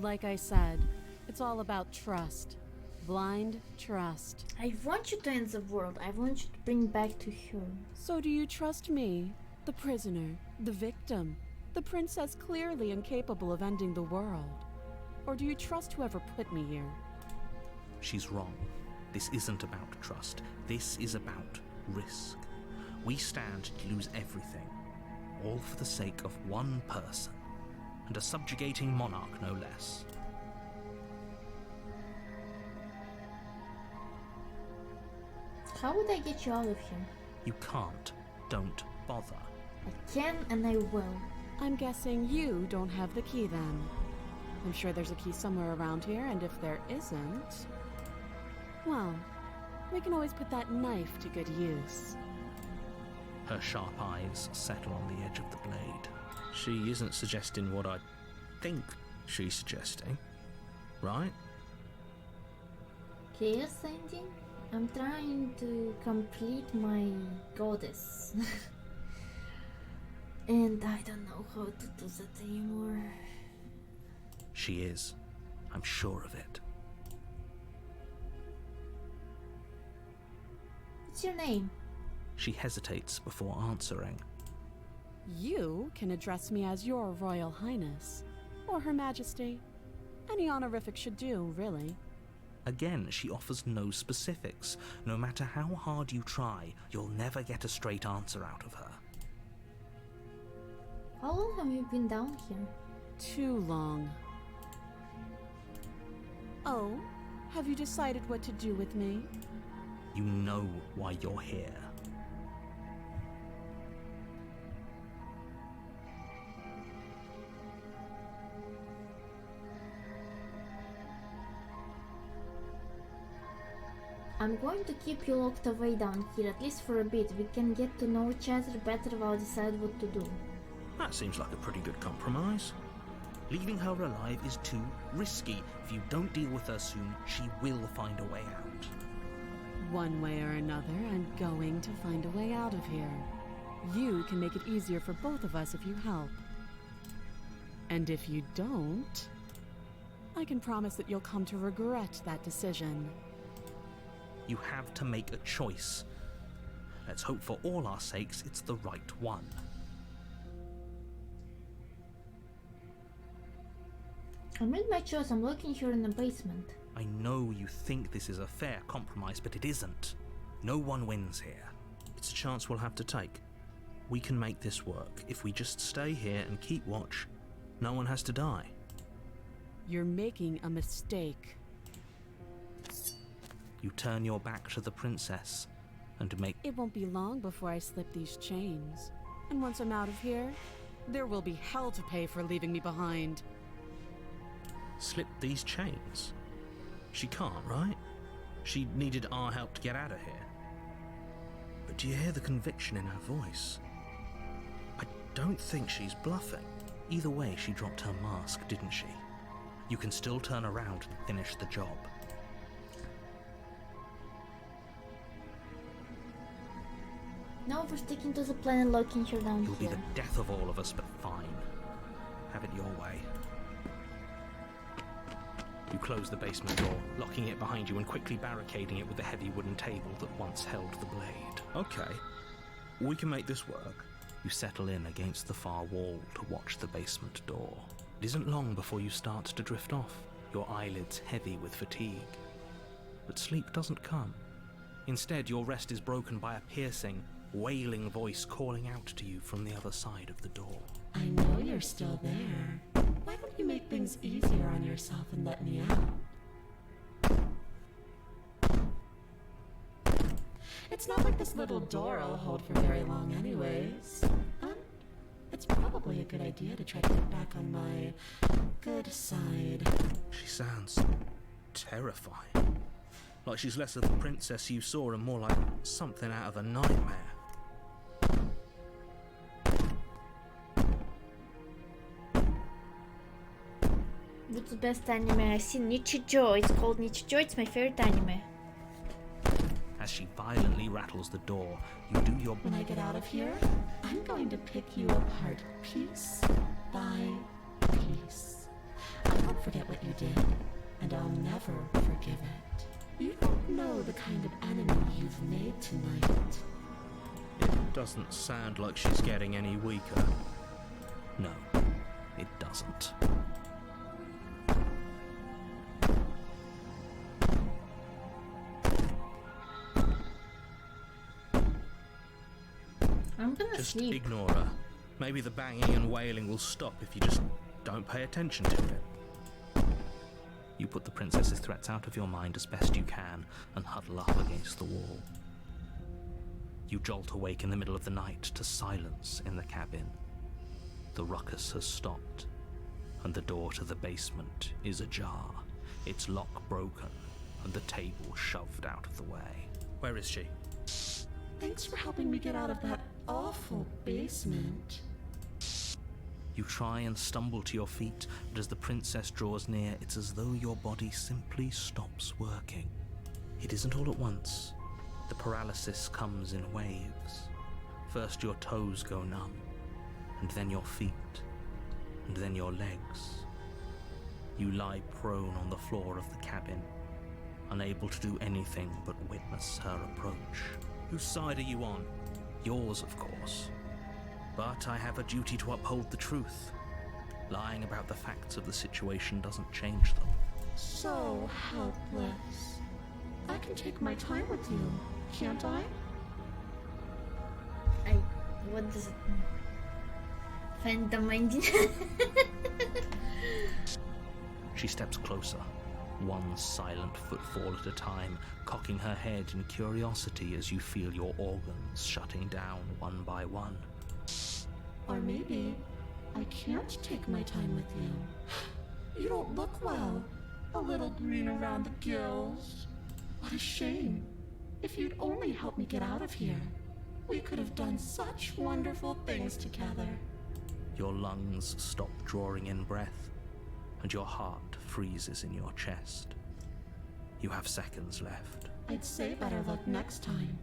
Like I said, it's all about trust. Blind trust. I want you to end the world. I want you to bring back to her. So do you trust me? The prisoner, the victim, the princess clearly incapable of ending the world? Or do you trust whoever put me here? She's wrong. This isn't about trust. This is about risk. We stand to lose everything, all for the sake of one person, and a subjugating monarch no less. How would I get you out of here? You can't. Don't bother. I can and I will. I'm guessing you don't have the key then. I'm sure there's a key somewhere around here, and if there isn't... well, we can always put that knife to good use. Her sharp eyes settle on the edge of the blade. She isn't suggesting what I... think she's suggesting, right? Chaos ending? I'm trying to complete my goddess. And I don't know how to do that anymore. She is. I'm sure of it. What's your name? She hesitates before answering. You can address me as your Royal Highness, or Her Majesty. Any honorific should do, really. Again, she offers no specifics. No matter how hard you try, you'll never get a straight answer out of her. How long have you been down here? Too long. Oh, have you decided what to do with me? You know why you're here. I'm going to keep you locked away down here, at least for a bit. We can get to know each other better while decide what to do. That seems like a pretty good compromise. Leaving her alive is too risky. If you don't deal with her soon, she will find a way out. One way or another, I'm going to find a way out of here. You can make it easier for both of us if you help. And if you don't, I can promise that you'll come to regret that decision. You have to make a choice. Let's hope for all our sakes it's the right one. I made my choice. I'm looking here in the basement. I know you think this is a fair compromise, but it isn't. No one wins here. It's a chance we'll have to take. We can make this work. If we just stay here and keep watch, no one has to die. You're making a mistake. You turn your back to the princess and make... It won't be long before I slip these chains. And once I'm out of here, there will be hell to pay for leaving me behind. Slip these chains? She can't, right? She needed our help to get out of here. But do you hear the conviction in her voice? I don't think she's bluffing. Either way, she dropped her mask, didn't she? You can still turn around and finish the job. No, we're sticking to the plan and locking her down You'll be here. the death of all of us, but fine. Have it your way. You close the basement door, locking it behind you and quickly barricading it with the heavy wooden table that once held the blade. Okay, we can make this work. You settle in against the far wall to watch the basement door. It isn't long before you start to drift off, your eyelids heavy with fatigue. But sleep doesn't come. Instead, your rest is broken by a piercing, wailing voice calling out to you from the other side of the door. I know you're still there. Why don't you make things easier on yourself and let me out? It's not like this little door will hold for very long anyways. It's probably a good idea to try to get back on my good side. She sounds terrifying. Like she's less of the princess you saw and more like something out of a nightmare. What's the best anime I've seen? Nichijou. It's called Nichijou. It's my favorite anime. As she violently rattles the door, you do your... When I get out of here, I'm going to pick you apart piece by piece. I won't forget what you did, and I'll never forgive it. You don't know the kind of enemy you've made tonight. It doesn't sound like she's getting any weaker. No, it doesn't. I'm gonna Just sleep. ignore her. Maybe the banging and wailing will stop if you just don't pay attention to it. You put the princess's threats out of your mind as best you can and huddle up against the wall. You jolt awake in the middle of the night to silence in the cabin. The ruckus has stopped, and the door to the basement is ajar, its lock broken, and the table shoved out of the way. Where is she? Thanks for helping me get out of that awful basement. You try and stumble to your feet, but as the princess draws near, it's as though your body simply stops working. It isn't all at once. The paralysis comes in waves. First your toes go numb, and then your feet, and then your legs. You lie prone on the floor of the cabin, unable to do anything but witness her approach. Whose side are you on? Yours, of course. But I have a duty to uphold the truth. Lying about the facts of the situation doesn't change them. So helpless. I can take my time with you, can't I? What does it mean? Find the mind. She steps closer, one silent footfall at a time, cocking her head in curiosity as you feel your organs shutting down one by one. Or maybe I can't take my time with you. You don't look well. A little green around the gills. What a shame. If you'd only helped me get out of here, we could have done such wonderful things together. Your lungs stop drawing in breath, and your heart freezes in your chest. You have seconds left. I'd say better luck next time.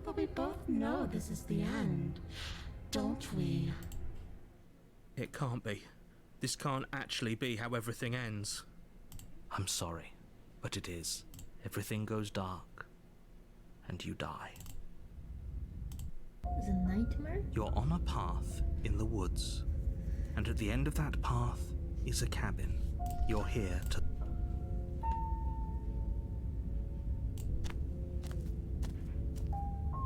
But we both know this is the end, don't we? It can't be. This can't actually be how everything ends. I'm sorry, but it is. Everything goes dark, and you die. Is it a nightmare? You're on a path in the woods, and at the end of that path is a cabin. You're here to...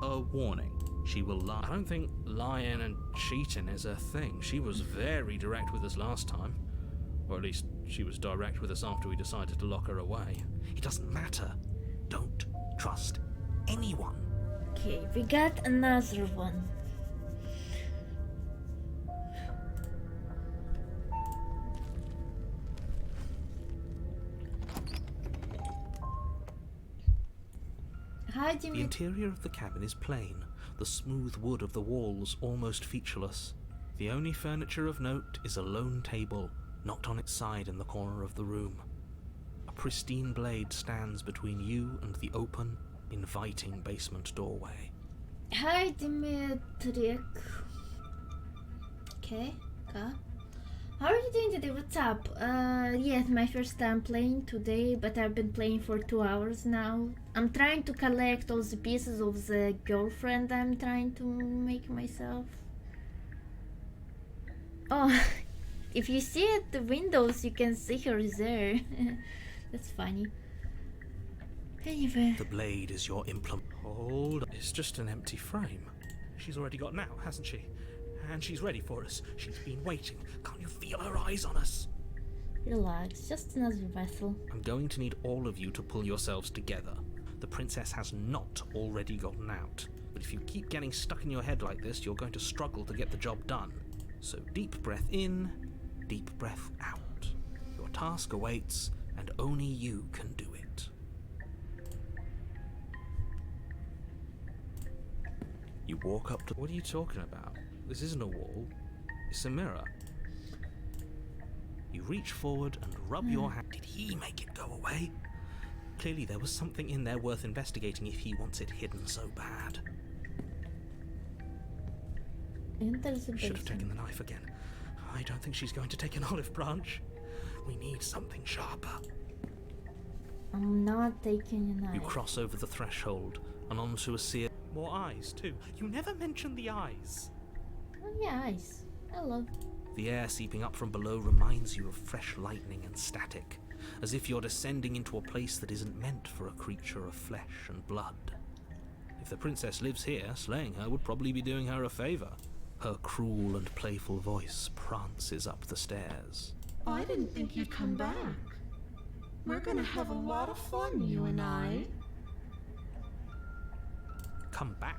A warning. She will lie. I don't think lying and cheating is a thing. She was very direct with us last time. Or at least she was direct with us after we decided to lock her away. It doesn't matter. Don't trust anyone. Okay, we got another one. Hi, The Jimmy. interior of the cabin is plain, the smooth wood of the walls almost featureless. The only furniture of note is a lone table, knocked on its side in the corner of the room. A pristine blade stands between you and the open, inviting basement doorway. Hi, Dimitri. Okay, how are you doing today? What's up? Yes, my first time playing today, but I've been playing for 2 hours now. I'm trying to collect all the pieces of the girlfriend I'm trying to make myself. Oh, if you see at the windows, you can see her there. That's funny. Anyway. The blade is your implement. Hold on. It's just an empty frame. She's already got now, hasn't she? And she's ready for us. She's been waiting. Can't you feel her eyes on us? Relax, just another vessel. I'm going to need all of you to pull yourselves together. The princess has not already gotten out. But if you keep getting stuck in your head like this, you're going to struggle to get the job done. So deep breath in, deep breath out. Your task awaits, and only you can do it. You walk up to... What are you talking about? This isn't a wall. It's a mirror. You reach forward and rub your hand. Did he make it go away? Clearly there was something in there worth investigating if he wants it hidden so bad. Should have taken the knife again. I don't think she's going to take an olive branch. We need something sharper. I'm not taking a knife. You cross over the threshold and onto a sea. More eyes, too. You never mentioned the eyes. Oh yeah, eyes. Hello. The air seeping up from below reminds you of fresh lightning and static, as if you're descending into a place that isn't meant for a creature of flesh and blood. If the princess lives here, slaying her would probably be doing her a favor. Her cruel and playful voice prances up the stairs. I didn't think you'd come back. We're gonna have a lot of fun, you and I. Come back?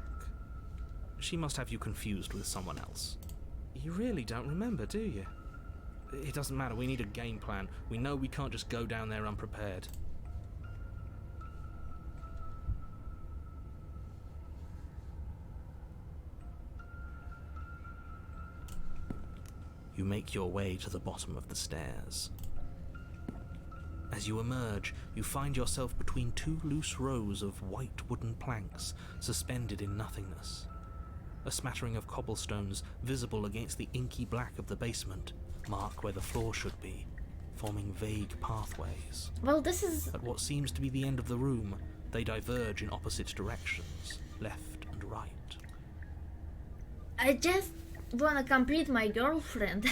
She must have you confused with someone else. You really don't remember, do you? It doesn't matter, we need a game plan. We know we can't just go down there unprepared. You make your way to the bottom of the stairs. As you emerge, you find yourself between two loose rows of white wooden planks suspended in nothingness. A smattering of cobblestones visible against the inky black of the basement mark where the floor should be, forming vague pathways. Well, this is... At what seems to be the end of the room, they diverge in opposite directions, left and right. I just wanna complete my girlfriend.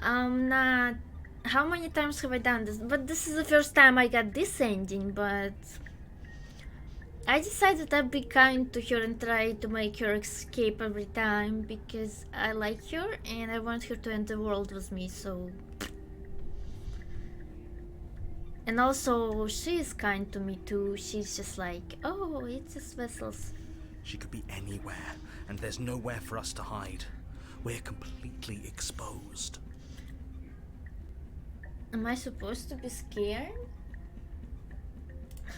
I'm not... How many times have I done this? But this is the first time I got this ending, but... I decided I'd be kind to her and try to make her escape every time, because I like her and I want her to end the world with me, so... And also, she is kind to me too. She's just like, oh, it's just vessels. She could be anywhere, and there's nowhere for us to hide. We're completely exposed. Am I supposed to be scared?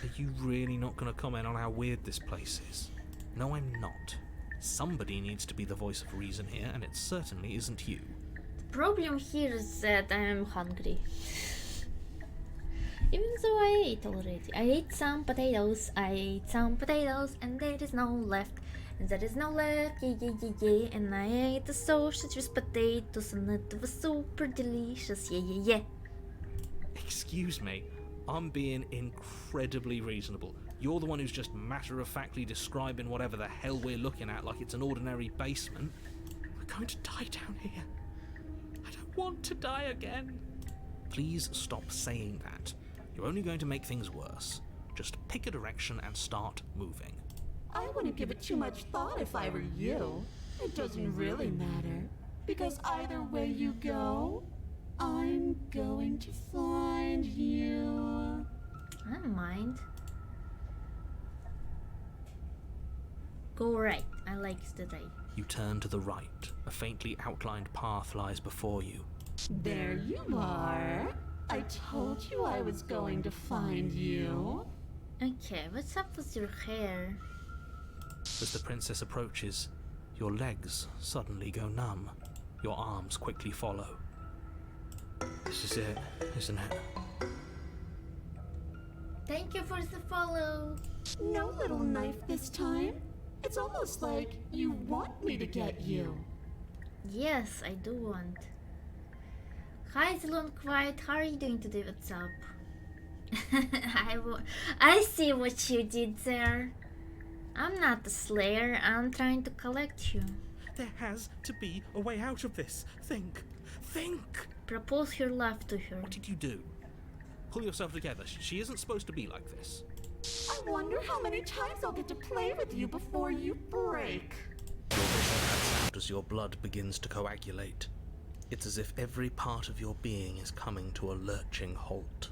Are you really not going to comment on how weird this place is? No, I'm not. Somebody needs to be the voice of reason here, and it certainly isn't you. The problem here is that I am hungry. Even though I ate already. I ate some potatoes, and there is no left. And there is no left, yeah. And I ate a sausage with potatoes, and it was super delicious, yeah. Excuse me, I'm being incredibly reasonable. You're the one who's just matter-of-factly describing whatever the hell we're looking at like it's an ordinary basement. We're going to die down here. I don't want to die again. Please stop saying that. You're only going to make things worse. Just pick a direction and start moving. I wouldn't give it too much thought if I were you. It doesn't really matter, because either way you go, I'm going to find you. I don't mind. Go right. I like the right. You turn to the right. A faintly outlined path lies before you. There you are. I told you I was going to find you. Okay, what's up with your hair? As the princess approaches, your legs suddenly go numb. Your arms quickly follow. This is it, isn't it? Thank you for the follow. No little knife this time. It's almost like you want me to get you. Yes, I do want. Hi, Zilon Quiet. How are you doing today? What's up? I see what you did there. I'm not the slayer. I'm trying to collect you. There has to be a way out of this. Think. Propose your love to her. What did you do? Pull yourself together. She isn't supposed to be like this. I wonder how many times I'll get to play with you before you break. Your vision cuts out as your blood begins to coagulate. It's as if every part of your being is coming to a lurching halt.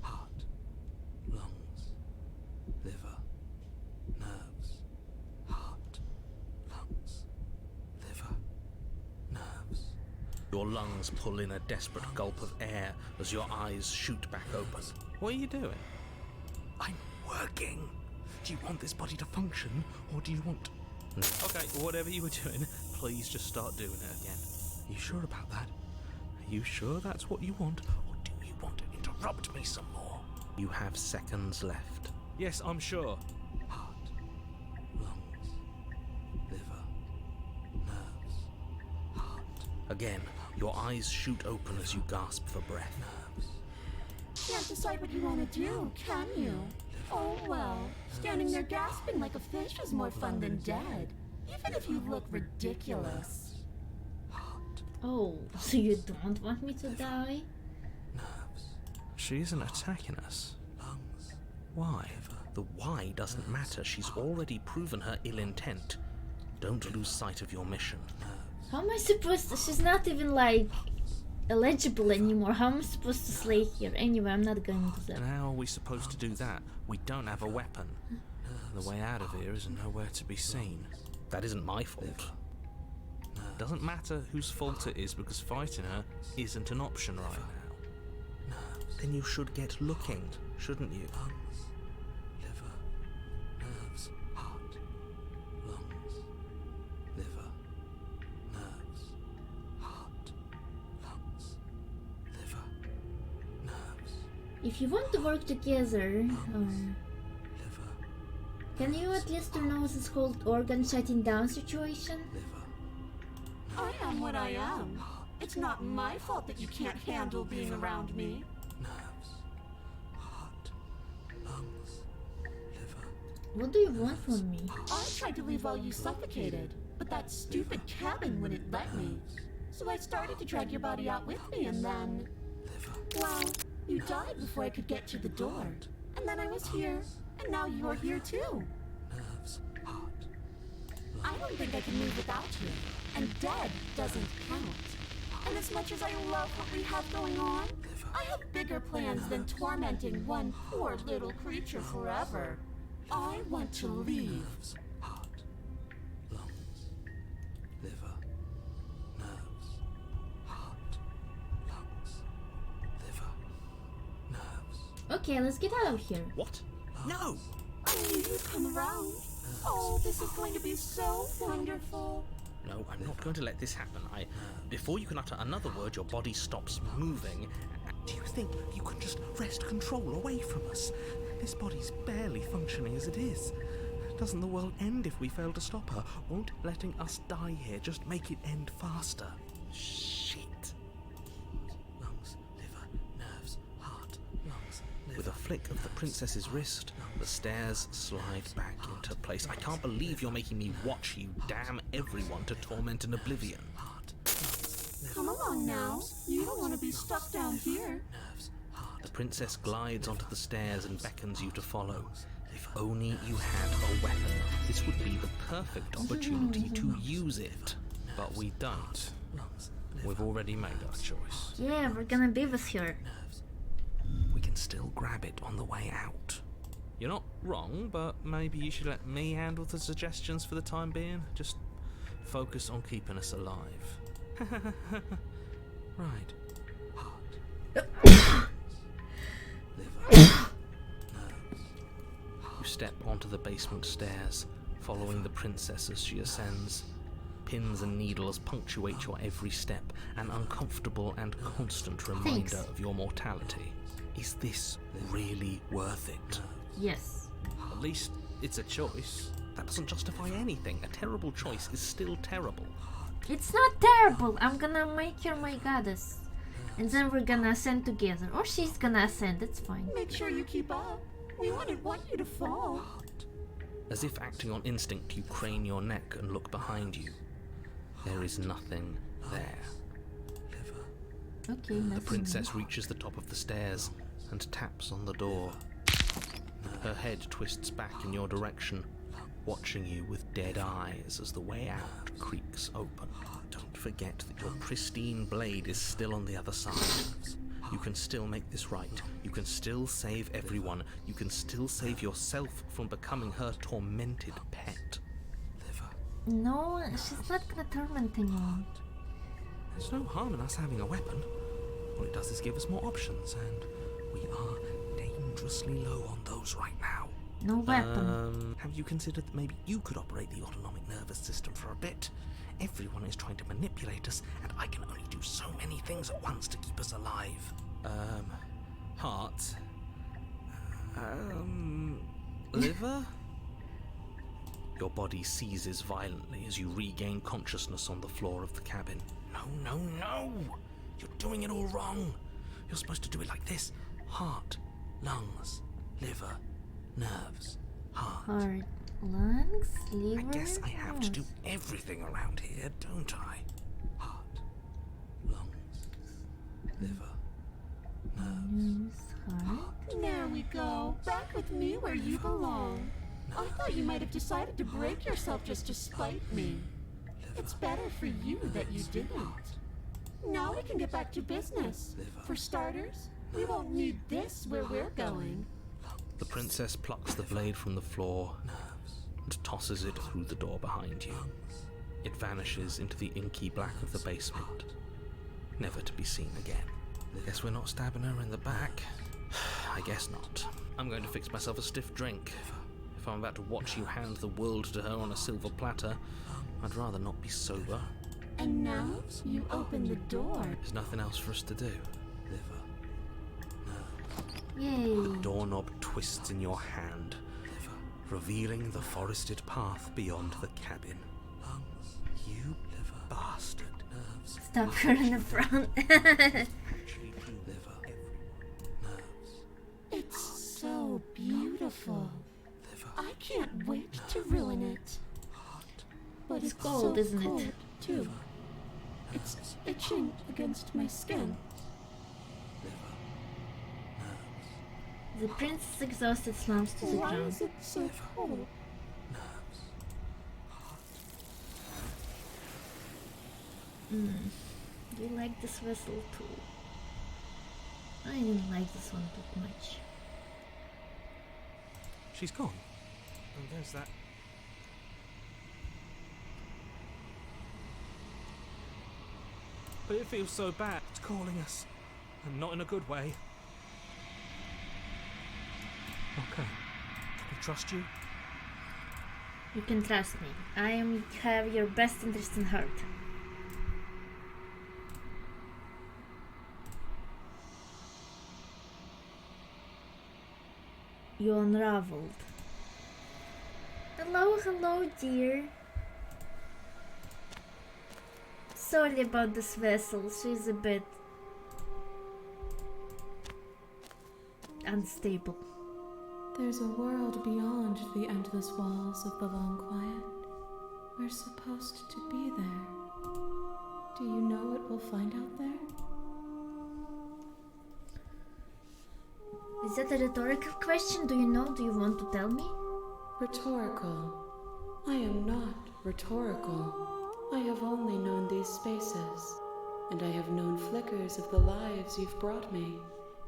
Heart, lungs, liver, nerves. Heart, lungs, liver, nerves. Your lungs pull in a desperate gulp of air as your eyes shoot back open. What are you doing? I'm working. Do you want this body to function, or do you want... No. Okay, whatever you were doing, please just start doing it again. Are you sure about that? Are you sure that's what you want, or do you want to interrupt me some more? You have seconds left. Yes, I'm sure. Heart, lungs, liver, nerves, heart. Again, your eyes shoot open as you gasp for breath. Nerves. Can't decide what you want to do, can you? Oh well, standing there gasping like a fish is more fun than dead, even if you look ridiculous. Heart, Oh, so you don't want me to die? nerves. She isn't attacking us. Lungs. Why? The why doesn't matter. She's already proven her ill intent. Don't lose sight of your mission. How am I supposed to? She's not even like eligible anymore. How am I supposed to slay here? Anyway, I'm not going to that. And how are we supposed to do that? We don't have a weapon. The way out of here is nowhere to be seen. That isn't my fault. Doesn't matter whose fault it is, because fighting her isn't an option right now. Then you should get looking, shouldn't you? Lungs, liver, nerves, heart, lungs, liver, If you want to work together, can you at least know this whole organ shutting down situation? I am what I am. It's not my fault that you can't handle being around me. Nerves, heart, lungs, liver. What do you want from me? I tried to leave while you suffocated, but that stupid cabin wouldn't let me. So I started to drag your body out with me, and then... well, you died before I could get to the door. And then I was here, and now you're here too. Nerves, heart. I don't think I can move without you, and dead doesn't count. And as much as I love what we have going on, I have bigger plans than tormenting one poor little creature forever. I want to leave. Heart, lungs, liver, nerves, heart, lungs, liver, nerves. Okay, let's get out of here. What? No! I knew you'd come around. Oh, this is going to be so wonderful. No, I'm not going to let this happen. Before you can utter another word, your body stops moving. Do you think you can just wrest control away from us? This body's barely functioning as it is. Doesn't the world end if we fail to stop her? Won't letting us die here just make it end faster? Shit. Lungs, liver, nerves, heart, lungs, liver. With a flick of the princess's wrist, the stairs slide back into place. I can't believe you're making me watch you damn everyone to torment and oblivion. Come along now. You don't want to be stuck down here. The princess glides onto the stairs and beckons you to follow. If only you had a weapon, this would be the perfect opportunity to use it. But we don't. We've already made our choice. Yeah, we're gonna be with her. We can still grab it on the way out. You're not wrong, but maybe you should let me handle the suggestions for the time being. Just focus on keeping us alive. Right. Heart. Liver. Nerves. You step onto the basement stairs, following the princess as she ascends. Pins and needles punctuate your every step, an uncomfortable and constant reminder of your mortality. Is this really worth it? Yes. At least it's a choice. That doesn't justify anything. A terrible choice is still terrible. It's not terrible. I'm gonna make her my goddess. And then we're gonna ascend together. Or she's gonna ascend, it's fine. Make sure you keep up. We wouldn't want you to fall. As if acting on instinct, you crane your neck and look behind you. There is nothing there. Okay, The princess reaches the top of the stairs and taps on the door. Her head twists back in your direction, watching you with dead eyes as the way out creaks open. Don't forget that your pristine blade is still on the other side. You can still make this right. You can still save everyone. You can still save yourself from becoming her tormented pet. No, she's not gonna torment anyone. There's no harm in us having a weapon. All it does is give us more options, and we are dangerously low on those right now. No weapon. Have you considered that maybe you could operate the autonomic nervous system for a bit? Everyone is trying to manipulate us, and I can only do so many things at once to keep us alive. Heart. Liver? Your body seizes violently as you regain consciousness on the floor of the cabin. No! You're doing it all wrong. You're supposed to do it like this. Heart, lungs, liver, nerves, heart. Heart, lungs, liver. I guess I have to do everything around here, don't I? Heart, lungs, liver, nerves, heart. There we go. Back with me where you belong. I thought you might have decided to break yourself just to spite me. It's better for you that you didn't. Now we can get back to business. For starters, we won't need this where we're going. The princess plucks the blade from the floor and tosses it through the door behind you. It vanishes into the inky black of the basement, never to be seen again. Guess we're not stabbing her in the back. I guess not. I'm going to fix myself a stiff drink. If I'm about to watch you hand the world to her on a silver platter, I'd rather not be sober. And now you open the door. There's nothing else for us to do. Yay. The doorknob twists in your hand, revealing the forested path beyond the cabin. You bastard. Stop her in the front. It's so beautiful. I can't wait to ruin it. But it's cold, so isn't it? cold, too. It's itching against my skin. The princess exhausted slumps to the Why ground. is it so cold? Do you like this vessel too? I didn't like this one too much. She's gone. And there's that. But it feels so bad. It's calling us. And not in a good way. Okay. Can we trust you? You can trust me. Have your best interest in heart. You unraveled. Hello, dear. Sorry about this vessel. She's a bit unstable. There's a world beyond the endless walls of the long quiet. We're supposed to be there. Do you know what we'll find out there? Is that a rhetorical question? Do you know? Do you want to tell me? Rhetorical. I am not rhetorical. I have only known these spaces, and I have known flickers of the lives you've brought me,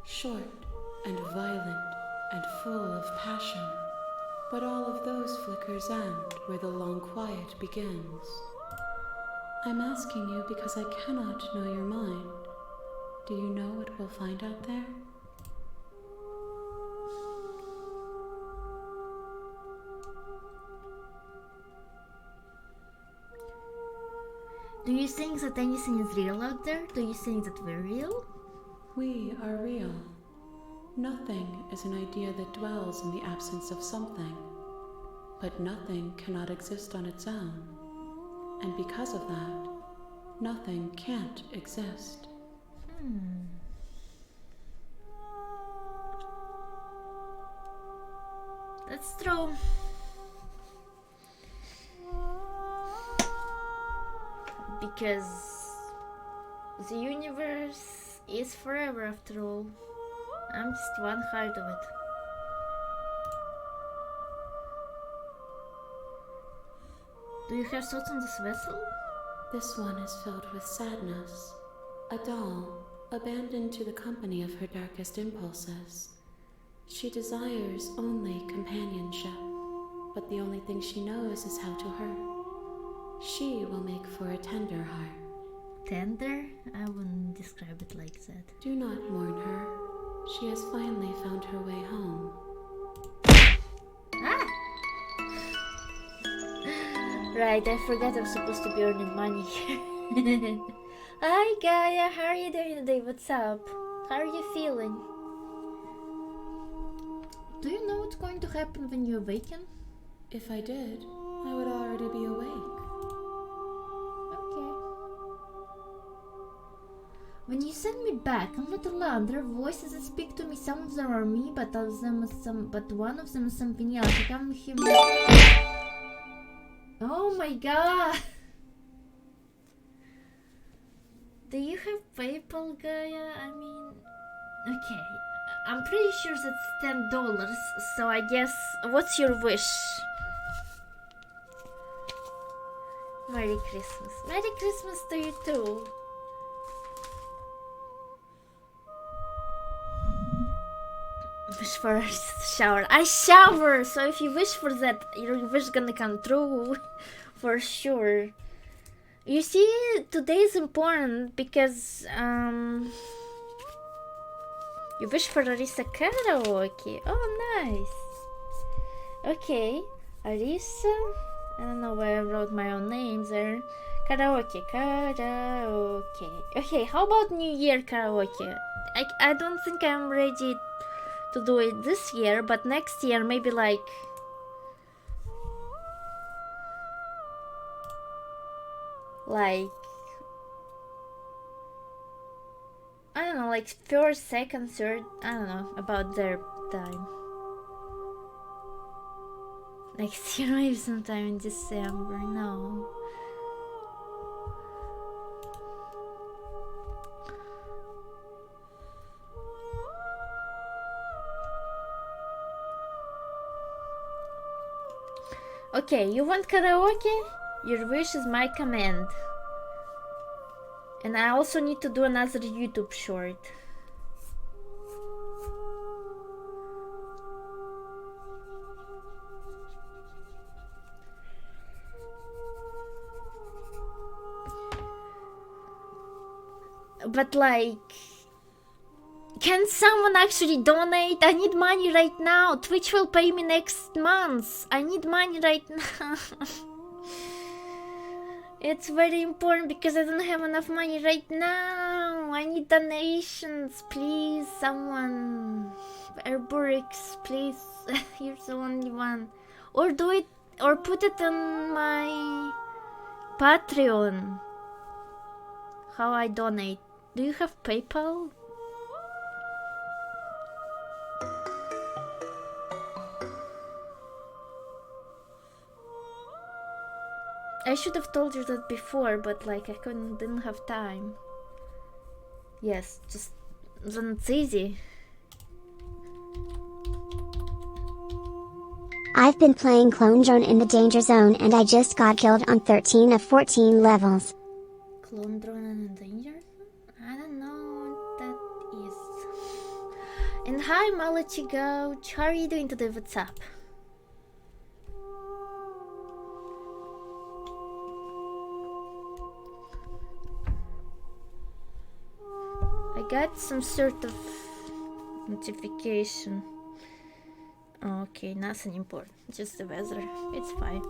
short and violent and full of passion. But all of those flickers end where the long quiet begins. I'm asking you because I cannot know your mind. Do you know what we'll find out there? Do you think that anything is real out there? Do you think that we're real? We are real. Nothing is an idea that dwells in the absence of something. But nothing cannot exist on its own. And because of that, nothing can't exist. That's true. Because the universe is forever after all. I'm just one heart of it. Do you have thoughts on this vessel? This one is filled with sadness. A doll, abandoned to the company of her darkest impulses. She desires only companionship, but the only thing she knows is how to hurt. She will make for a tender heart. Tender? I wouldn't describe it like that. Do not mourn her. She has finally found her way home. Ah! Right, I forgot I'm supposed to be earning money here. Hi Gaia, how are you doing today? What's up? How are you feeling? Do you know what's going to happen when you awaken? If I did, I would already be awake. Okay. When you send me back, I'm not alone. There are voices that speak to me. Some of them are me, but one of them is something else. Like I'm human. Oh my god! Do you have PayPal, Gaia? I mean, okay. I'm pretty sure that's $10. So I guess, what's your wish? Merry Christmas. Merry Christmas to you too. Wish for a shower. I shower! So if you wish for that, your wish gonna come true. For sure. You see, today is important because, you wish for Arisa karaoke. Oh, nice. Okay. Arisa. I don't know why I wrote my own names there. Karaoke. Okay, how about New Year karaoke? I don't think I'm ready to do it this year, but next year maybe like I don't know, like first, second, third, I don't know, about their time. Next year, maybe sometime in December, no. Okay, you want karaoke? Your wish is my command. And I also need to do another YouTube short. But like, can someone actually donate? I need money right now. Twitch will pay me next month. I need money right now. It's very important because I don't have enough money right now. I need donations, please, someone. Arborix, please. You're the only one. Or do it, or put it on my Patreon. How I donate. Do you have PayPal? I should have told you that before, but like I didn't have time. Yes, just then it's easy. I've been playing Clone Drone in the Danger Zone and I just got killed on 13 of 14 levels. Clone Drone in Danger? I don't know what that is. And hi Malachigo, how are you doing today? What's up? I got some sort of notification. Okay, nothing important, just the weather, it's fine.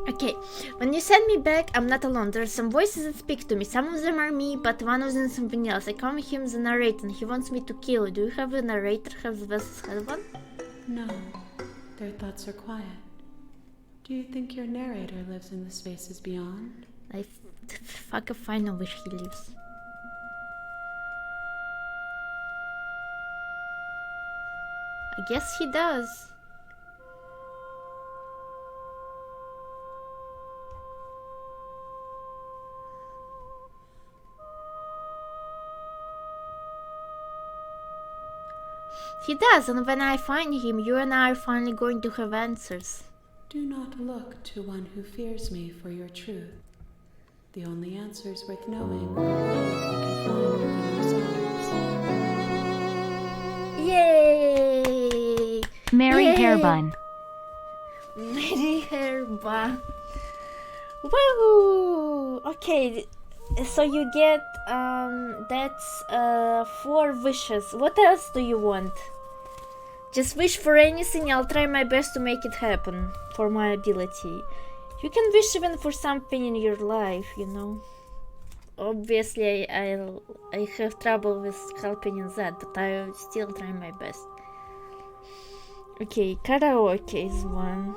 Okay, when you send me back, I'm not alone. There are some voices that speak to me. Some of them are me, but one of them is something else. I call him the narrator and he wants me to kill you. Do you have a narrator? Have the vessels had one? No, their thoughts are quiet. Do you think your narrator lives in the spaces beyond? I fuck if I know where he lives. I guess he does. He does, and when I find him, you and I are finally going to have answers. Do not look to one who fears me for your truth. The only answers worth knowing are those we can find within ourselves. Yay! Mary Yay! Hairbun. Mary Hairbun. Woo! Okay, so you get that's 4 wishes. What else do you want? Just wish for anything. I'll try my best to make it happen for my ability. You can wish even for something in your life, you know. Obviously, I have trouble with helping in that, but I'll still try my best. Okay, karaoke is one.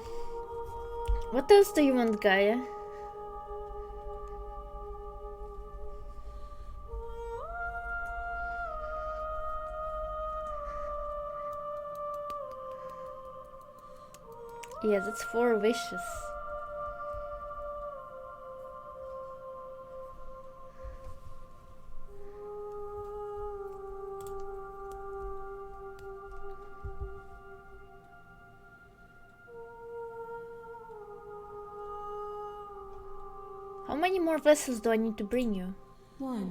What else do you want, Gaia? Yeah, that's 4 wishes. How many more vessels do I need to bring you? 1.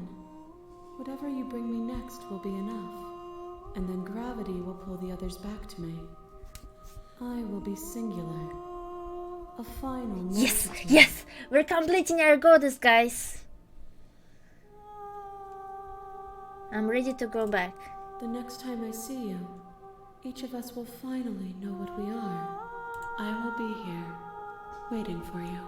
Whatever you bring me next will be enough. And then gravity will pull the others back to me. I will be singular. A final Yes! multitude. Yes! We're completing our goddess, guys! I'm ready to go back. The next time I see you, each of us will finally know what we are. I will be here, waiting for you.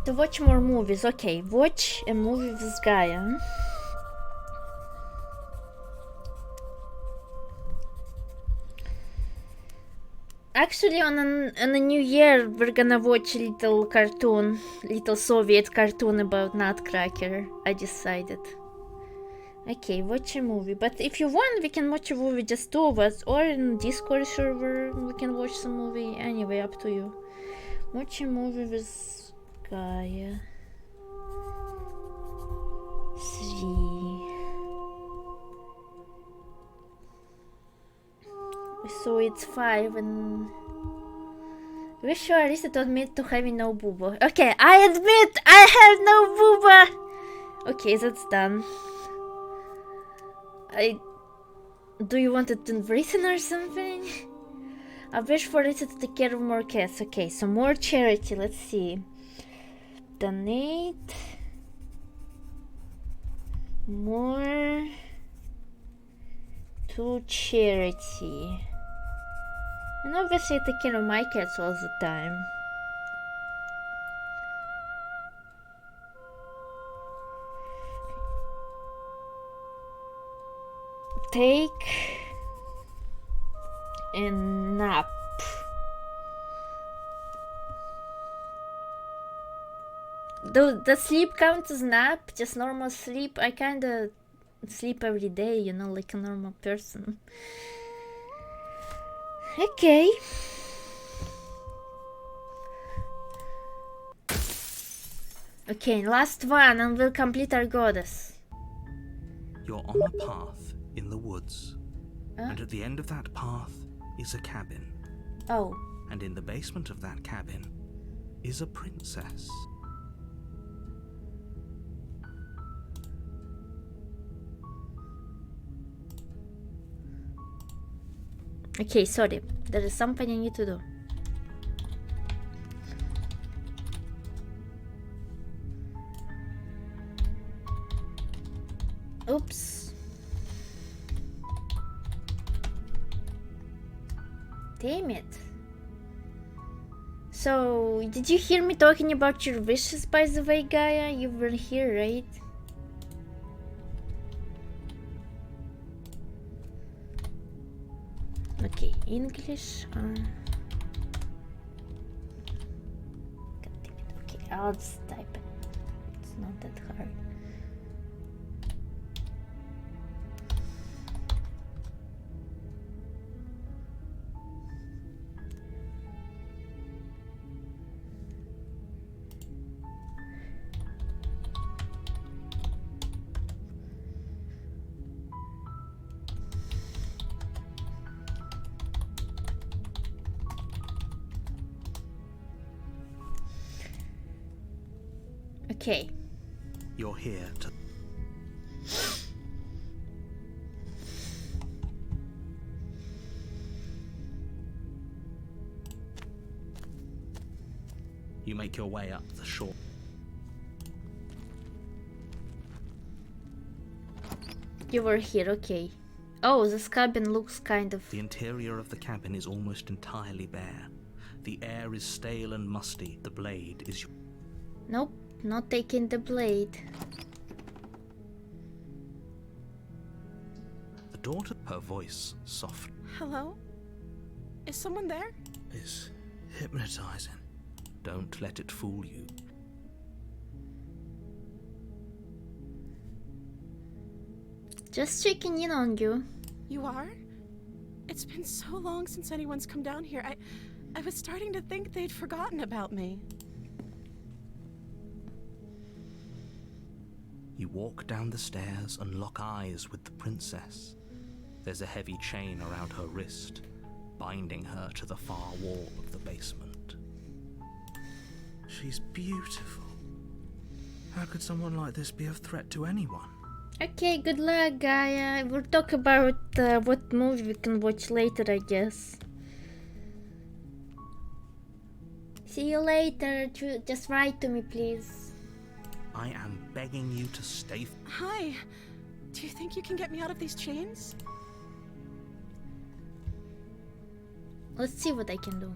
To watch more movies. Okay, watch a movie with Gaia. Actually, on a new year, we're gonna watch a little cartoon, little Soviet cartoon about Nutcracker. I decided. Okay, watch a movie. But if you want, we can watch a movie just two of us, or in Discord server, we can watch some movie. Anyway, up to you. Watch a movie with Gaia. 3. So it's 5 and... Wish sure Arisa to admit to having no booba. Okay, I admit I have no booba! Okay, that's done. Do you want it in written or something? I wish for Arisa to take care of more cats. Okay, so more charity, let's see. Donate. More to charity. And obviously I take care of my cats all the time. Take a nap. The sleep counts as nap, just normal sleep. I kinda sleep every day, you know, like a normal person. Okay. Okay, last one and we'll complete our goddess. You're on a path in the woods, and at the end of that path is a cabin. Oh. And in the basement of that cabin is a princess. Okay, sorry. There is something I need to do. Oops. Damn it. So, did you hear me talking about your wishes, by the way, Gaia? You were here, right? Okay, English. God damn it. Okay, I'll just type it. It's not that hard. Okay. You're here to... You make your way up the shore. You were here, okay. Oh, this cabin looks kind of... The interior of the cabin is almost entirely bare. The air is stale and musty. The blade is... Nope, not taking the blade. The daughter, her voice soft. Hello? Is someone there? Is hypnotizing. Don't let it fool you. Just checking in on you. You are? It's been so long since anyone's come down here. I was starting to think they'd forgotten about me. You walk down the stairs and lock eyes with the princess. There's a heavy chain around her wrist, binding her to the far wall of the basement. She's beautiful. How could someone like this be a threat to anyone? Okay, good luck, Gaia. We'll talk about what movie we can watch later, I guess. See you later. Just write to me, please. I am begging you to stay. Hi. Do you think you can get me out of these chains? Let's see what I can do.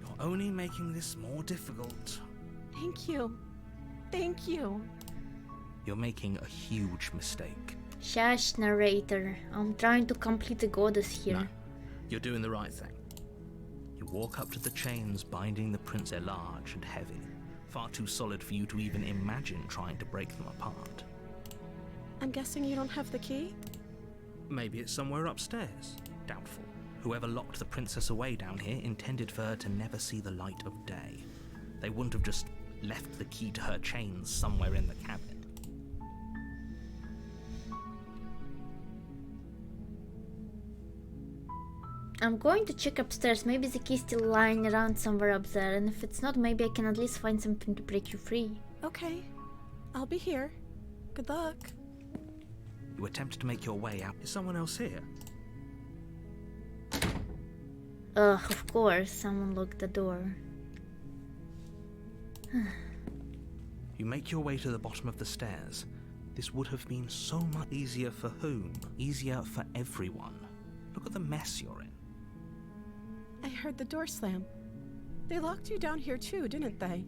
You're only making this more difficult. Thank you. Thank you. You're making a huge mistake. Shush, narrator. I'm trying to complete the goddess here. No, you're doing the right thing. You walk up to the chains binding the prince. They're large and heavy, far too solid for you to even imagine trying to break them apart. I'm guessing you don't have the key? Maybe it's somewhere upstairs. Doubtful. Whoever locked the princess away down here intended for her to never see the light of day. They wouldn't have just left the key to her chains somewhere in the cabin. I'm going to check upstairs. Maybe the key's still lying around somewhere up there, and if it's not, maybe I can at least find something to break you free. Okay. I'll be here. Good luck. You attempt to make your way out. Is someone else here? Ugh, of course, someone locked the door. You make your way to the bottom of the stairs. This would have been so much easier for whom? Easier for everyone. Look at the mess you're in. I heard the door slam. They locked you down here too, didn't they?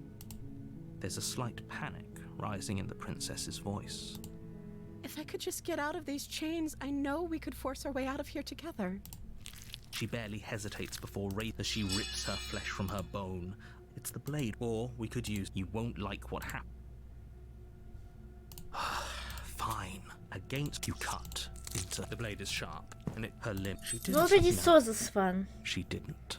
There's a slight panic rising in the princess's voice. If I could just get out of these chains, I know we could force our way out of here together. She barely hesitates before as she rips her flesh from her bone. It's the blade, or we could use. You won't like what happened. Fine. Against you cut into the blade is sharp, and her limb. She We didn't. already No, saw this one. she didn't.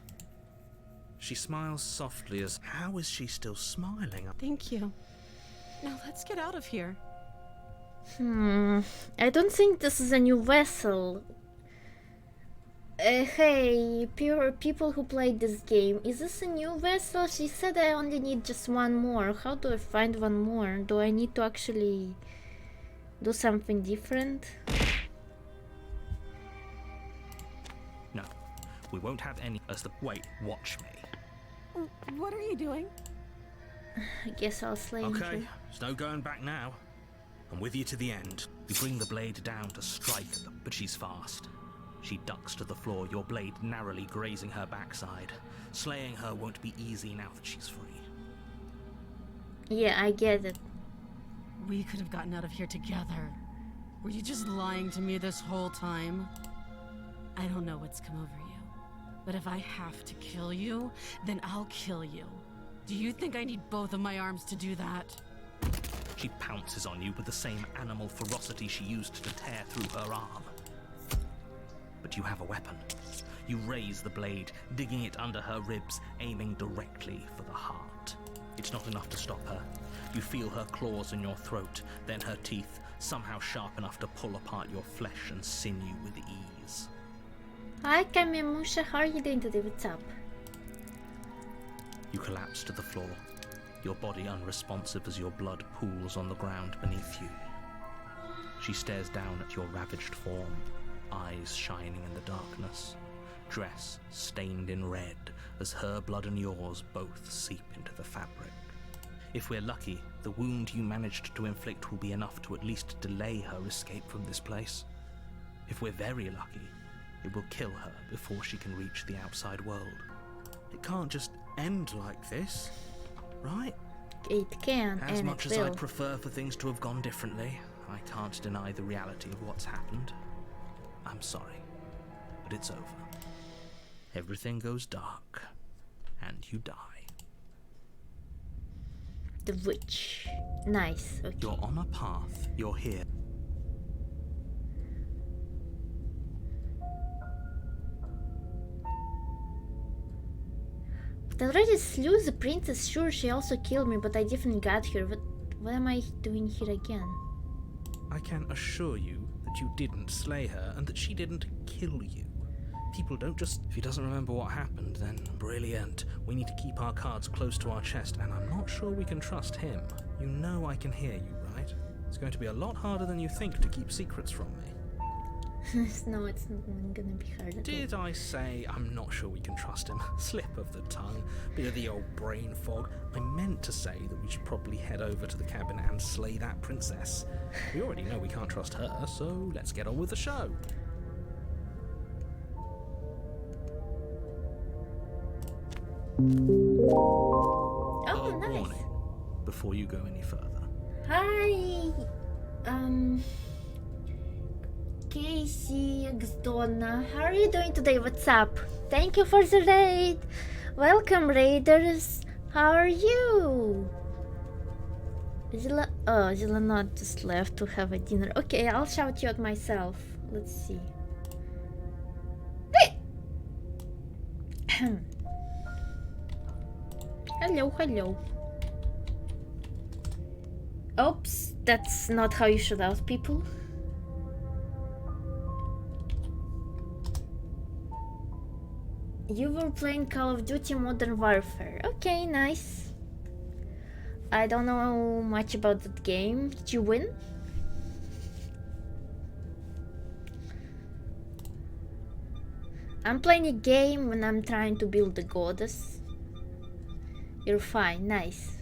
She smiles softly as. How is she still smiling? Thank you. Now let's get out of here. I don't think this is a new vessel. Hey, people who played this game, is this a new vessel? She said I only need just one more. How do I find one more? Do I need to actually do something different? No, we won't have any. As the wait, watch me. What are you doing? I guess I'll slay him Okay, too. there's no going back now. I'm with you to the end. You bring the blade down to strike at them, but she's fast. She ducks to the floor, your blade narrowly grazing her backside. Slaying her won't be easy now that she's free. Yeah, I get it. We could have gotten out of here together. Were you just lying to me this whole time? I don't know what's come over you, but if I have to kill you, then I'll kill you. Do you think I need both of my arms to do that? She pounces on you with the same animal ferocity she used to tear through her arm. But you have a weapon. You raise the blade, digging it under her ribs, aiming directly for the heart. It's not enough to stop her. You feel her claws in your throat, then her teeth, somehow sharp enough to pull apart your flesh and sinew with ease. Hi Kamimusha, how are you doing today? What's up? You collapse to the floor, your body unresponsive as your blood pools on the ground beneath you. She stares down at your ravaged form, eyes shining in the darkness, dress stained in red as her blood and yours both seep into the fabric. If we're lucky, the wound you managed to inflict will be enough to at least delay her escape from this place. If we're very lucky, it will kill her before she can reach the outside world. It can't just end like this, right? It can, As and much it as will. I'd prefer for things to have gone differently, I can't deny the reality of what's happened. I'm sorry, but it's over. Everything goes dark, and you die. The witch. Nice, okay. You're on a path, you're here. But I already slew the princess, sure, she also killed me, but I definitely got her. What am I doing here again? I can assure you that you didn't slay her and that she didn't kill you. People don't just... If he doesn't remember what happened, then brilliant. We need to keep our cards close to our chest, and I'm not sure we can trust him. You know I can hear you, right? It's going to be a lot harder than you think to keep secrets from me. No, it's not gonna be hard at all. Did I say I'm not sure we can trust him? Slip of the tongue, bit of the old brain fog. I meant to say that we should probably head over to the cabin and slay that princess. We already know we can't trust her, so let's get on with the show. Oh, nice. Warning. before you go any further. Hi, Casey, Donna. How are you doing today? What's up? Thank you for the raid. Welcome, raiders. How are you? Zilla not just left to have a dinner. Okay, I'll shout you out myself. Let's see. Hello, hello. Oops, that's not how you shout out people. You were playing Call of Duty Modern Warfare. Okay, nice. I don't know much about that game. Did you win? I'm playing a game when I'm trying to build a goddess. You're fine, nice.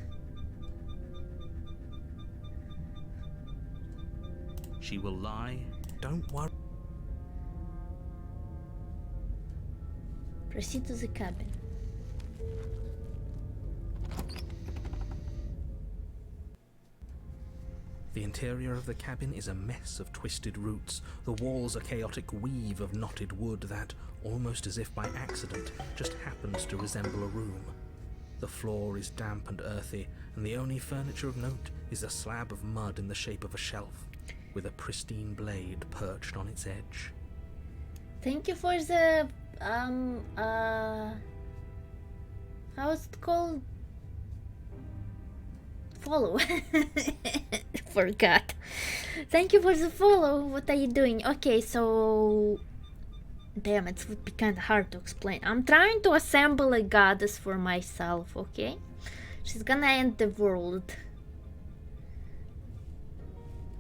She will lie. Don't worry. Proceed to the cabin. The interior of the cabin is a mess of twisted roots. The walls a chaotic weave of knotted wood that, almost as if by accident, just happens to resemble a room. The floor is damp and earthy, and the only furniture of note is a slab of mud in the shape of a shelf, with a pristine blade perched on its edge. Thank you for the how's it called? Follow. Forgot. Thank you for the follow. What are you doing? Okay, so damn, it would be kind of hard to explain. I'm trying to assemble a goddess for myself, okay? She's gonna end the world.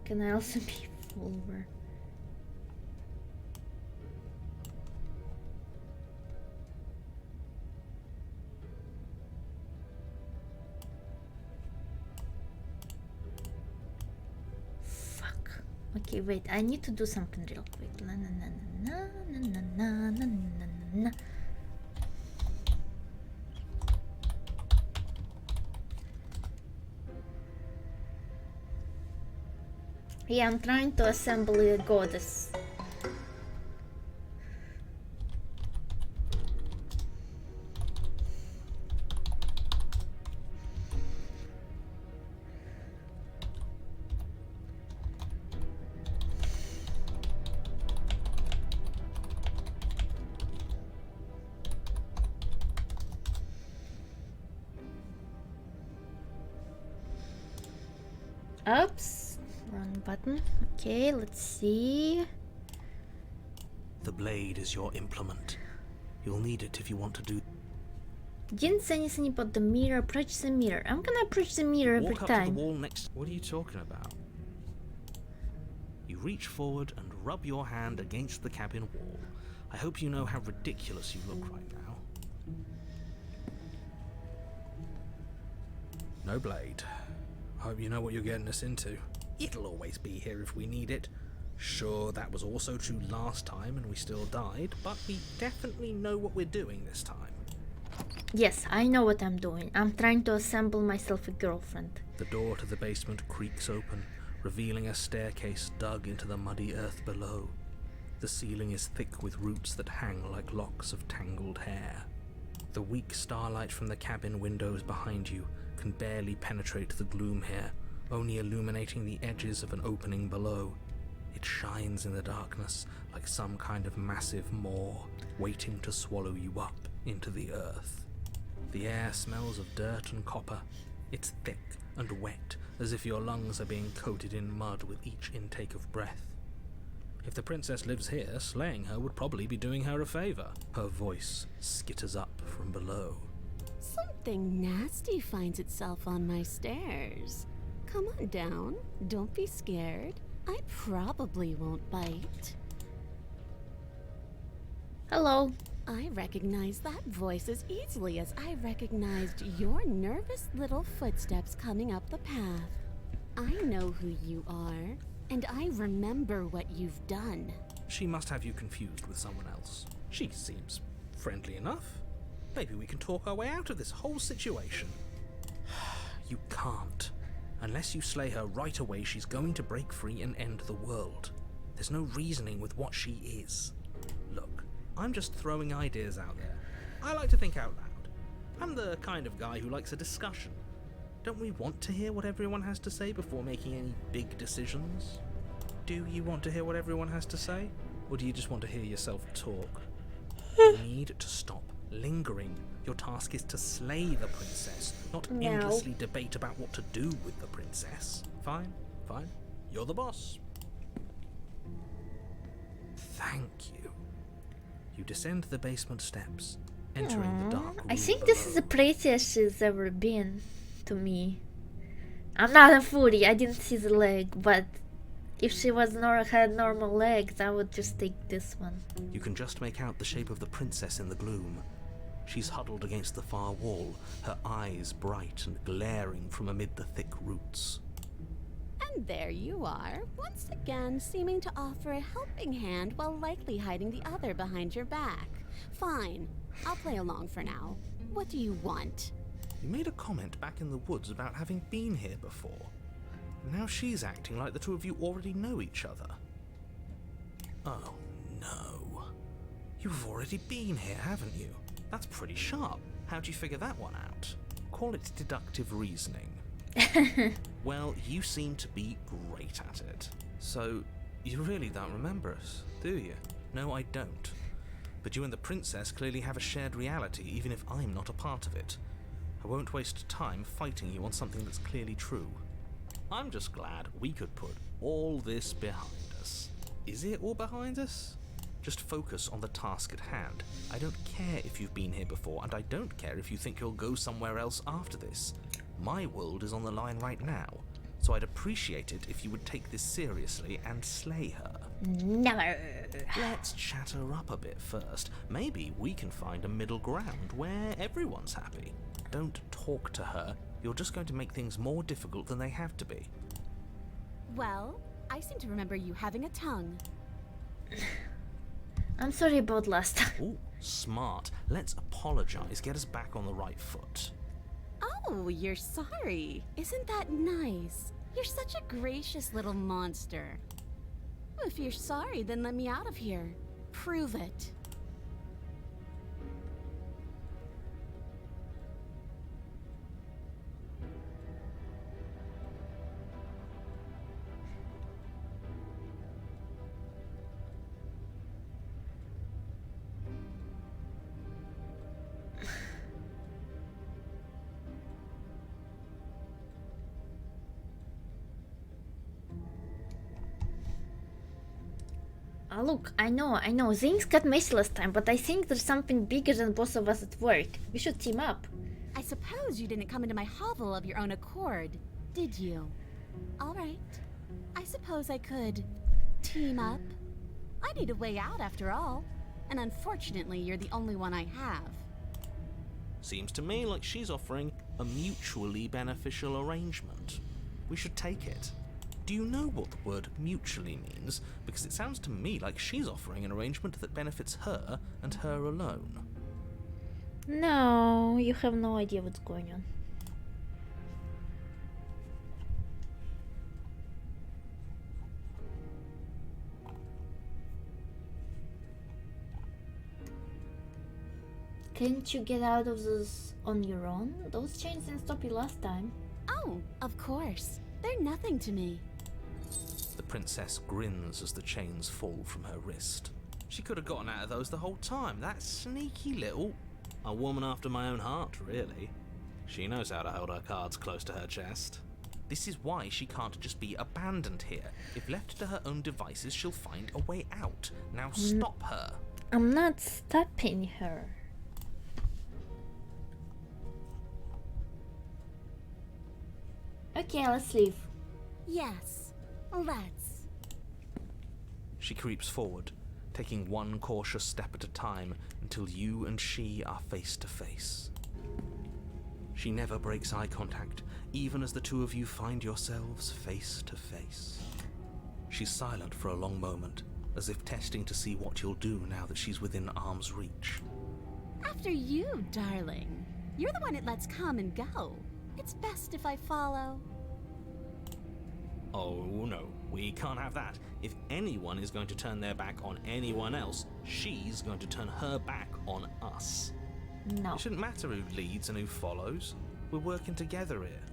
Can I also be a follower? Okay, wait, I need to do something real quick. Na na na na na na na na na. Yeah, I'm trying to assemble a goddess. Oops, wrong button. Okay, let's see. The blade is your implement. You'll need it if you want to do. Didn't say anything about the mirror. Approach the mirror. I'm gonna approach the mirror every Walk up time. to the wall next. What are you talking about? You reach forward and rub your hand against the cabin wall. I hope you know how ridiculous you look right now. No blade. Hope you know what you're getting us into. It'll always be here if we need it. Sure, that was also true last time and we still died, but we definitely know what we're doing this time. Yes, I know what I'm doing. I'm trying to assemble myself a girlfriend. The door to the basement creaks open, revealing a staircase dug into the muddy earth below. The ceiling is thick with roots that hang like locks of tangled hair. The weak starlight from the cabin windows behind you can barely penetrate the gloom here, only illuminating the edges of an opening below. It shines in the darkness like some kind of massive maw, waiting to swallow you up into the earth. The air smells of dirt and copper. It's thick and wet, as if your lungs are being coated in mud with each intake of breath. If the princess lives here, slaying her would probably be doing her a favor. Her voice skitters up from below. Something nasty finds itself on my stairs. Come on down. Don't be scared. I probably won't bite. Hello. I recognize that voice as easily as I recognized your nervous little footsteps coming up the path. I know who you are, and I remember what you've done. She must have you confused with someone else. She seems friendly enough. Maybe we can talk our way out of this whole situation. You can't. Unless you slay her right away, she's going to break free and end the world. There's no reasoning with what she is. Look, I'm just throwing ideas out there. I like to think out loud. I'm the kind of guy who likes a discussion. Don't we want to hear what everyone has to say before making any big decisions? Do you want to hear what everyone has to say? Or do you just want to hear yourself talk? You need to stop lingering. Your task is to slay the princess, not endlessly debate about what to do with the princess. Fine, fine. You're the boss. Thank you. You descend the basement steps, entering the dark room I think this below. is the prettiest she's ever been to me. I'm not a foodie, I didn't see the leg, but if she had normal legs, I would just take this one. You can just make out the shape of the princess in the gloom. She's huddled against the far wall, her eyes bright and glaring from amid the thick roots. And there you are, once again seeming to offer a helping hand while likely hiding the other behind your back. Fine, I'll play along for now. What do you want? You made a comment back in the woods about having been here before. Now she's acting like the two of you already know each other. Oh no. You've already been here, haven't you? That's pretty sharp. How'd you figure that one out? Call it deductive reasoning. Well, you seem to be great at it. So, you really don't remember us, do you? No, I don't. But you and the princess clearly have a shared reality, even if I'm not a part of it. I won't waste time fighting you on something that's clearly true. I'm just glad we could put all this behind us. Is it all behind us? Just focus on the task at hand. I don't care if you've been here before, and I don't care if you think you'll go somewhere else after this. My world is on the line right now, so I'd appreciate it if you would take this seriously and slay her. Never. Let's chat her up a bit first. Maybe we can find a middle ground where everyone's happy. Don't talk to her. You're just going to make things more difficult than they have to be. Well, I seem to remember you having a tongue. I'm sorry about last time. Ooh, smart. Let's apologize. Get us back on the right foot. Oh, you're sorry. Isn't that nice? You're such a gracious little monster. If you're sorry, then let me out of here. Prove it. Look, I know, things got messy last time, but I think there's something bigger than both of us at work. We should team up. I suppose you didn't come into my hovel of your own accord, did you? Alright. I suppose I could team up. I need a way out after all. And unfortunately, you're the only one I have. Seems to me like she's offering a mutually beneficial arrangement. We should take it. Do you know what the word mutually means? Because it sounds to me like she's offering an arrangement that benefits her and her alone. No, you have no idea what's going on. Can't you get out of this on your own? Those chains didn't stop you last time. Oh, of course. They're nothing to me. The princess grins as the chains fall from her wrist. She could have gotten out of those the whole time. That sneaky little... A woman after my own heart, really. She knows how to hold her cards close to her chest. This is why she can't just be abandoned here. If left to her own devices, she'll find a way out. Now stop her. I'm not stopping her. Okay, let's leave. Yes, let's. She creeps forward, taking one cautious step at a time until you and she are face to face. She never breaks eye contact, even as the two of you find yourselves face to face. She's silent for a long moment, as if testing to see what you'll do now that she's within arm's reach. After you, darling. You're the one it lets come and go. It's best if I follow. Oh no, we can't have that. If anyone is going to turn their back on anyone else, she's going to turn her back on us. No. It shouldn't matter who leads and who follows. We're working together here.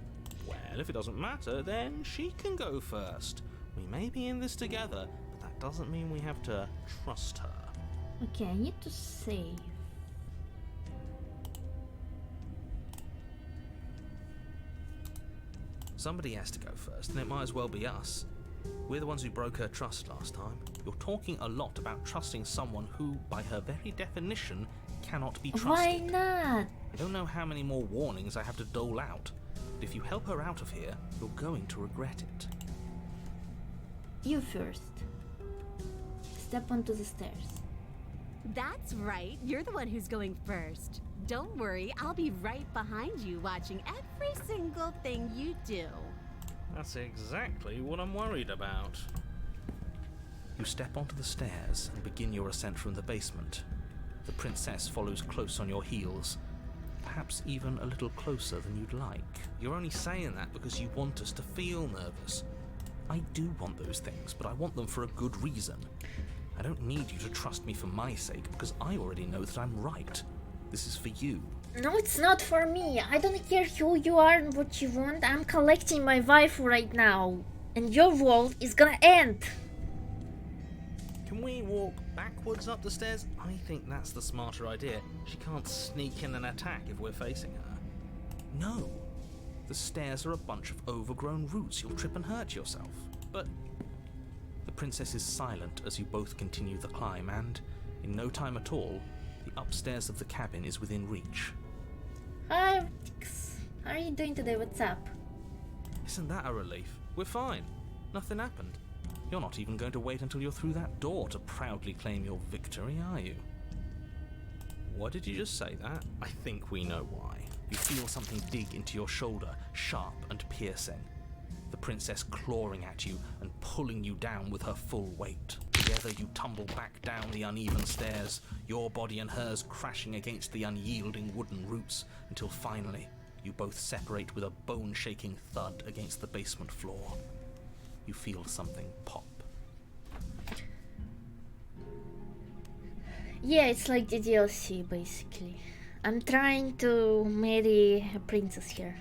Well, if it doesn't matter, then she can go first. We may be in this together, but that doesn't mean we have to trust her. Okay, I need to save. Somebody has to go first, and it might as well be us. We're the ones who broke her trust last time. You're talking a lot about trusting someone who, by her very definition, cannot be trusted. Why not? I don't know how many more warnings I have to dole out, but if you help her out of here, you're going to regret it. You first. Step onto the stairs. That's right, you're the one who's going first. Don't worry, I'll be right behind you watching every single thing you do. That's exactly what I'm worried about. You step onto the stairs and begin your ascent from the basement. The princess follows close on your heels, perhaps even a little closer than you'd like. You're only saying that because you want us to feel nervous. I do want those things, but I want them for a good reason. I don't need you to trust me for my sake, because I already know that I'm right. This is for you. No, it's not for me. I don't care who you are and what you want. I'm collecting my waifu right now. And your world is gonna end. Can we walk backwards up the stairs? I think that's the smarter idea. She can't sneak in and attack if we're facing her. No. The stairs are a bunch of overgrown roots. You'll trip and hurt yourself. But the princess is silent as you both continue the climb, and in no time at all, the upstairs of the cabin is within reach. Hi, Vtix. How are you doing today? What's up? Isn't that a relief? We're fine. Nothing happened. You're not even going to wait until you're through that door to proudly claim your victory, are you? What did you just say that? I think we know why. You feel something dig into your shoulder, sharp and piercing. The princess clawing at you and pulling you down with her full weight. Together you tumble back down the uneven stairs, your body and hers crashing against the unyielding wooden roots, until finally you both separate with a bone-shaking thud against the basement floor. You feel something pop. Yeah, it's like the DLC, basically. I'm trying to marry a princess here.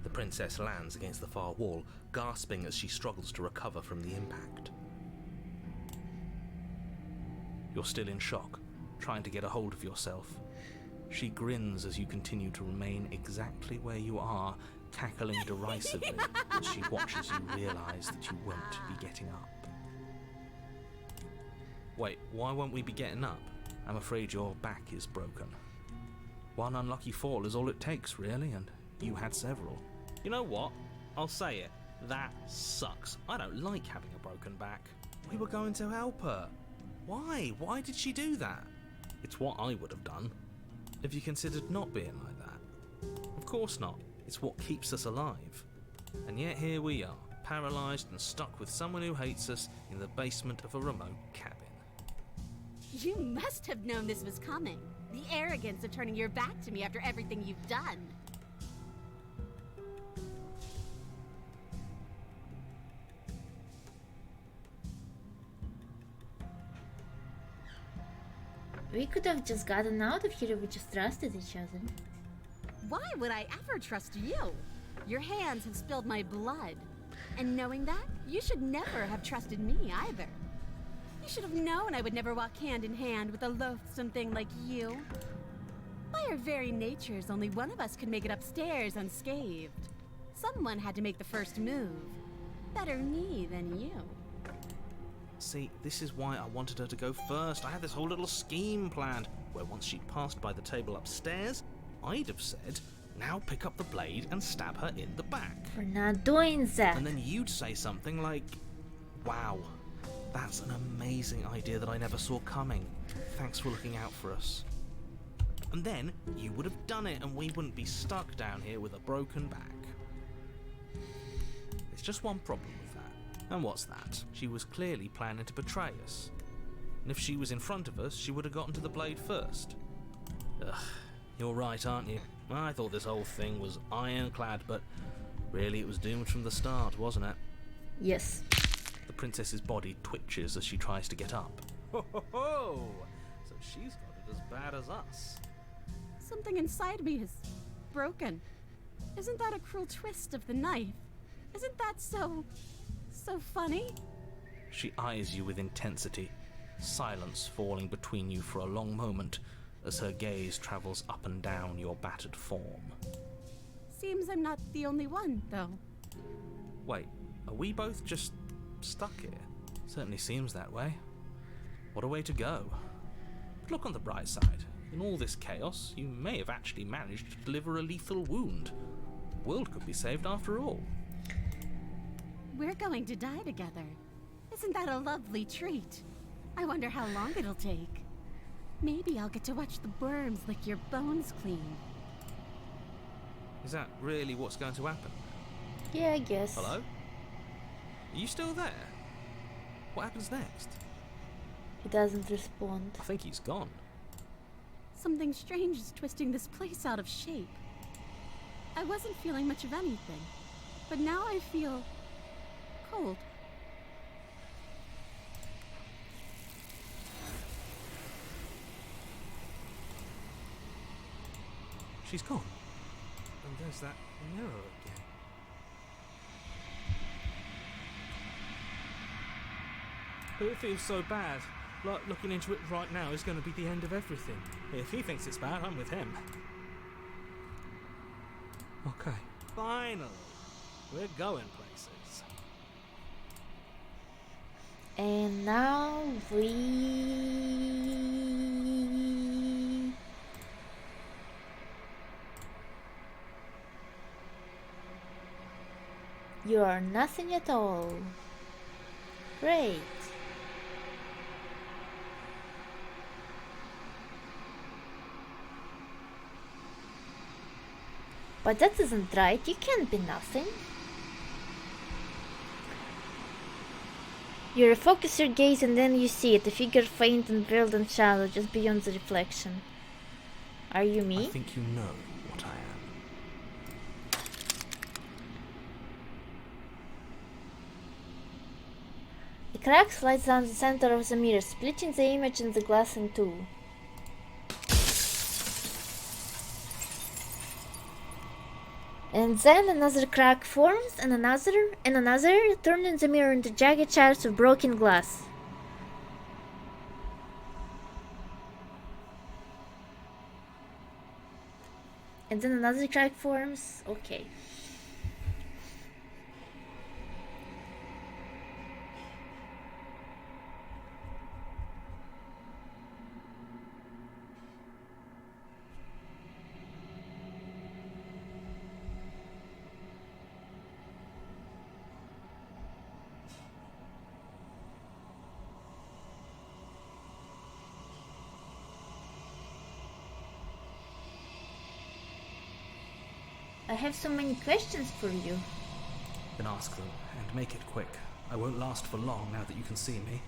The princess lands against the far wall, gasping as she struggles to recover from the impact. You're still in shock, trying to get a hold of yourself. She grins as you continue to remain exactly where you are, cackling derisively as she watches you realize that you won't be getting up. Wait, why won't we be getting up? I'm afraid your back is broken. One unlucky fall is all it takes, really, and you had several. You know what? I'll say it. That sucks. I don't like having a broken back. We were going to help her. Why? Why did she do that? It's what I would have done. Have you considered not being like that? Of course not. It's what keeps us alive. And yet here we are, paralysed and stuck with someone who hates us in the basement of a remote cabin. You must have known this was coming. The arrogance of turning your back to me after everything you've done. We could have just gotten out of here if we just trusted each other. Why would I ever trust you? Your hands have spilled my blood. And knowing that, you should never have trusted me either. You should have known I would never walk hand in hand with a loathsome thing like you. By our very natures, only one of us could make it upstairs unscathed. Someone had to make the first move. Better me than you. See, this is why I wanted her to go first. I had this whole little scheme planned, where once she'd passed by the table upstairs, I'd have said, now pick up the blade and stab her in the back. We're not doing that. And then you'd say something like, wow, that's an amazing idea that I never saw coming. Thanks for looking out for us. And then you would have done it and we wouldn't be stuck down here with a broken back. There's just one problem with that. And what's that? She was clearly planning to betray us. And if she was in front of us, she would have gotten to the blade first. Ugh, you're right, aren't you? I thought this whole thing was ironclad, but really it was doomed from the start, wasn't it? Yes. The princess's body twitches as she tries to get up. Ho ho ho! So she's got it as bad as us. Something inside me is broken. Isn't that a cruel twist of the knife? Isn't that so funny? She eyes you with intensity, silence falling between you for a long moment as her gaze travels up and down your battered form. Seems I'm not the only one, though. Wait, are we both just stuck here? Certainly seems that way. What a way to go. But look on the bright side. In all this chaos, you may have actually managed to deliver a lethal wound. The world could be saved after all. We're going to die together. Isn't that a lovely treat? I wonder how long it'll take. Maybe I'll get to watch the worms lick your bones clean. Is that really what's going to happen? Yeah, I guess. Hello? Are you still there? What happens next? He doesn't respond. I think he's gone. Something strange is twisting this place out of shape. I wasn't feeling much of anything, but now I feel cold. She's gone. And there's that mirror again. But it feels so bad. Like looking into it right now is going to be the end of everything. If he thinks it's bad, I'm with him. Okay. Finally. We're going places. And now we... You are nothing at all. Great. But that isn't right. You can't be nothing. You refocus your gaze and then you see it, a figure faint and veiled in shadow just beyond the reflection. Are you me? I think you know what I am. The crack slides down the center of the mirror, splitting the image and the glass in two. And then another crack forms, and another, turning the mirror into jagged shards of broken glass. And then another crack forms. Okay. I have so many questions for you. Then ask them, and make it quick. I won't last for long now that you can see me.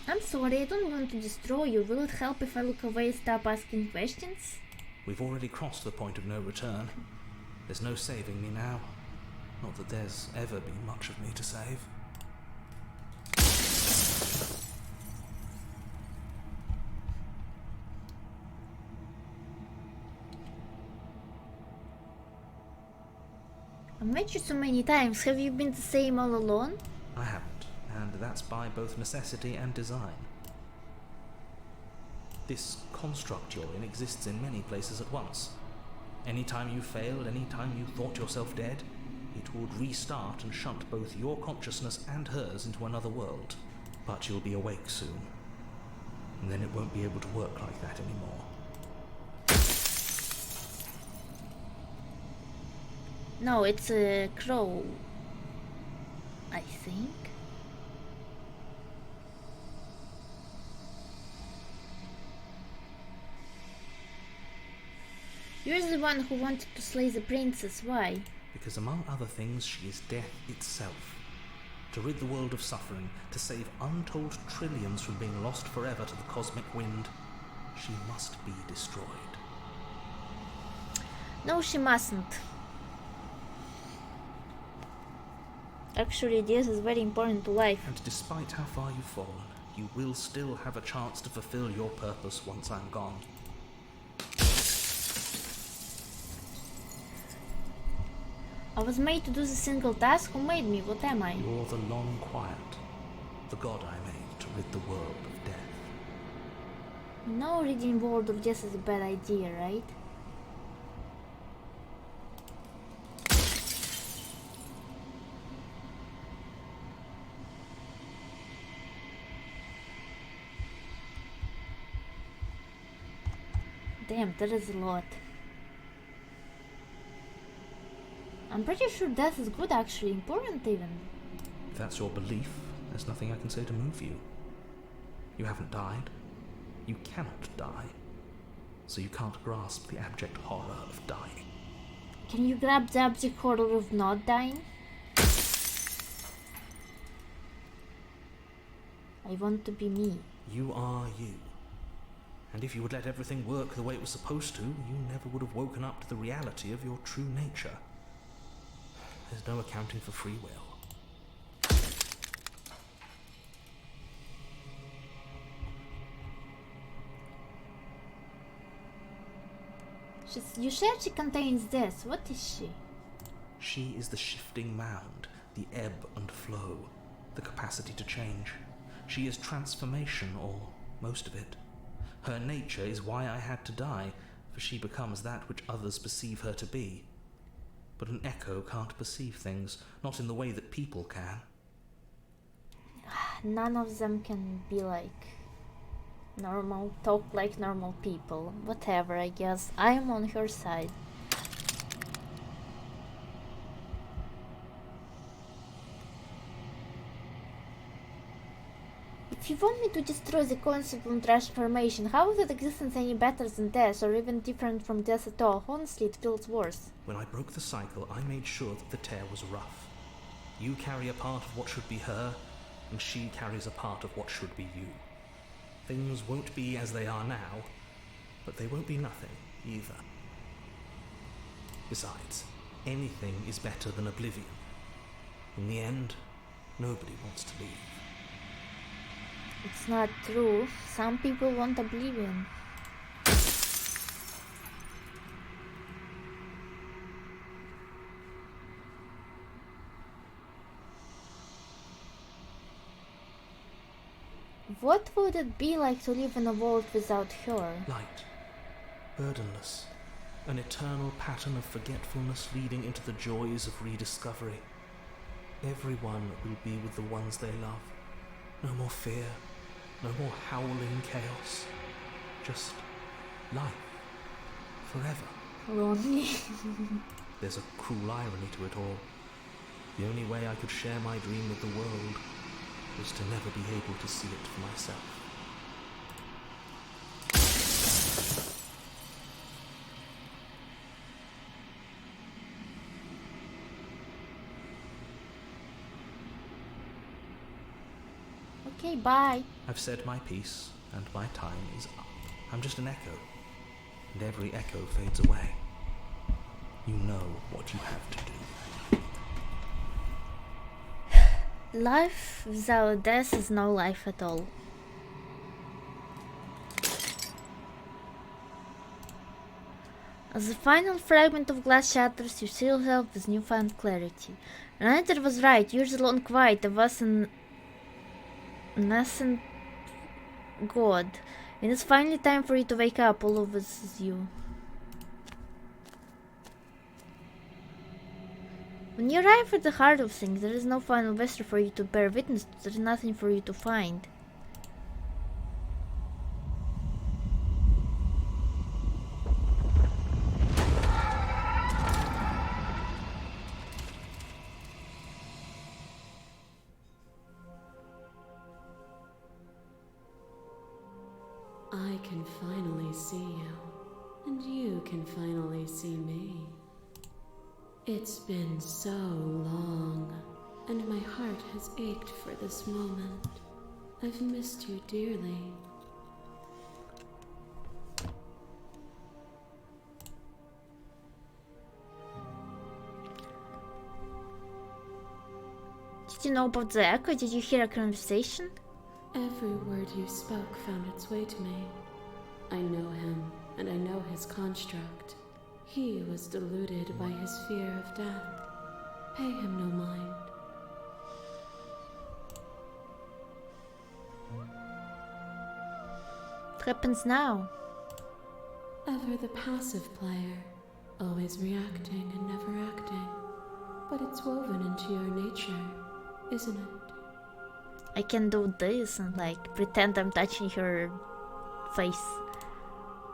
I'm sorry, I don't want to destroy you. Will it help if I look away and stop asking questions? We've already crossed the point of no return. There's no saving me now. Not that there's ever been much of me to save. I've met you so many times. Have you been the same all along? I haven't, and that's by both necessity and design. This construct you're in exists in many places at once. Anytime you failed, anytime you thought yourself dead, it would restart and shunt both your consciousness and hers into another world. But you'll be awake soon, and then it won't be able to work like that anymore. No, it's a crow, I think. You're the one who wanted to slay the princess. Why? Because among other things, she is death itself. To rid the world of suffering, to save untold trillions from being lost forever to the cosmic wind, she must be destroyed. No, she mustn't. Actually, this is very important to life. And despite how far you've fallen, you will still have a chance to fulfill your purpose once I'm gone. I was made to do the single task. Who made me? What am I? You're the long quiet, the god I made to rid the world of death. No, reading World of Death is a bad idea, right? Damn, that is a lot. I'm pretty sure death is good, actually, important even. If that's your belief, there's nothing I can say to move you. You haven't died. You cannot die. So you can't grasp the abject horror of dying. Can you grab the abject horror of not dying? I want to be me. You are you. And if you would let everything work the way it was supposed to, you never would have woken up to the reality of your true nature. There's no accounting for free will. You said she contains this. What is she? She is the shifting mound, the ebb and flow, the capacity to change. She is transformation, or most of it. Her nature is why I had to die, for she becomes that which others perceive her to be. But an echo can't perceive things, not in the way that people can. None of them can be like normal, talk like normal people. Whatever, I guess. I am on her side. If you want me to destroy the concept of transformation, how is that existence any better than death, or even different from death at all? Honestly, it feels worse. When I broke the cycle, I made sure that the tear was rough. You carry a part of what should be her, and she carries a part of what should be you. Things won't be as they are now, but they won't be nothing either. Besides, anything is better than oblivion. In the end, nobody wants to leave. It's not true. Some people want oblivion. What would it be like to live in a world without her? Light, burdenless, an eternal pattern of forgetfulness leading into the joys of rediscovery. Everyone will be with the ones they love. No more fear, no more howling chaos. Just life, forever. Lonely. There's a cruel irony to it all. The only way I could share my dream with the world was to never be able to see it for myself. Okay, bye. I've said my piece, and my time is up. I'm just an echo, and every echo fades away. You know what you have to do. Life without death is no life at all. As the final fragment of glass shatters, you see yourself with newfound clarity. Renator was right, yours alone quiet, of us an nascent god. It is finally time for you to wake up, all of us is you. When you arrive at the heart of things, there is no final vesture for you to bear witness to, there is nothing for you to find. I can finally see you, and you can finally see me. It's been so long. and my heart has ached for this moment. I've missed you dearly. Did you know about the echo? Did you hear a conversation? Every word you spoke found its way to me. I know him, and I know his construct. He was deluded by his fear of death. Pay him no mind. What happens now? Ever the passive player, always reacting and never acting. But it's woven into your nature, isn't it? I can do this and like pretend I'm touching her face.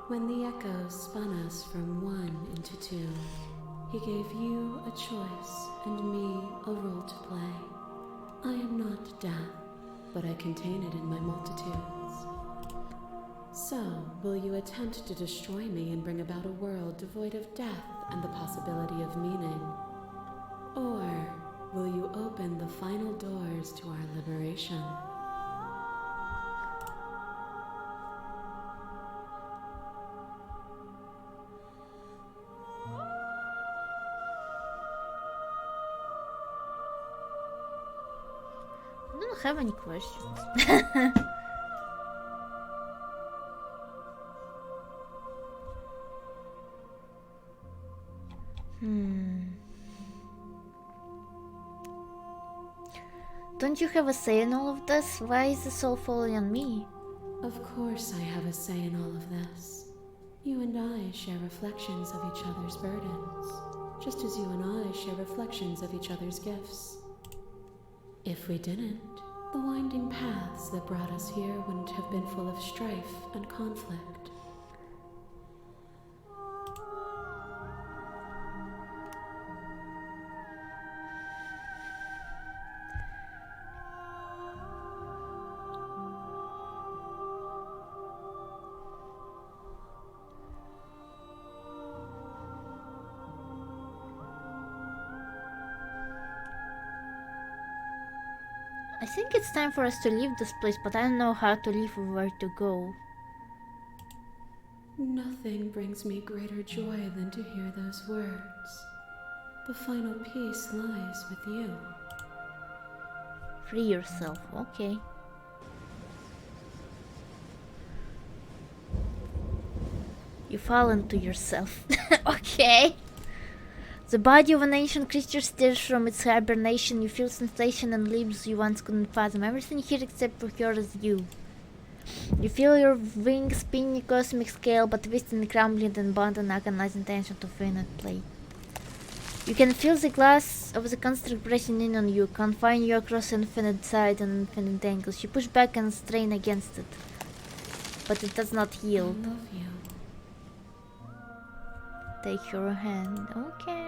When the echoes spun us from one into two, he gave you a choice and me a role to play. I am not death, but I contain it in my multitudes. So, will you attempt to destroy me and bring about a world devoid of death and the possibility of meaning? Or will you open the final doors to our liberation? I don't have any questions. Don't you have a say in all of this? Why is this all falling on me? Of course I have a say in all of this. You and I share reflections of each other's burdens, just as you and I share reflections of each other's gifts. If we didn't, the winding paths that brought us here wouldn't have been full of strife and conflict. I think it's time for us to leave this place, but I don't know how to leave or where to go. Nothing brings me greater joy than to hear those words. The final peace lies with you. Free yourself, okay. You fall into yourself. Okay. The body of an ancient creature stirs from its hibernation. You feel sensation and limbs you once couldn't fathom. Everything here except for her is you. You feel your wings spinning a cosmic scale, but twisting, crumbling, and bound an agonizing tension to finite play. You can feel the glass of the construct pressing in on you, confine you across infinite sides and infinite angles. You push back and strain against it, but it does not yield. I love you. Take your hand, okay.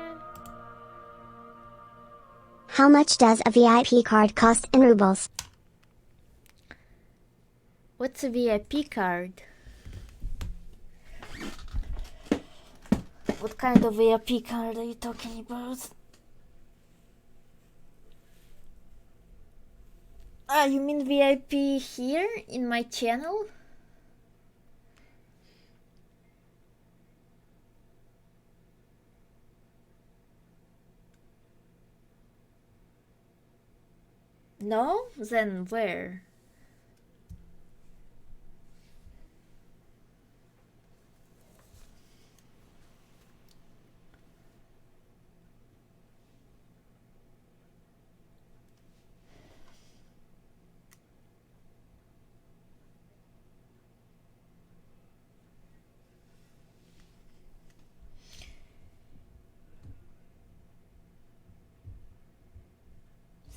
How much does a VIP card cost in rubles? What's a VIP card? What kind of VIP card are you talking about? Ah, you mean VIP here in my channel? No? Then where?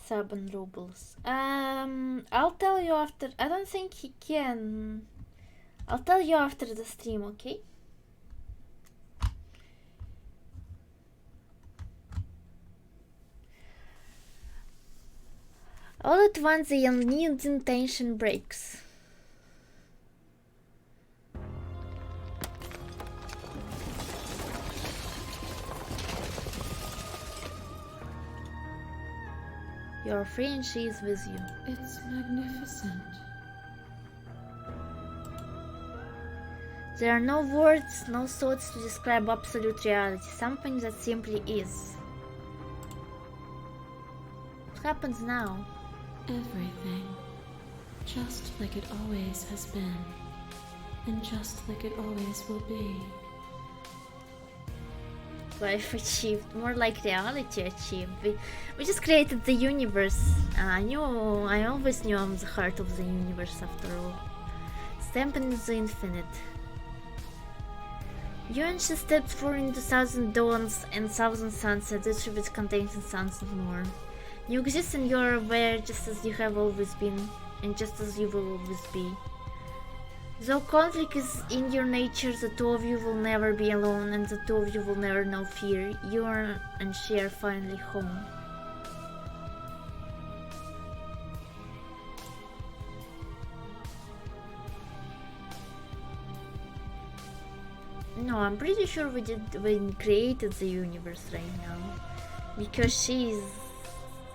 Seven rubles. I'll tell you after. I don't think he can. I'll tell you after the stream, okay? All at once, the unneeded intention breaks. You're free and she is with you. It's magnificent. There are no words, no thoughts to describe absolute reality, something that simply is. What happens now? Everything. Just like it always has been. And just like it always will be. Life achieved, more like reality achieved. We just created the universe. I always knew I'm the heart of the universe after all. Stamping the infinite. You and she stepped forward into thousand dawns and thousand sunsets, each of it contains suns and more. You exist and you are aware just as you have always been, and just as you will always be. Though conflict is in your nature, the two of you will never be alone, and the two of you will never know fear. You and she are finally home. No, I'm pretty sure we created the universe right now. Because she's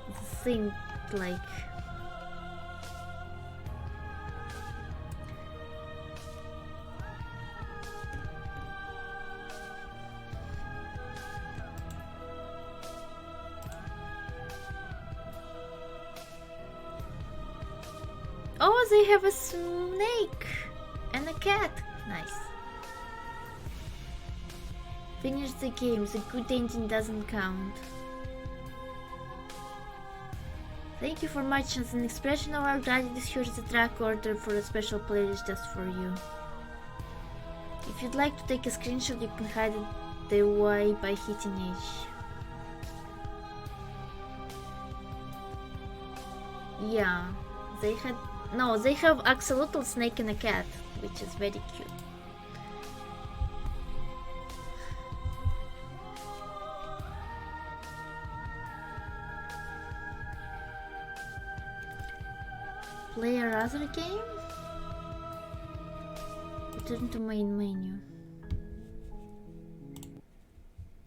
the thing, like... Oh, they have a snake and a cat. Nice. Finish the game. The good ending doesn't count. Thank you for much. As an expression of our gratitude, here's the track order for a special playlist just for you. If you'd like to take a screenshot, you can hide the Y by hitting H. Yeah, they have axolotl, snake and a cat, which is very cute. Play a other game? Return to main menu.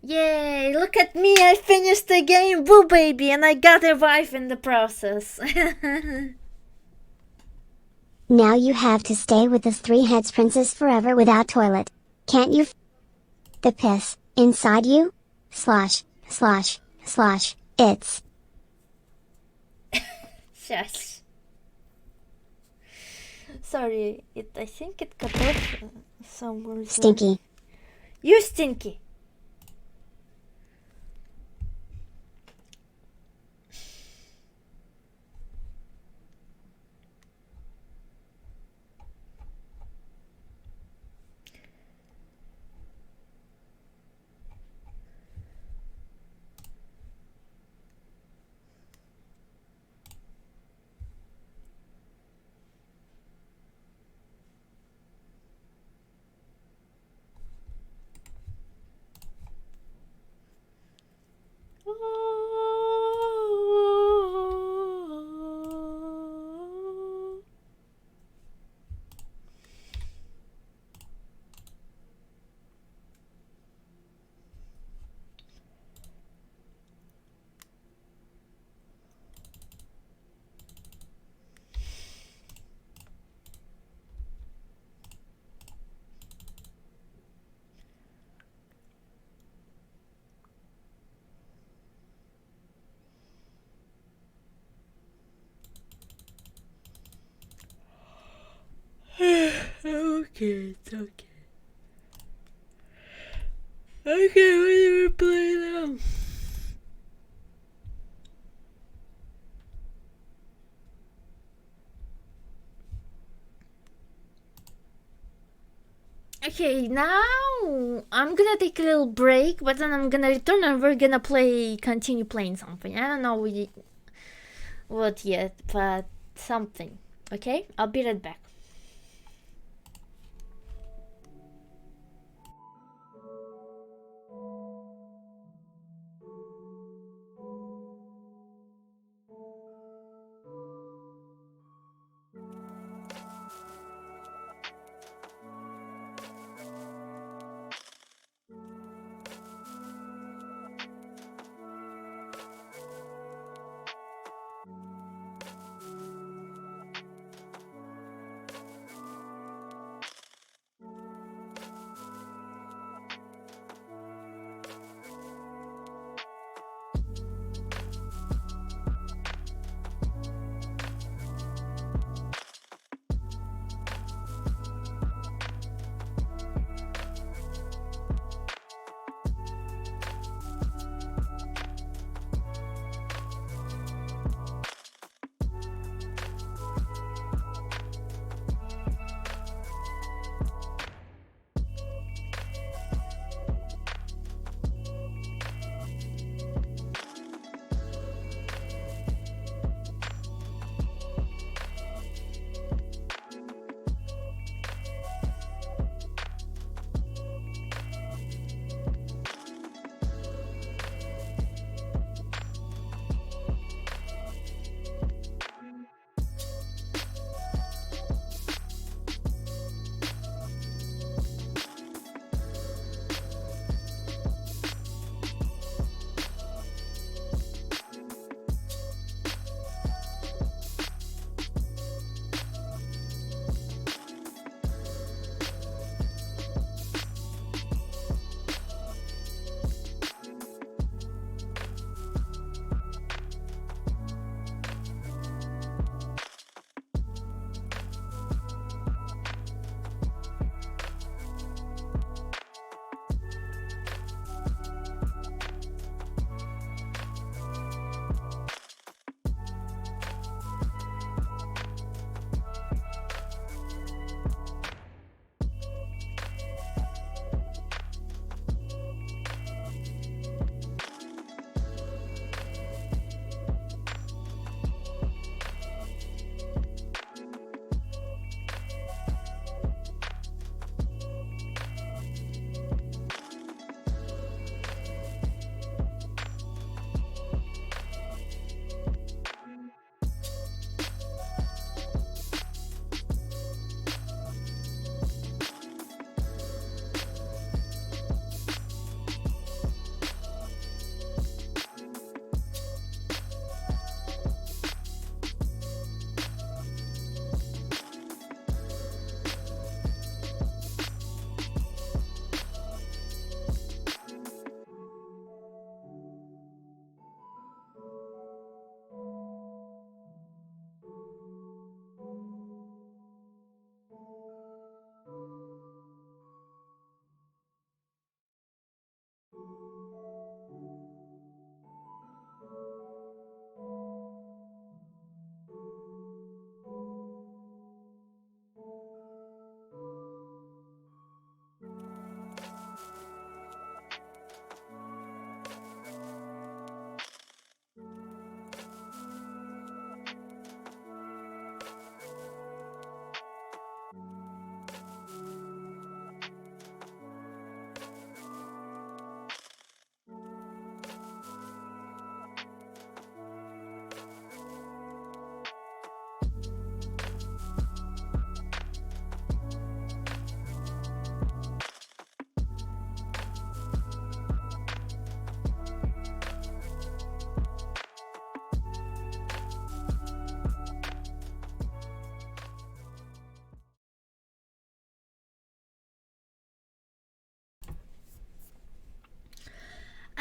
Yay! Look at me! I finished the game! Woo baby! And I got a wife in the process. Now you have to stay with this three-heads princess forever without toilet. Can't you the piss inside you? Slash, slash, slash, it's. Shush. Sorry, I think it cut off somewhere. Stinky. You stinky. Okay, it's okay. Okay, what do we play now? Okay, now I'm gonna take a little break, but then I'm gonna return and we're gonna continue playing something. I don't know what yet, but something. Okay, I'll be right back.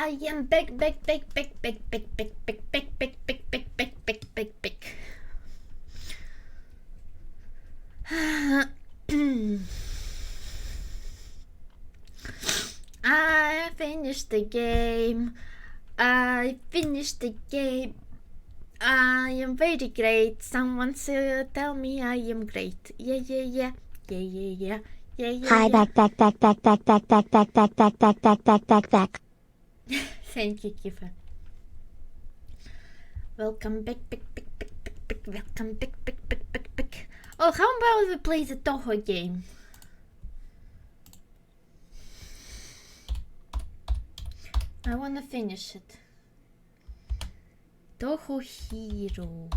I am back. I finished the game. I finished the game. I am very great. Someone tell me I am great. Yeah. Hi, back. Thank you, Kifa. Welcome back. Welcome back. Oh, how about we play the Toho game? I wanna finish it. Toho Hero.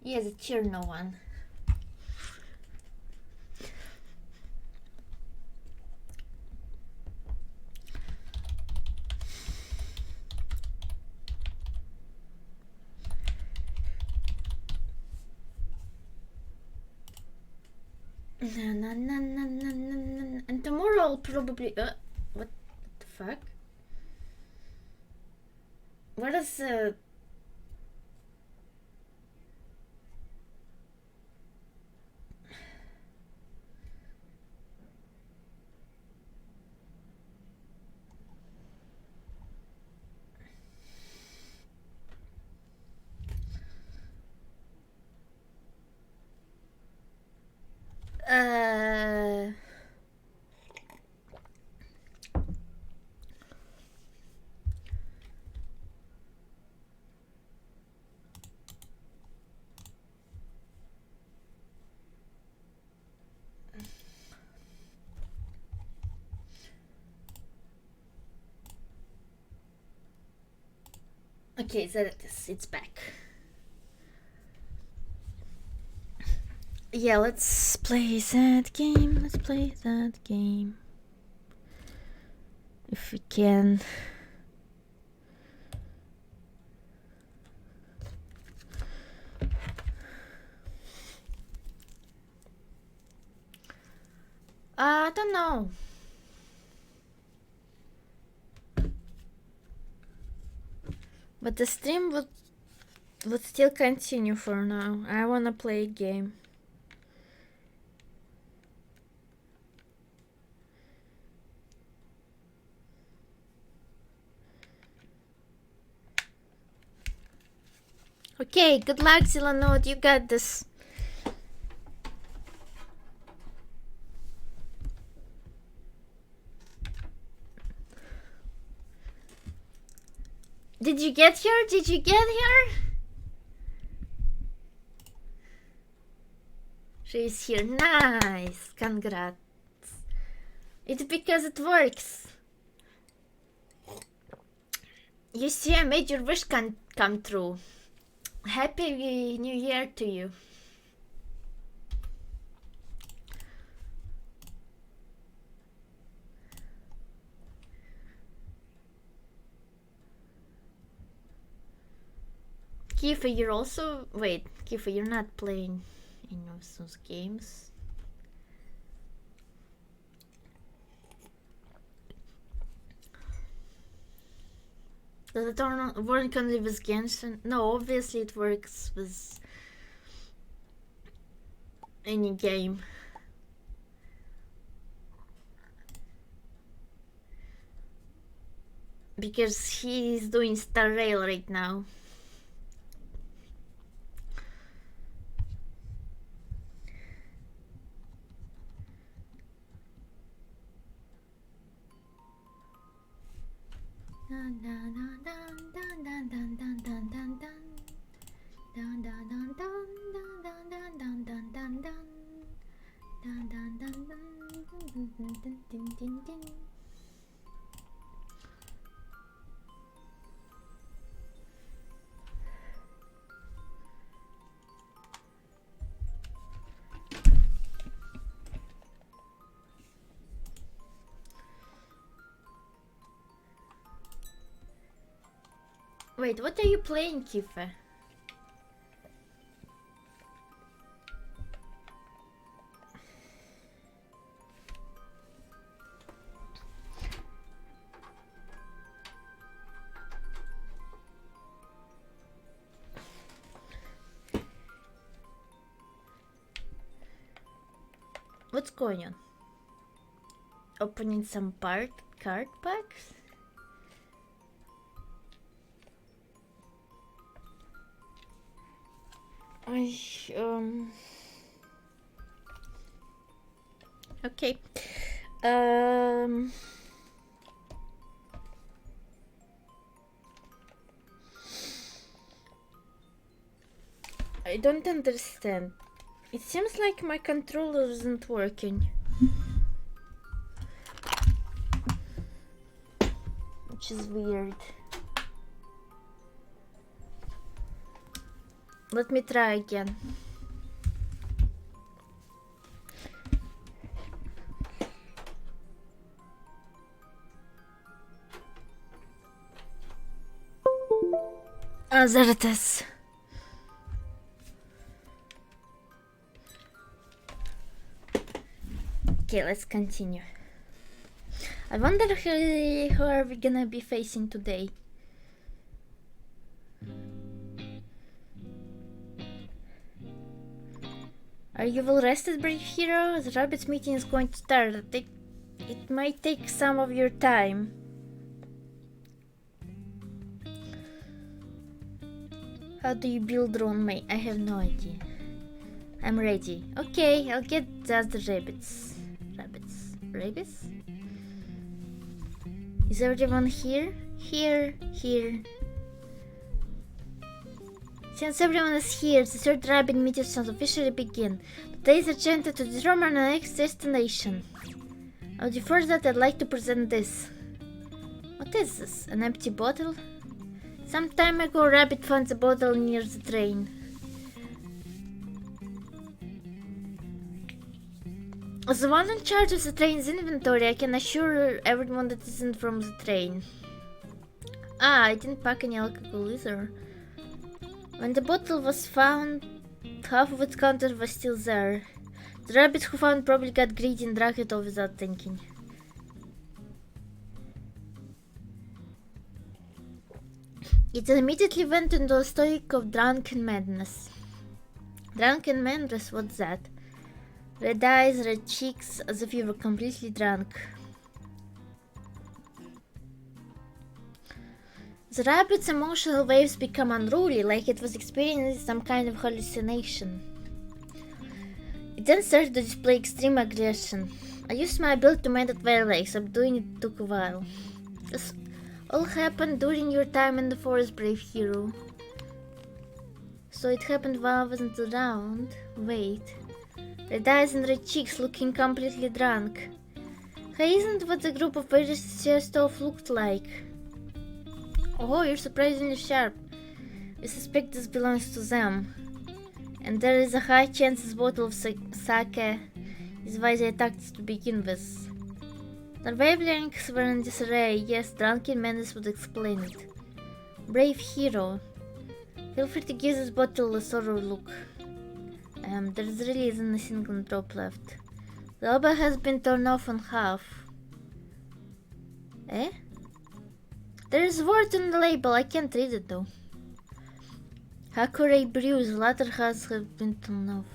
Yeah, the Cherno one. And tomorrow I'll probably what the fuck? What is okay, there it is. It's back. Yeah, let's play that game. Let's play that game. If we can. I don't know. But the stream would still continue for now. I wanna play a game. Okay, good luck, Zilanode. You got this. Did you get here? Did you get here? She's here. Nice. Congrats. It's because it works. You see, I made your wish come true. Happy New Year to you. Kifa, you're also... Wait, Kifa, you're not playing any of those games. Does it work only with Genshin? No, obviously it works with any game. Because he's doing Star Rail right now. Wait, what are you playing, Kifa? What's going on? Opening some card packs? Okay. I don't understand. It seems like my controller isn't working. Which is weird. Let me try again. Ah, there it is. Okay, let's continue. I wonder who are we gonna be facing today? Are you well rested, brave hero? The rabbit's meeting is going to start. It might take some of your time. How do you build drone mate? I have no idea. I'm ready. Okay, I'll get the other rabbits. Rabbits? Is everyone here? Here. Since everyone is here, the third rabbit meeting shall officially begin. Today's agenda to determine our next destination. Before that, I'd like to present this. What is this? An empty bottle? Some time ago, a rabbit found the bottle near the train. As the one in charge of the train's inventory, I can assure everyone that isn't from the train. I didn't pack any alcohol either. When the bottle was found, half of its content was still there. The rabbits who found probably got greedy and drank it all without thinking. It immediately went into a state of drunken madness. Drunken madness, what's that? Red eyes, red cheeks, as if you were completely drunk. The rabbit's emotional waves become unruly, like it was experiencing some kind of hallucination. It then started to display extreme aggression. I used my ability to make it very subduing it took a while. This all happened during your time in the forest, brave hero. So it happened while I wasn't around. Wait. Red eyes and red cheeks, looking completely drunk. Hey, isn't what the group of Arisa off looked like? Oh, you're surprisingly sharp. We suspect this belongs to them. And there is a high chance this bottle of sake is why they attacked to begin with. Their wavelengths were in disarray. Yes, drunken madness would explain it. Brave hero. Feel free to give this bottle a thorough look. There really isn't a single drop left. The label has been torn off in half. Eh? There is word on the label, I can't read it though. Hakure brews, latter has been torn off.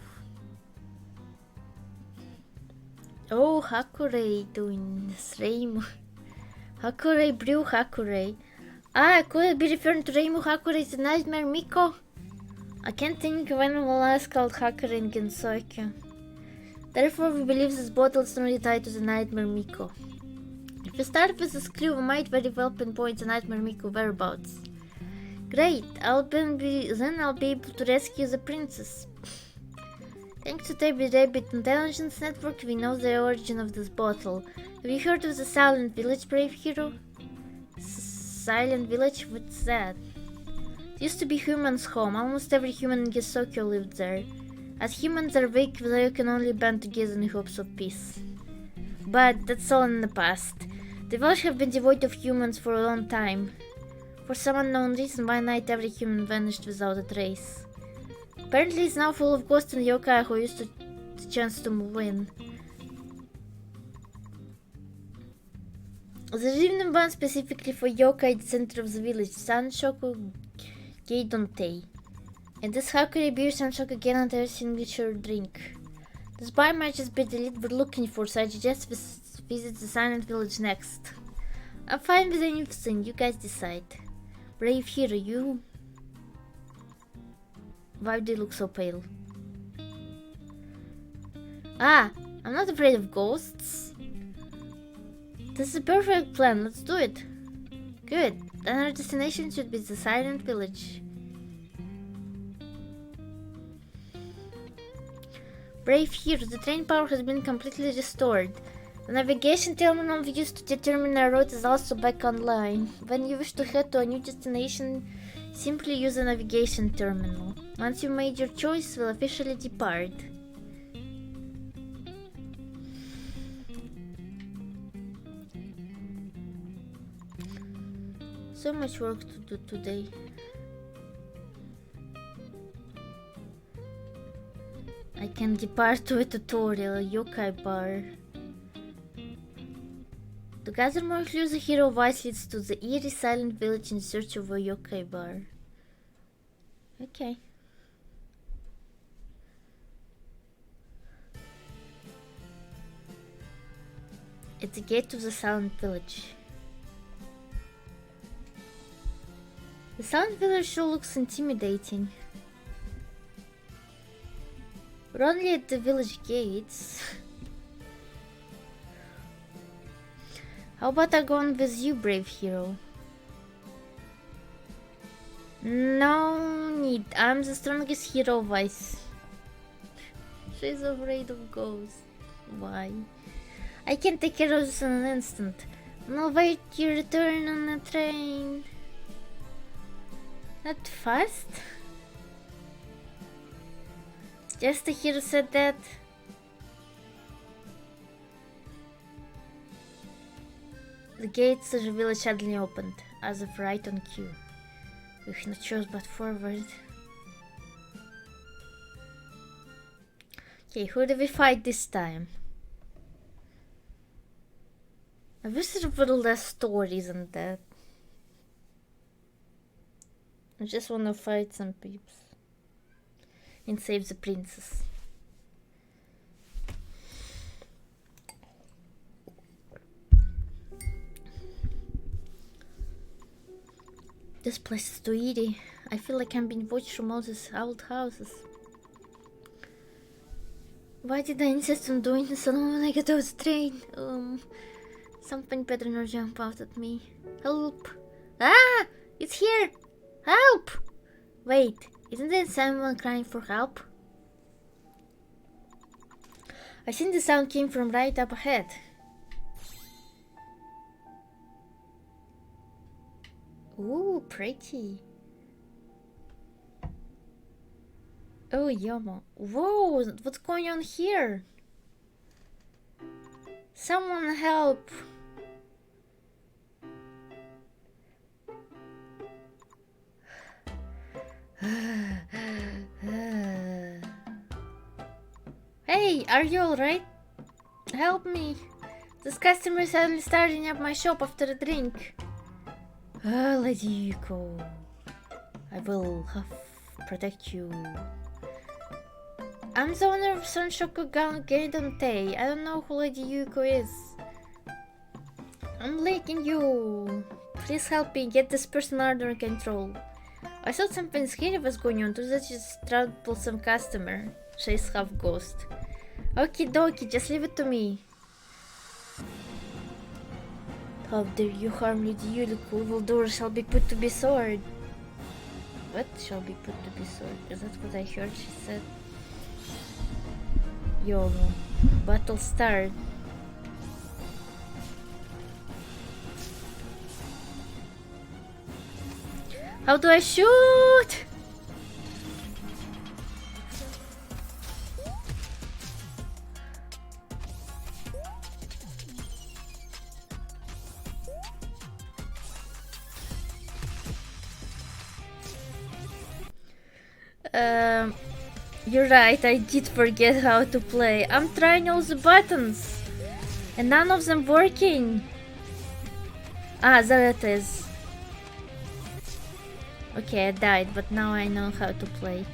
Oh, Hakure doing this, Reimu. Hakure brew, Hakure. Ah, could it be referring to Reimu Hakure's Nightmare Miko? I can't think of anyone else called Hakure in Gensokyo. Therefore, we believe this bottle is only tied to the Nightmare Miko. If we start with this clue, we might very well pinpoint the Nightmare Miko whereabouts. Great, then I'll be able to rescue the princess. Thanks to Tabby Rabbit Intelligence Network, we know the origin of this bottle. Have you heard of the Silent Village, brave hero? Silent Village? What's that? It used to be humans' home. Almost every human in Gesokyo lived there. As humans are weak, they can only band together in hopes of peace. But that's all in the past. The village have been devoid of humans for a long time. For some unknown reason, one night every human vanished without a trace. Apparently it's now full of ghosts and yokai who used the chance to move in. There's even one specifically for yokai at the center of the village, Sanshoku Geidonte. And this Hakure beer Sanshoku again on their signature drink. The spy might just be the lead we're looking for, so I suggest we visit the silent village next. I'm fine with anything, you guys decide. Brave hero, you... Why do you look so pale? Ah, I'm not afraid of ghosts. This is a perfect plan, let's do it. Good, then our destination should be the silent village. Brave hero, the train power has been completely restored. The navigation terminal we used to determine our route is also back online. When you wish to head to a new destination, simply use the navigation terminal. Once you've made your choice, we'll officially depart. So much work to do today. I can depart to a tutorial, a yokai bar. To gather more clues, the hero voice leads to the eerie silent village in search of a yokai bar. Okay. It's the gate to the silent village. The silent village sure looks intimidating. We're only at the village gates. How about I go on with you, brave hero? No need, I'm the strongest hero voice. She's afraid of ghosts. Why? I can take care of this in an instant. And I'll wait your return on the train. Not fast? Just the hero said that. The gates of the village suddenly opened, as if right on cue. We've no choice but forward. Okay, who do we fight this time? I wish there were less stories than that. I just wanna fight some peeps. And save the princess. This place is too eerie. I feel like I'm being watched from all these old houses. Why did I insist on doing this alone when I get off the train? Something better not jump out at me. Help! Ah! It's here! Help! Wait, isn't there someone crying for help? I think the sound came from right up ahead. Ooh, pretty. Oh, yama. Whoa, what's going on here? Someone help. Hey, are you alright? Help me. This customer is suddenly starting up my shop after a drink. Lady Yuko, I will protect you. I'm the owner of Sunshoku Gaidon-tei. I don't know who Lady Yuko is. I'm begging you. Please help me get this person under control. I thought something scary was going on, so that just troublesome customer. She's half ghost. Okie dokie, just leave it to me. How dare you harm Lady Yuko? Evildoers shall be put to be sword. What shall be put to be sword? Is that what I heard she said? Yo, battle start. How do I shoot? You're right, I did forget how to play. I'm trying all the buttons and none of them working. Ah, there it is. Okay, I died, but now I know how to play.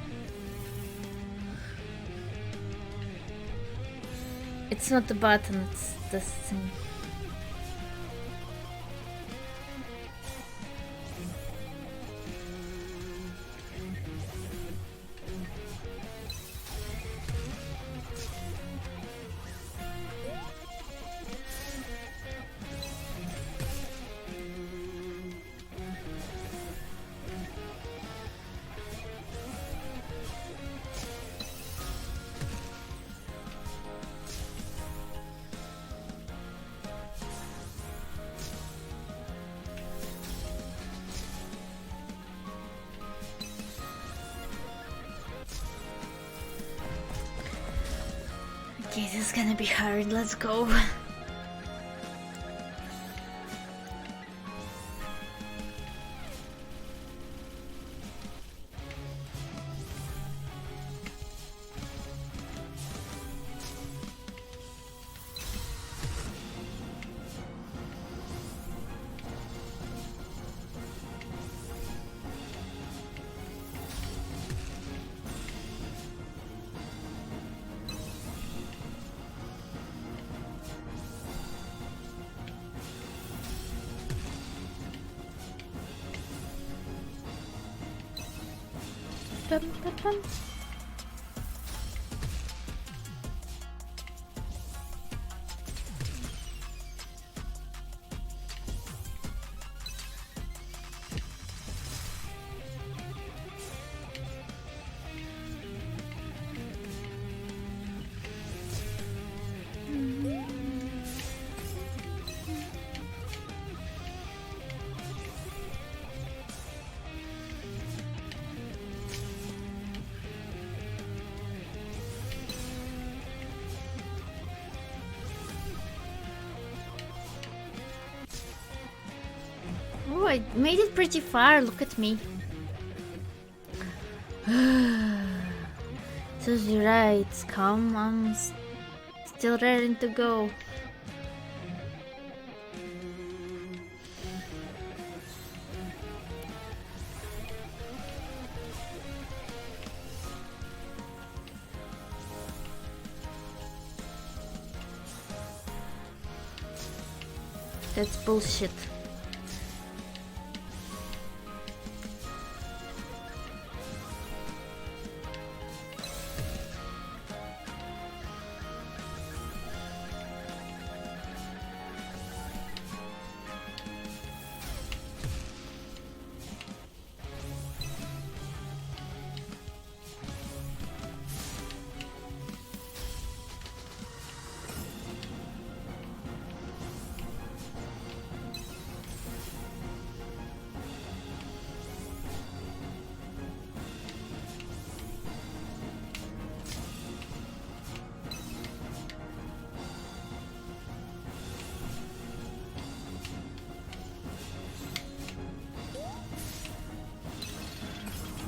It's not the button, it's this thing. Okay, this is gonna be hard, let's go. Dum, dum, dum. Oh, I made it pretty far, look at me. Seriously, right, come, I'm still raring to go. That's bullshit.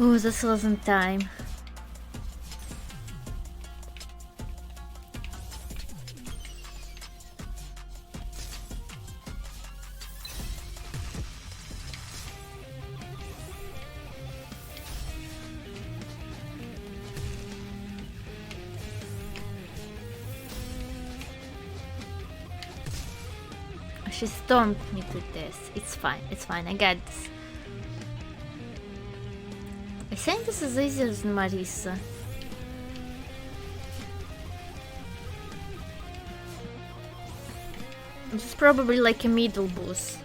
Oh, this wasn't time. She stomped me to this. It's fine, I got this. I think this is easier than Arisa. This is probably like a middle boss.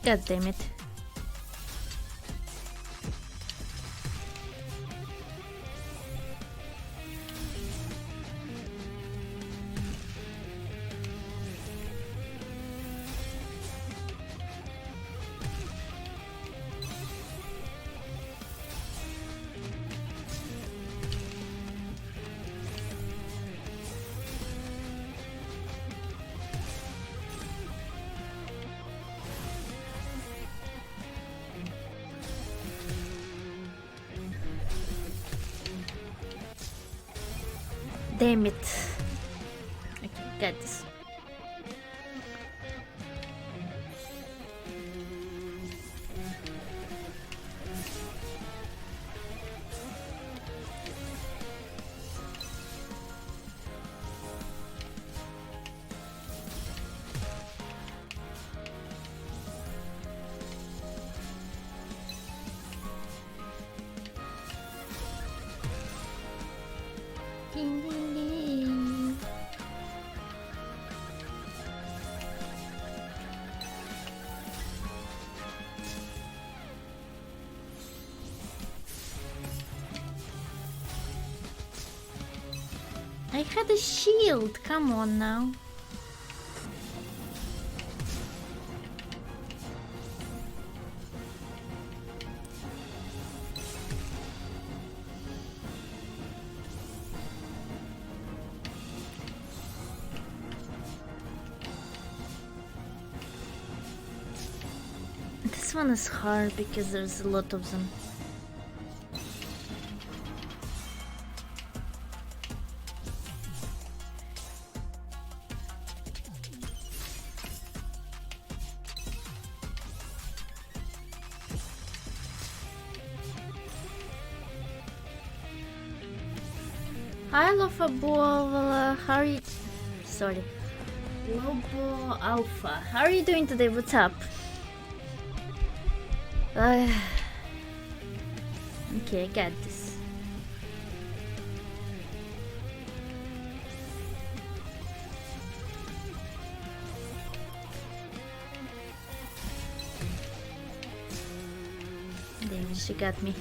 God damn it. Damn it. Okay, got this. Ding, ding, ding. I had a shield, come on now. This one is hard because there's a lot of them. Hi Lofa how are you? Sorry. Lobo Alpha, how are you doing today? What's up? Okay, I got this. Damn, she got me.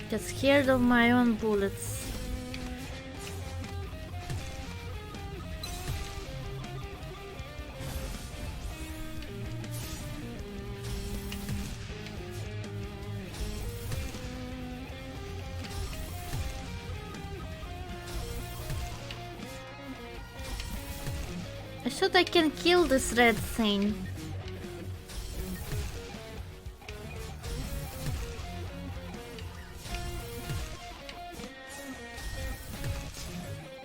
Get scared of my own bullets. I thought I can kill this red thing.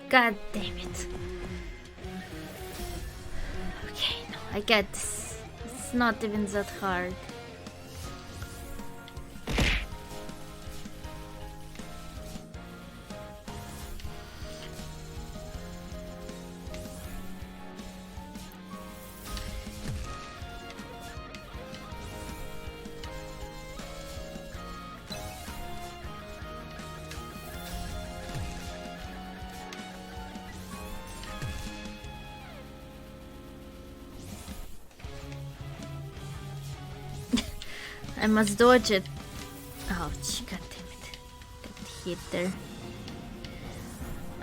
God damn it. Okay, no, I get this. It's not even that hard. I must dodge it. Ouch, god damn it. Got hit there.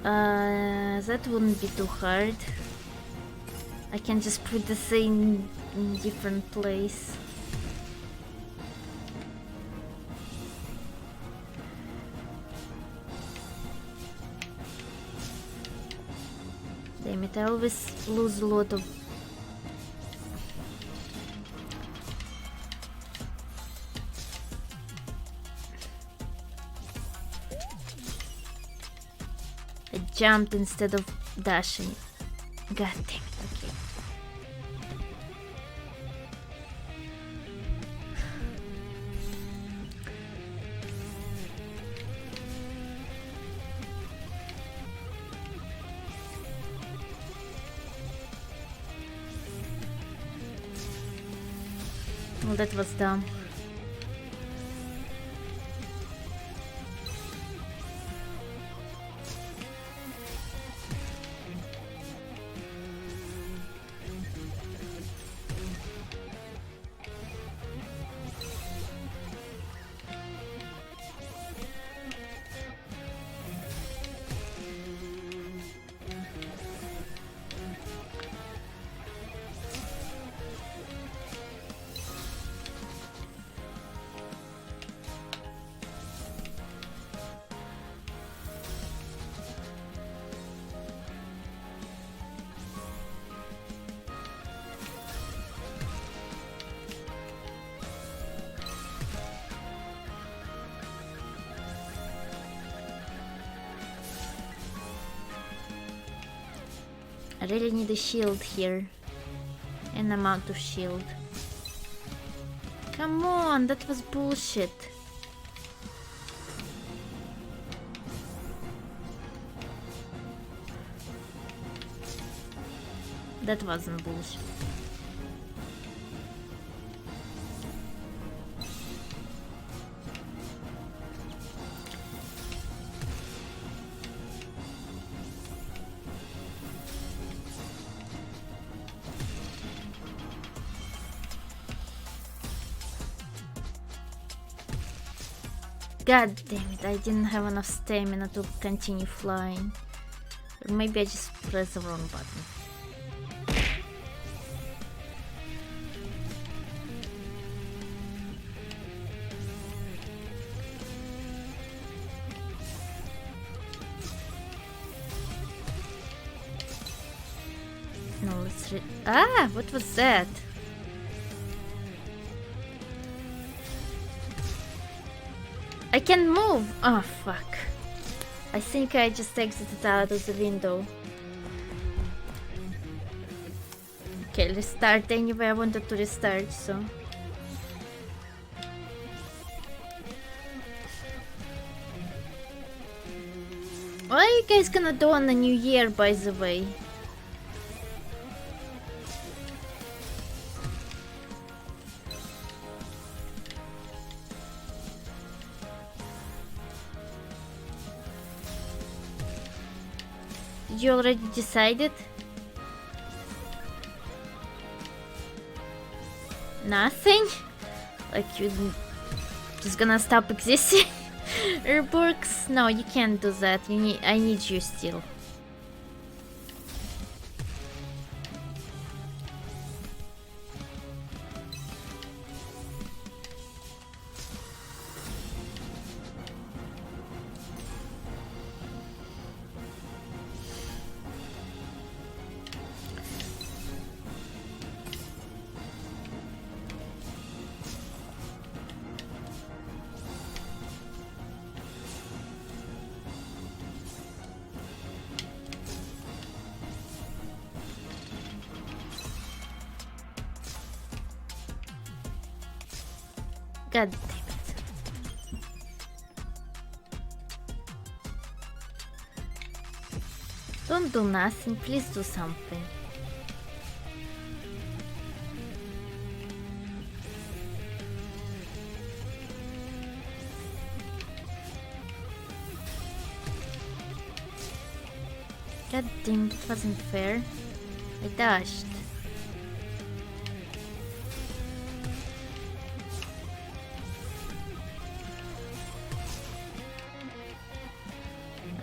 That wouldn't be too hard. I can just put the thing in different place. Damn it, I always lose a lot of... I jumped instead of dashing. God damn it, okay. Well, that was dumb. I really need a shield here. An amount of shield. Come on, that was bullshit. That wasn't bullshit. God damn it, I didn't have enough stamina to continue flying. Or maybe I just pressed the wrong button. No, let's what was that? I can move! Oh fuck. I think I just exited out of the window. Okay, restart anyway. I wanted to restart, so. What are you guys gonna do on the new year, by the way? Did you already decided? Nothing? Like you just gonna stop existing? Urborgs? No, you can't do that. I need you still. God damn it. Don't do nothing, please do something. God damn, it wasn't fair. I dashed.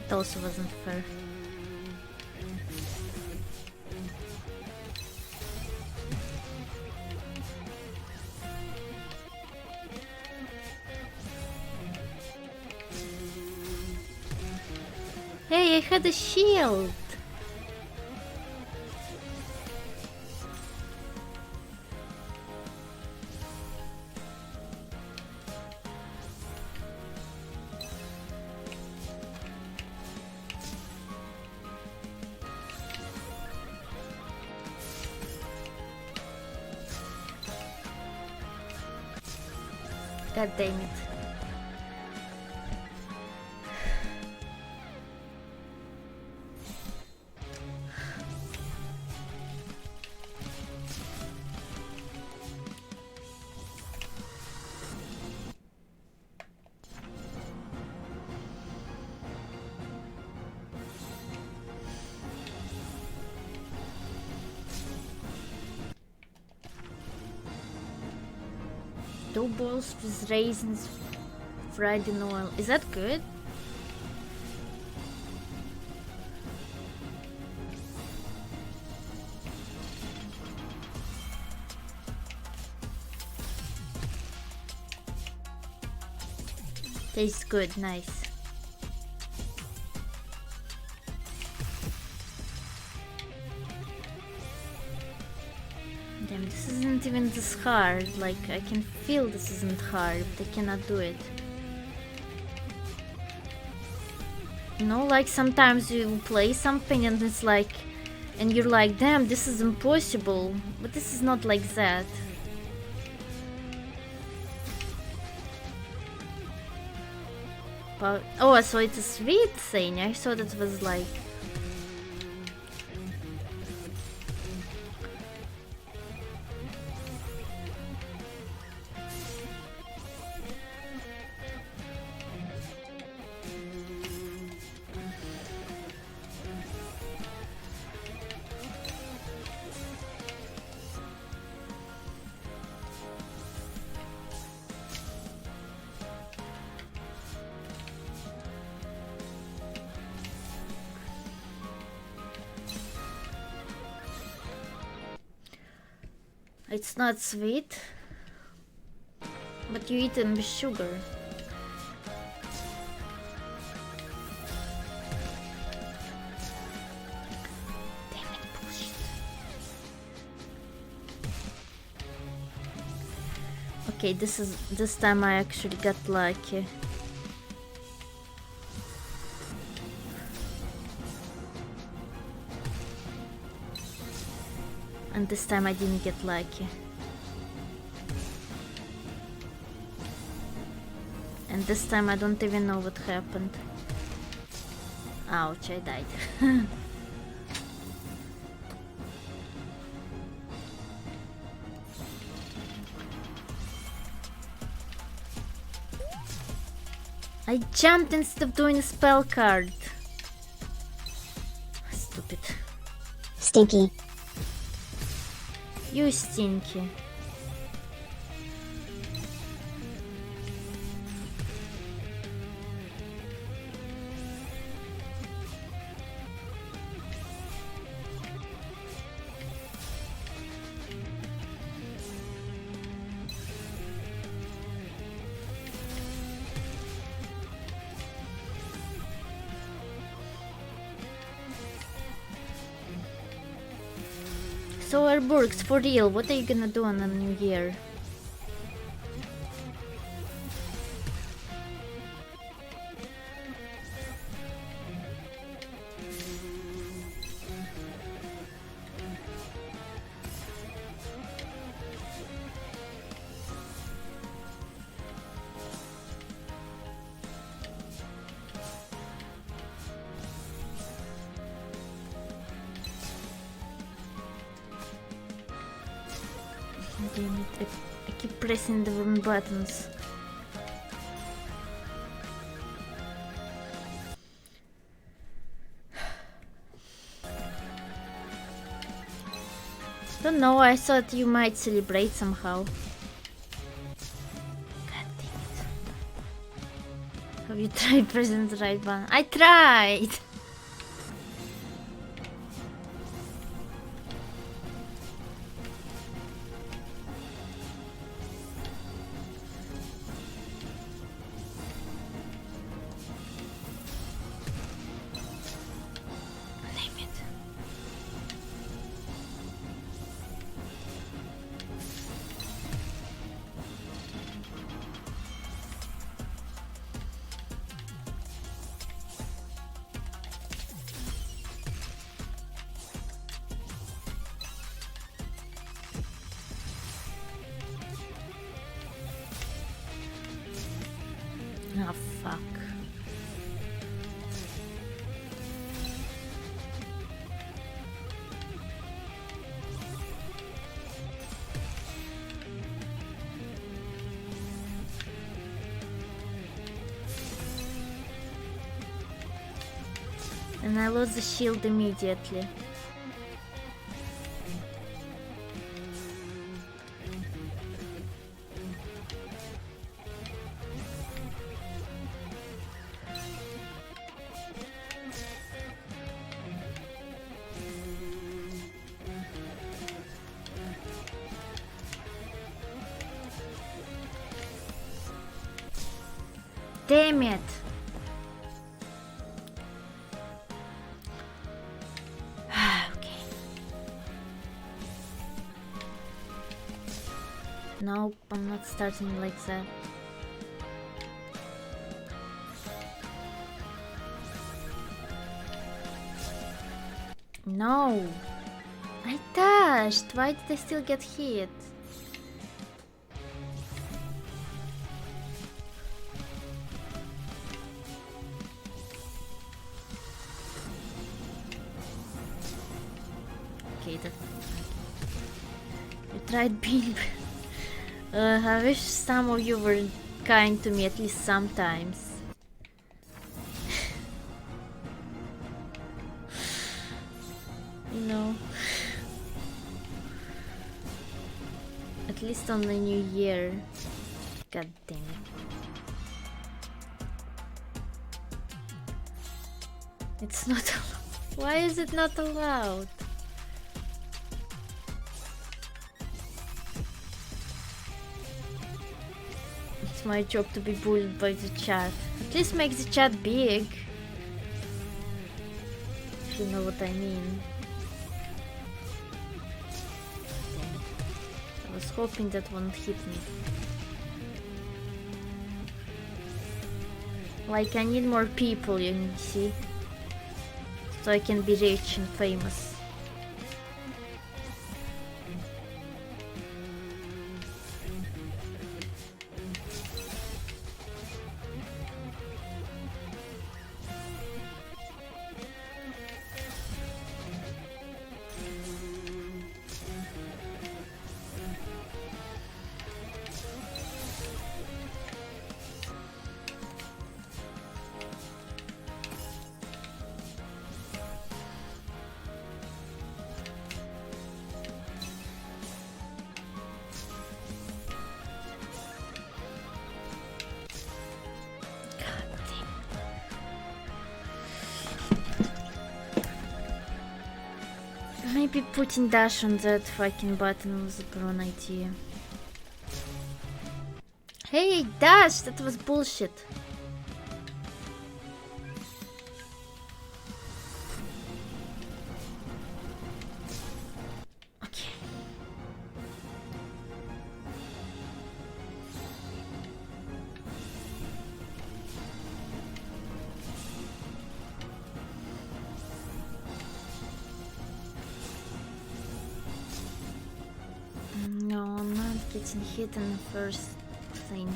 It also wasn't fair. Hey, I had a shield! God dang it. Dough balls with raisins fried in oil. Is that good? Tastes good, nice. Damn, this isn't even this hard. Like, I can feel this isn't hard, but I cannot do it. You know, like sometimes you play something and it's like, and you're like, damn, this is impossible. But this is not like that. But, oh, so it's a sweet thing. I thought it was like... It's not sweet, but you eat them with sugar. Damn it, bullshit. Okay, this time I actually got lucky. And this time I didn't get lucky. And this time I don't even know what happened. Ouch, I died. I jumped instead of doing a spell card. Stupid. Stinky. You stinky. So Arburgs, for real, what are you gonna do on the new year? Damn it, I keep pressing the wrong buttons. Don't know, I thought you might celebrate somehow. God damn it. Have You tried pressing the right button. I tried! Name it. Oh fuck. And I lost the shield immediately. Damn it! Okay. Nope, I'm not starting like that. No! I dashed! Why did I still get hit? Okay, that... You tried being... I wish some of you were kind to me at least sometimes. You know. At least on the new year. God damn it. It's not allowed. Why is it not allowed? It's my job to be bullied by the chat. At least make the chat big. If you know what I mean. I was hoping that won't hit me. Like, I need more people, you see? So I can be rich and famous. Maybe putting dash on that fucking button was a wrong idea. Hey, dash! That was bullshit. Okay. No, I'm not getting hit in the first thing.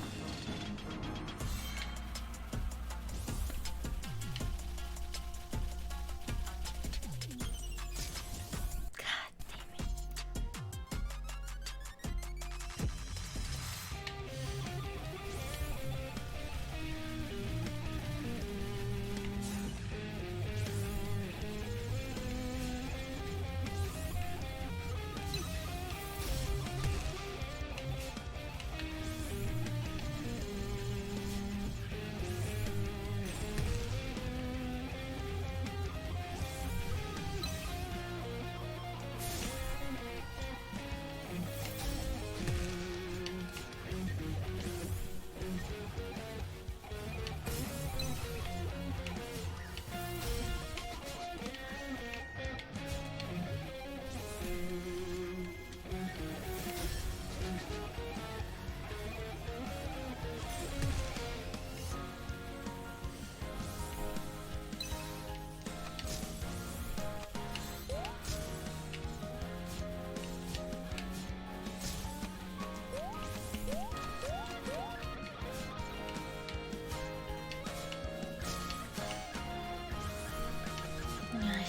God damn it.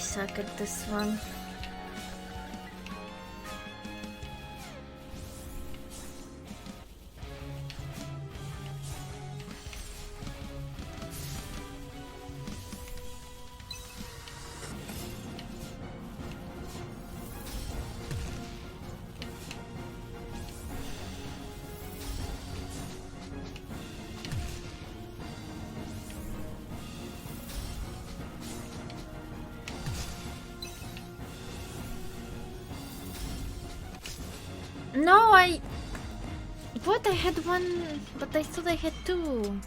suck at this one. No, what? I had one, but I thought I had two.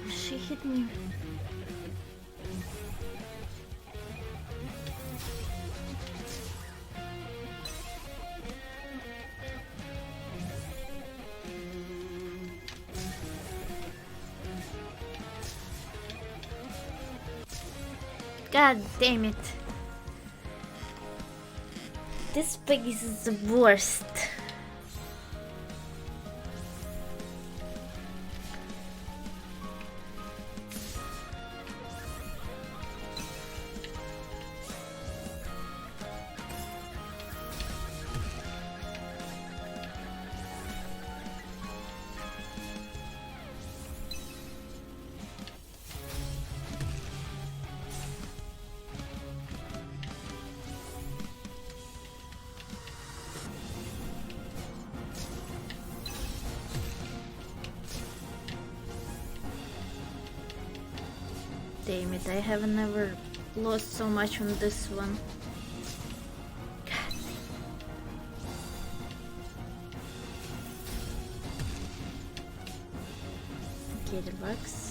She hit me. God damn it. This pig is the worst. Damn it, I have never lost so much on this one. God. Okay, the bugs.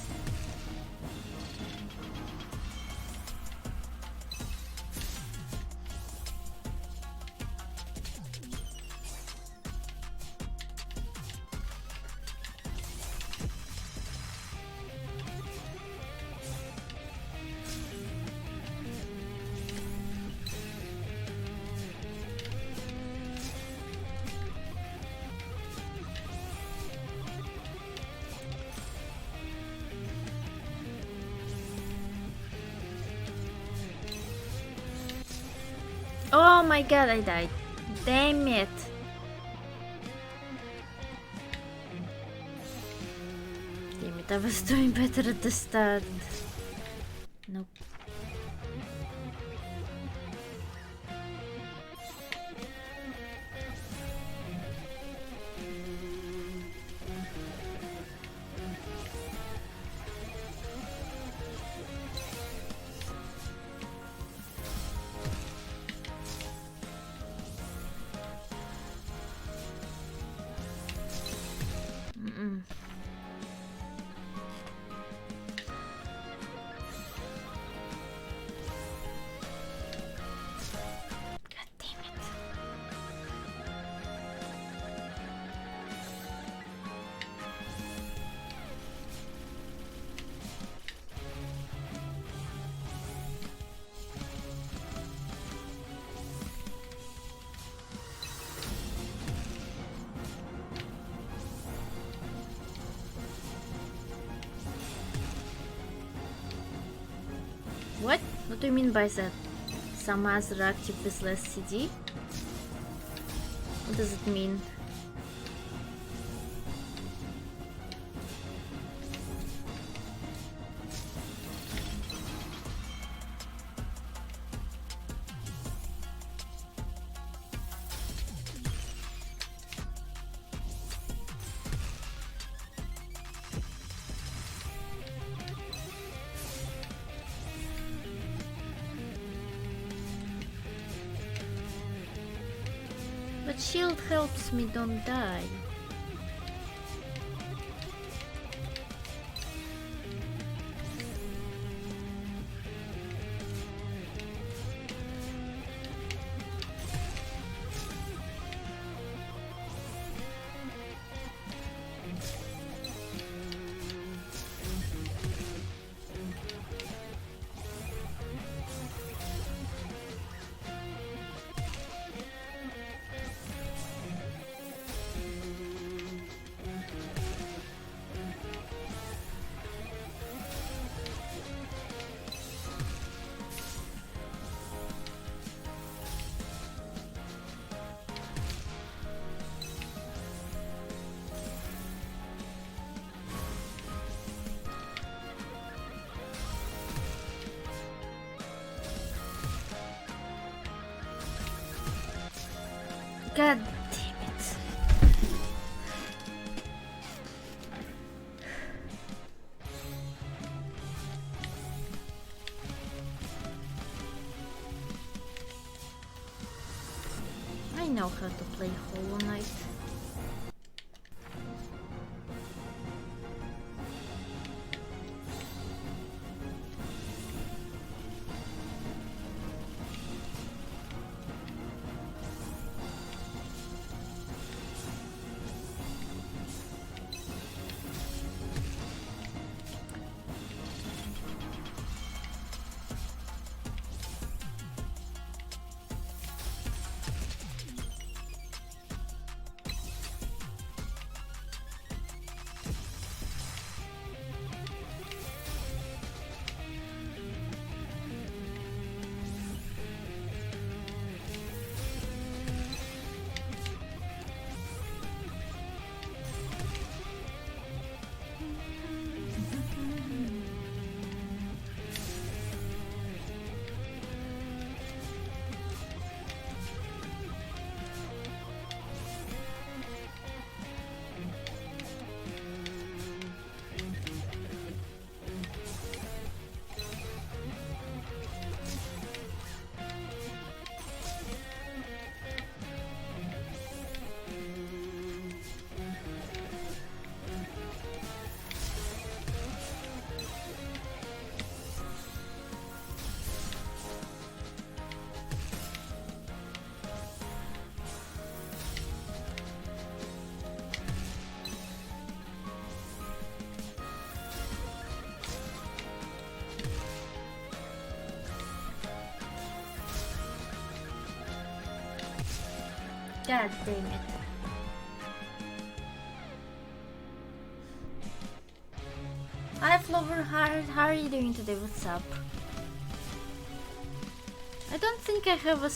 Oh my god, I died. Damn it. Damn it, I was doing better at the start. Nope. What? What do you mean by that? Some other active with less CD? What does it mean? But shield helps me don't die. God damn it. I know how to play Hollow Knight. God damn it. Hi Flower Heart, how are you doing today? What's up? I don't think I have a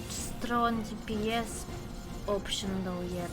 strong DPS option though yet.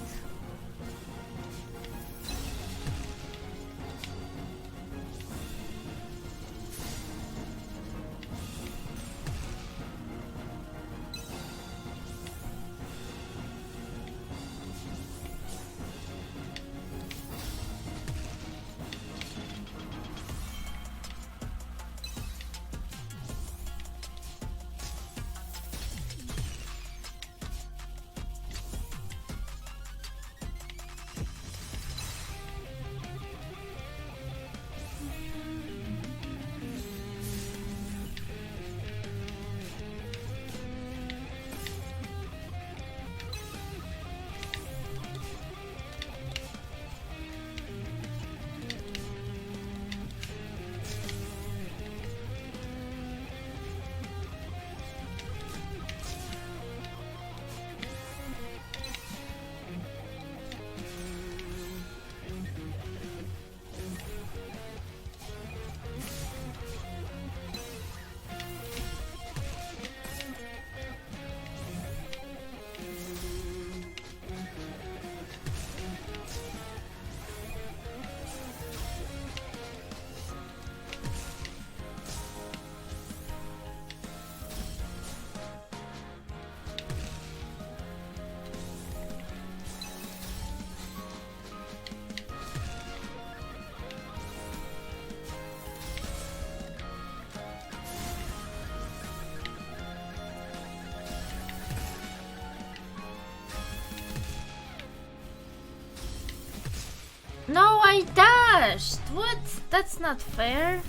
I dashed! What? That's not fair.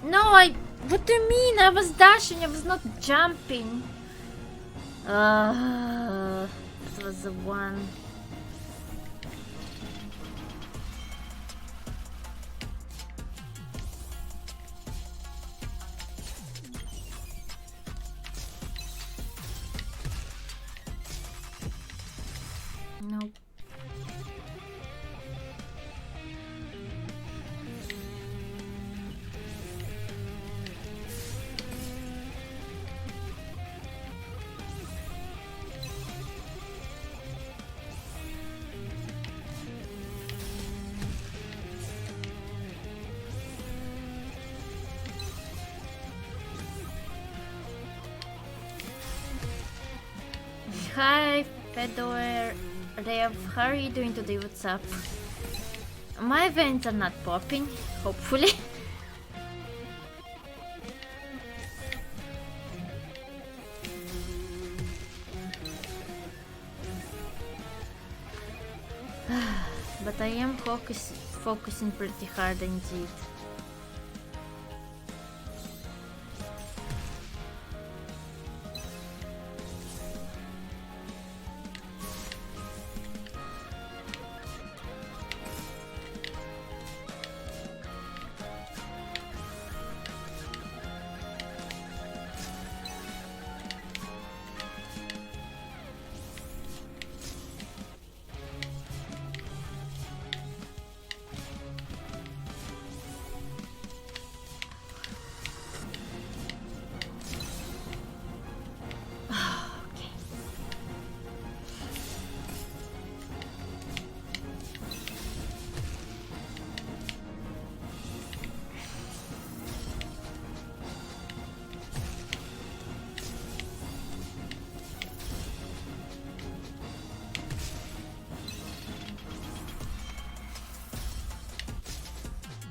No, what do you mean? I was dashing, I was not jumping. That was the one. Nope. Hi, Fedor, Rev, how are you doing today? What's up? My veins are not popping, hopefully. But I am focusing pretty hard indeed.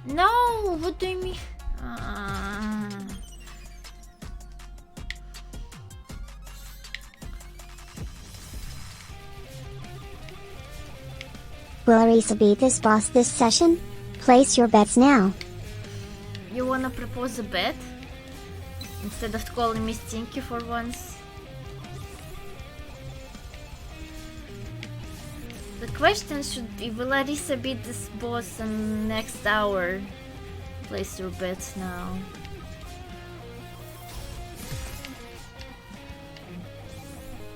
No, what do you mean? Will Arisa beat this boss this session? Place your bets now. You wanna propose a bet? Instead of calling me Stinky for once? The question should be, will Arisa beat this boss in next hour? Place your bets now.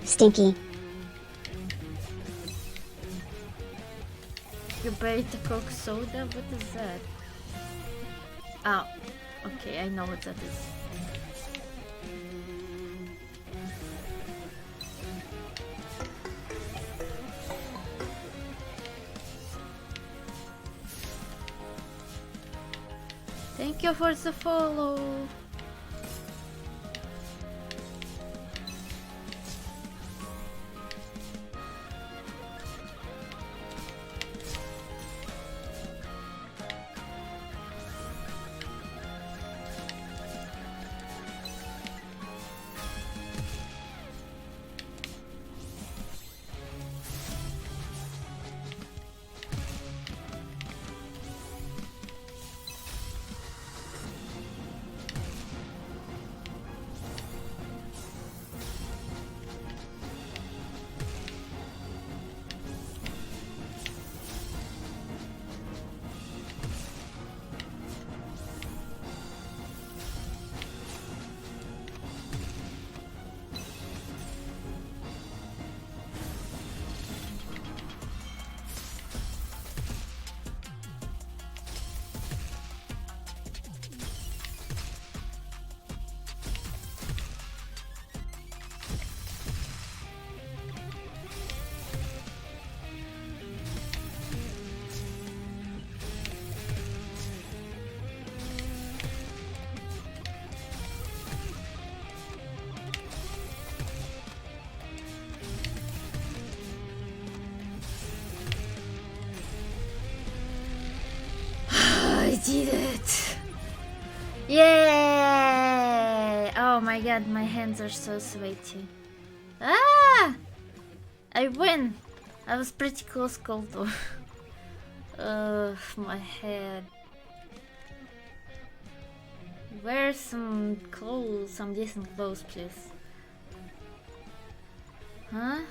Stinky. You buried the Coke soda? What is that? Oh, okay, I know what that is. Thank you for the follow. I did it! Yay! Oh my god, my hands are so sweaty. Ah! I win! I was pretty close call though. My head. Wear some clothes, some decent clothes, please. Huh?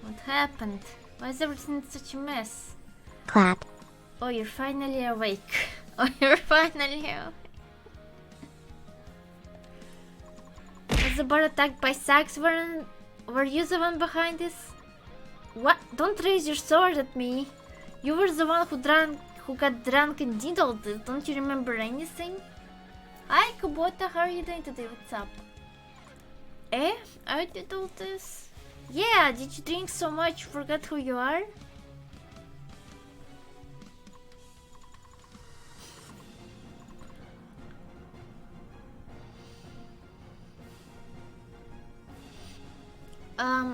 What happened? Why is everything such a mess? Clap. Oh, you're finally awake. Oh, you're finally awake. Was the bar attacked by Sax? Were you the one behind this? What? Don't raise your sword at me. You were the one who got drunk and did all this. Don't you remember anything? Hi, Kubota. How are you doing today? What's up? Eh? I did all this? Yeah, did you drink so much you forgot who you are?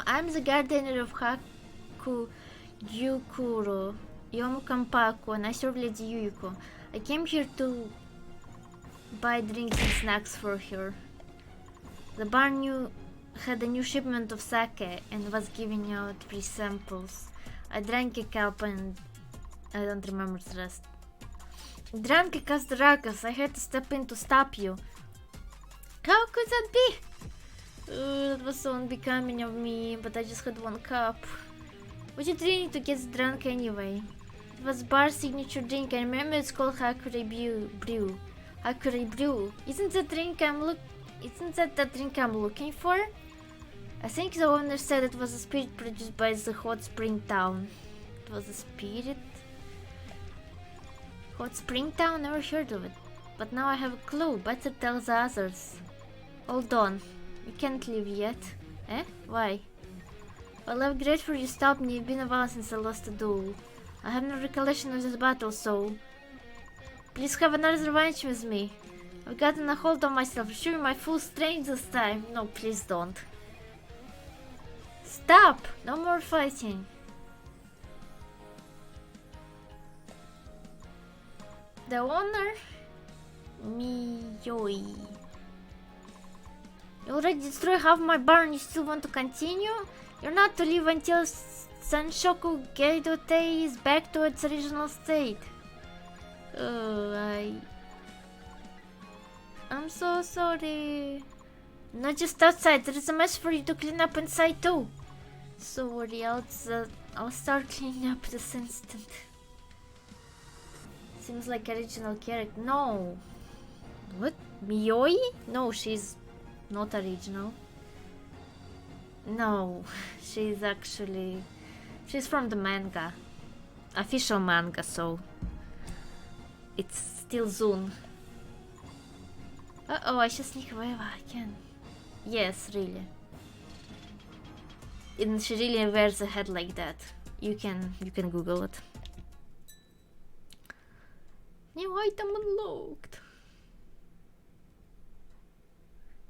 I'm the gardener of Haku Yukuro, Yomu Kampaku, and I serve Lady Yuyuko. I came here to buy drinks and snacks for her. The barn had a new shipment of sake and was giving out free samples. I drank a cup and I don't remember the rest. Drank a Kastarakas. I had to step in to stop you. How could that be? That was so unbecoming of me, but I just had one cup. What you drinking to get drunk anyway? It was bar signature drink. I remember it's called Hakure Brew. Hakure Brew. Isn't that the drink I'm looking for? I think the owner said it was a spirit produced by the Hot Spring Town. It was a spirit? Hot Spring Town? Never heard of it. But now I have a clue. Better tell the others. Hold on. You can't leave yet. Eh? Why? Well, I'm grateful you stopped me. It's been a while since I lost a duel. I have no recollection of this battle, so... Please have another revanche with me. I've gotten a hold of myself. Show me my full strength this time. No, please don't. Stop! No more fighting. The owner? Miyoi. You already destroyed half my barn, you still want to continue? You're not to leave until Sanshoku Geidotei is back to its original state. I'm so sorry. Not just outside, there is a mess for you to clean up inside too. Sorry, I'll start cleaning up this instant. Seems like original character. No. What? Miyoi? No, she's not original. No, she's from the manga. Official manga, so it's still Zoon. Uh-oh, I just sneak away if I can. Yes, really. And she really wears a head like that. You can Google it. New item unlocked.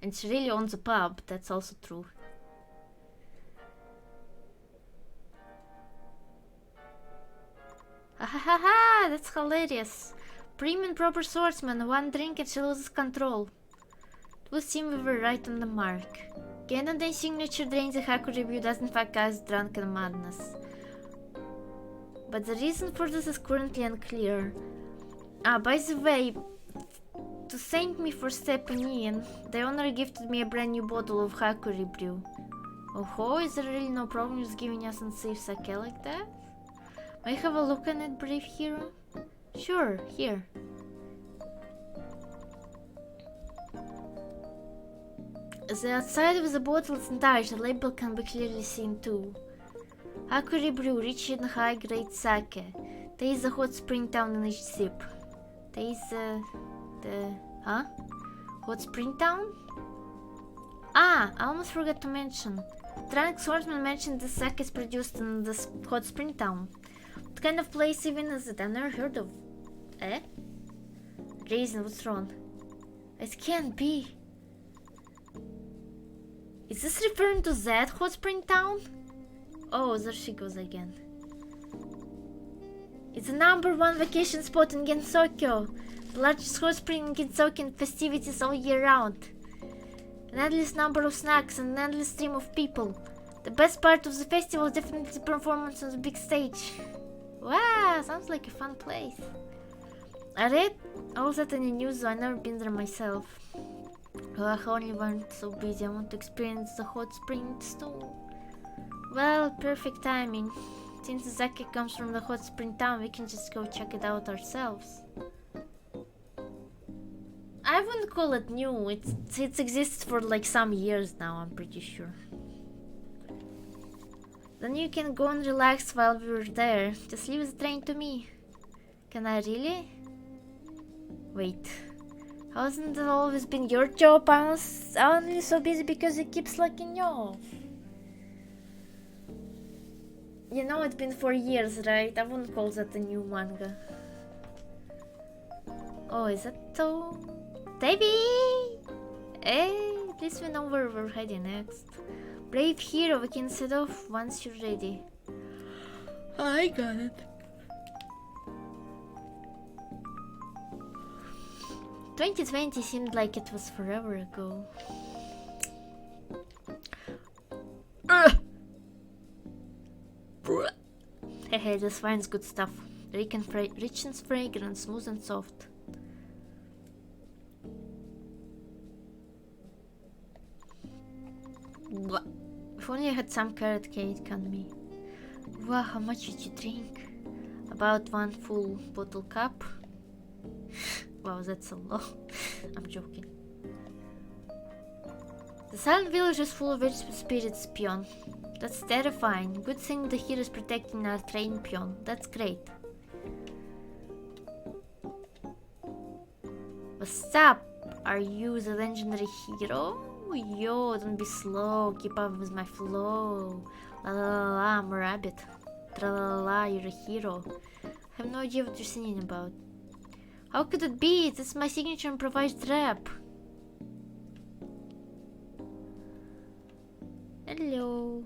And she really owns a pub, that's also true. Ha ha ha ha, that's hilarious. Prim and proper swordsman, one drink and she loses control. It would seem we were right on the mark. Ganondorf's signature drains the Haku review doesn't fuck us drunken madness. But the reason for this is currently unclear. Ah, by the way, to thank me for stepping in, the owner gifted me a brand new bottle of Hakuri brew. Oh ho, is there really no problem with giving us unsafe sake like that? May I have a look on it, brave hero? Sure, here. The outside of the bottle is entire, the label can be clearly seen too. Hakuri brew, rich in high-grade sake. Taste the hot spring town in each sip. Taste huh? Hot spring town? Ah, I almost forgot to mention. Drunk swordsman mentioned the sake is produced in this hot spring town. What kind of place even is it? I've never heard of. Eh? Raisin, what's wrong? It can't be. Is this referring to that hot spring town? Oh, there she goes again. It's the #1 vacation spot in Gensokyo. The largest hot spring in Gensokyo and festivities all year round. An endless number of snacks and an endless stream of people. The best part of the festival is definitely the performance on the big stage. Wow, sounds like a fun place. I read all that in the news, so I've never been there myself. Oh, I only went so busy, I want to experience the hot springs too. Well, perfect timing. Since the sake comes from the hot spring town, we can just go check it out ourselves. I wouldn't call it new, it exists for like some years now, I'm pretty sure. Then you can go and relax while we were there. Just leave the train to me. Can I really? Wait. Hasn't it always been your job? I'm only so busy because it keeps slacking you off. You know it's been 4 years, right? I wouldn't call that a new manga. Oh, is that so? Baby! Hey, at least we know where we're heading next. Brave hero, we can set off once you're ready. I got it. 2020 seemed like it was forever ago. Hehe, this wine's good stuff. Rich and fragrant, smooth and soft. If only I had some carrot cake on me. Wow, how much did you drink? About 1 full bottle cup. Wow, that's a lot. I'm joking. The silent village is full of rich spirits, Pion. That's terrifying. Good thing the hero is protecting our train, Pion. That's great. What's up? Are you the legendary hero? Yo, don't be slow. Keep up with my flow. La la la la, I'm a rabbit. Tra la la la, you're a hero. I have no idea what you're singing about. How could it be? That's my signature improvised rap. Hello.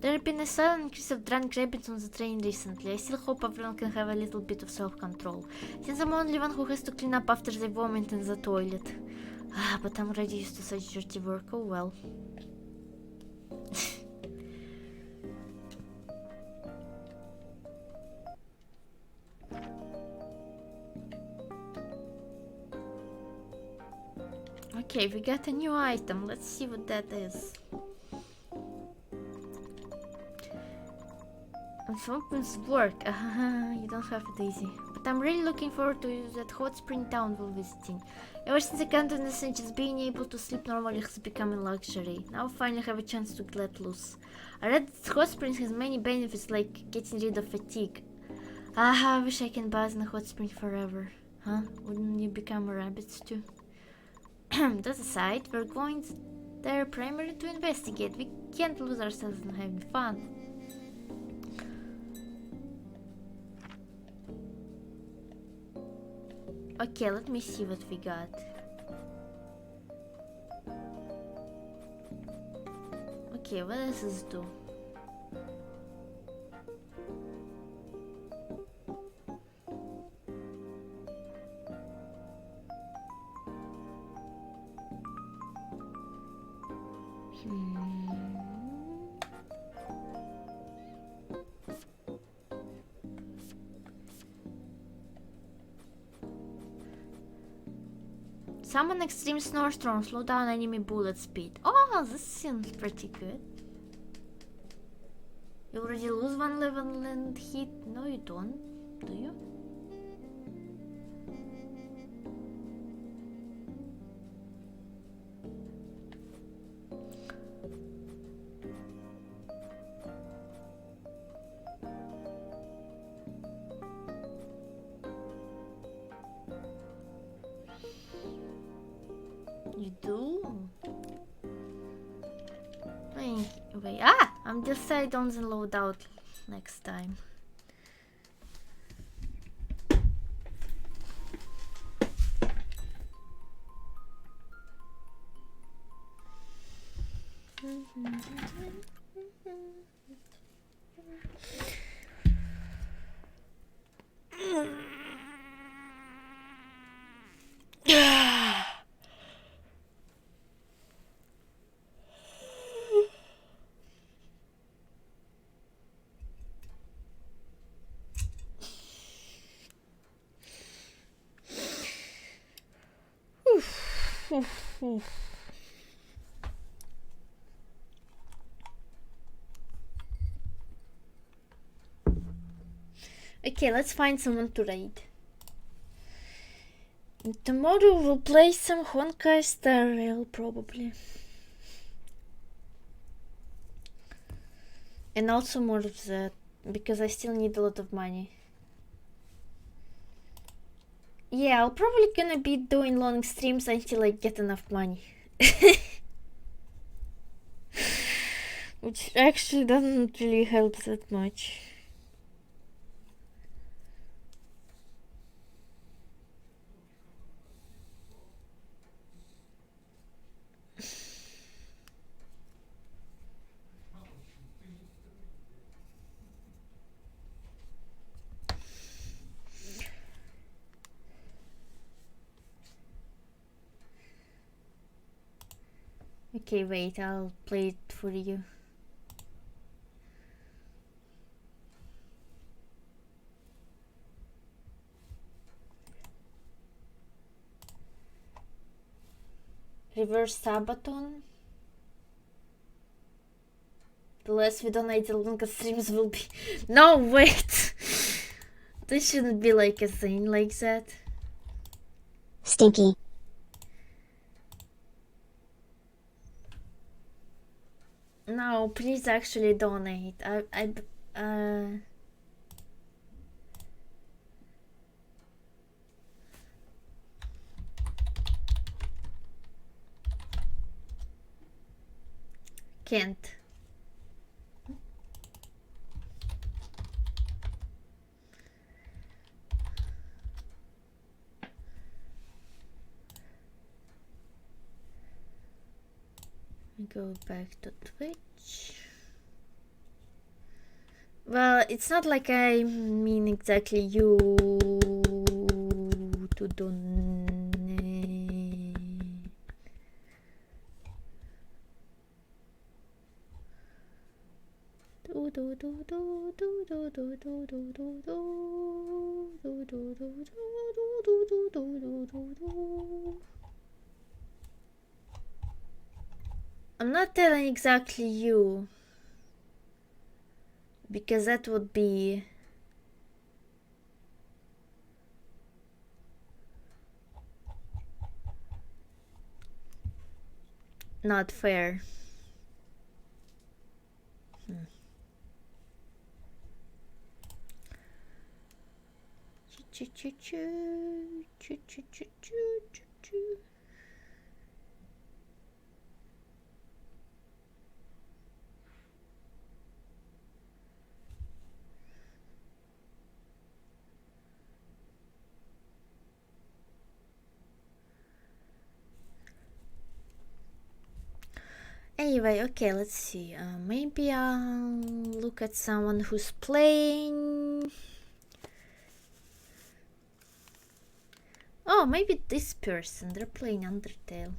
There have been a sudden increase of drunk rabbits on the train recently. I still hope everyone can have a little bit of self-control, since I'm the only one who has to clean up after they vomit in the toilet. Ah, but I'm already used to such dirty work, oh well. Okay, we got a new item. Let's see what that is. And something's work. You don't have it easy. But I'm really looking forward to that hot spring town we're visiting. Ever since I got in the just being able to sleep normally has become a luxury. Now I finally have a chance to let loose. I read that hot springs has many benefits like getting rid of fatigue. I wish I can bath in a hot spring forever. Huh? Wouldn't you become a rabbit too? That aside, we're going there primarily to investigate. We can't lose ourselves in having fun. Okay, let me see what we got. Okay, what does this do? Summon extreme snowstorm, slow down enemy bullet speed. Oh, this seems pretty good. You already lose one level and hit. No, you don't, do you? You do? Wait, I'm just saying don't load out next time. Okay, let's find someone to raid. And tomorrow we'll play some Honkai Star Rail probably. And also more of that, because I still need a lot of money. Yeah, I'll probably gonna be doing long streams until I get enough money. Which actually doesn't really help that much. Okay, wait, I'll play it for you. Reverse Sabaton. The less we donate, the longer streams will be. No, wait! This shouldn't be like a thing like that. Stinky. No, please actually donate. Can't. Go back to Twitch. Well, it's not like I mean exactly you to donate. I'm not telling exactly you. because that would be not fair. Anyway, okay, let's see. Maybe I'll look at someone who's playing. Oh, maybe this person. They're playing Undertale.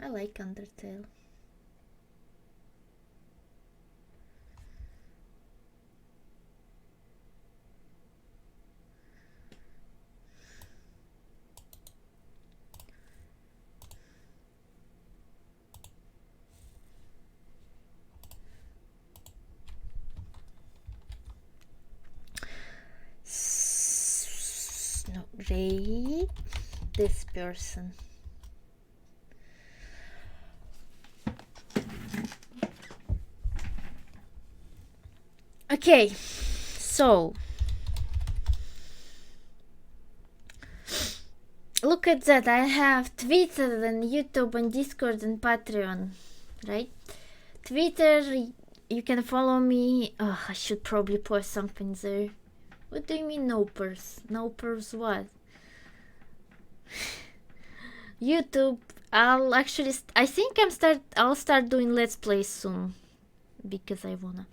I like Undertale. No, rate this person. Okay, so look at that. I have Twitter and YouTube and Discord and Patreon, right? Twitter, you can follow me. Oh, I should probably post something there. What do you mean no purse? No purse what? YouTube, I'll actually I think I'll start doing let's plays soon because I wanna.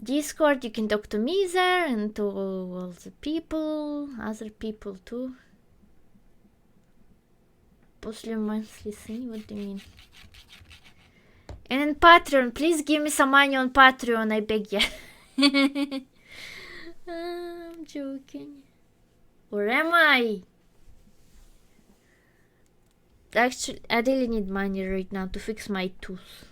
Discord, you can talk to me there and to all the people, other people too. После monthly thing, what do you mean? And then Patreon, please give me some money on Patreon, I beg ya. I'm joking. Or am I? Actually, I really need money right now to fix my tooth.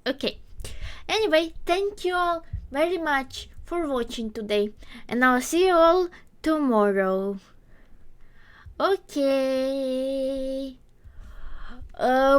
Okay. Anyway, thank you all very much for watching today, and I'll see you all tomorrow. Okay. Bye.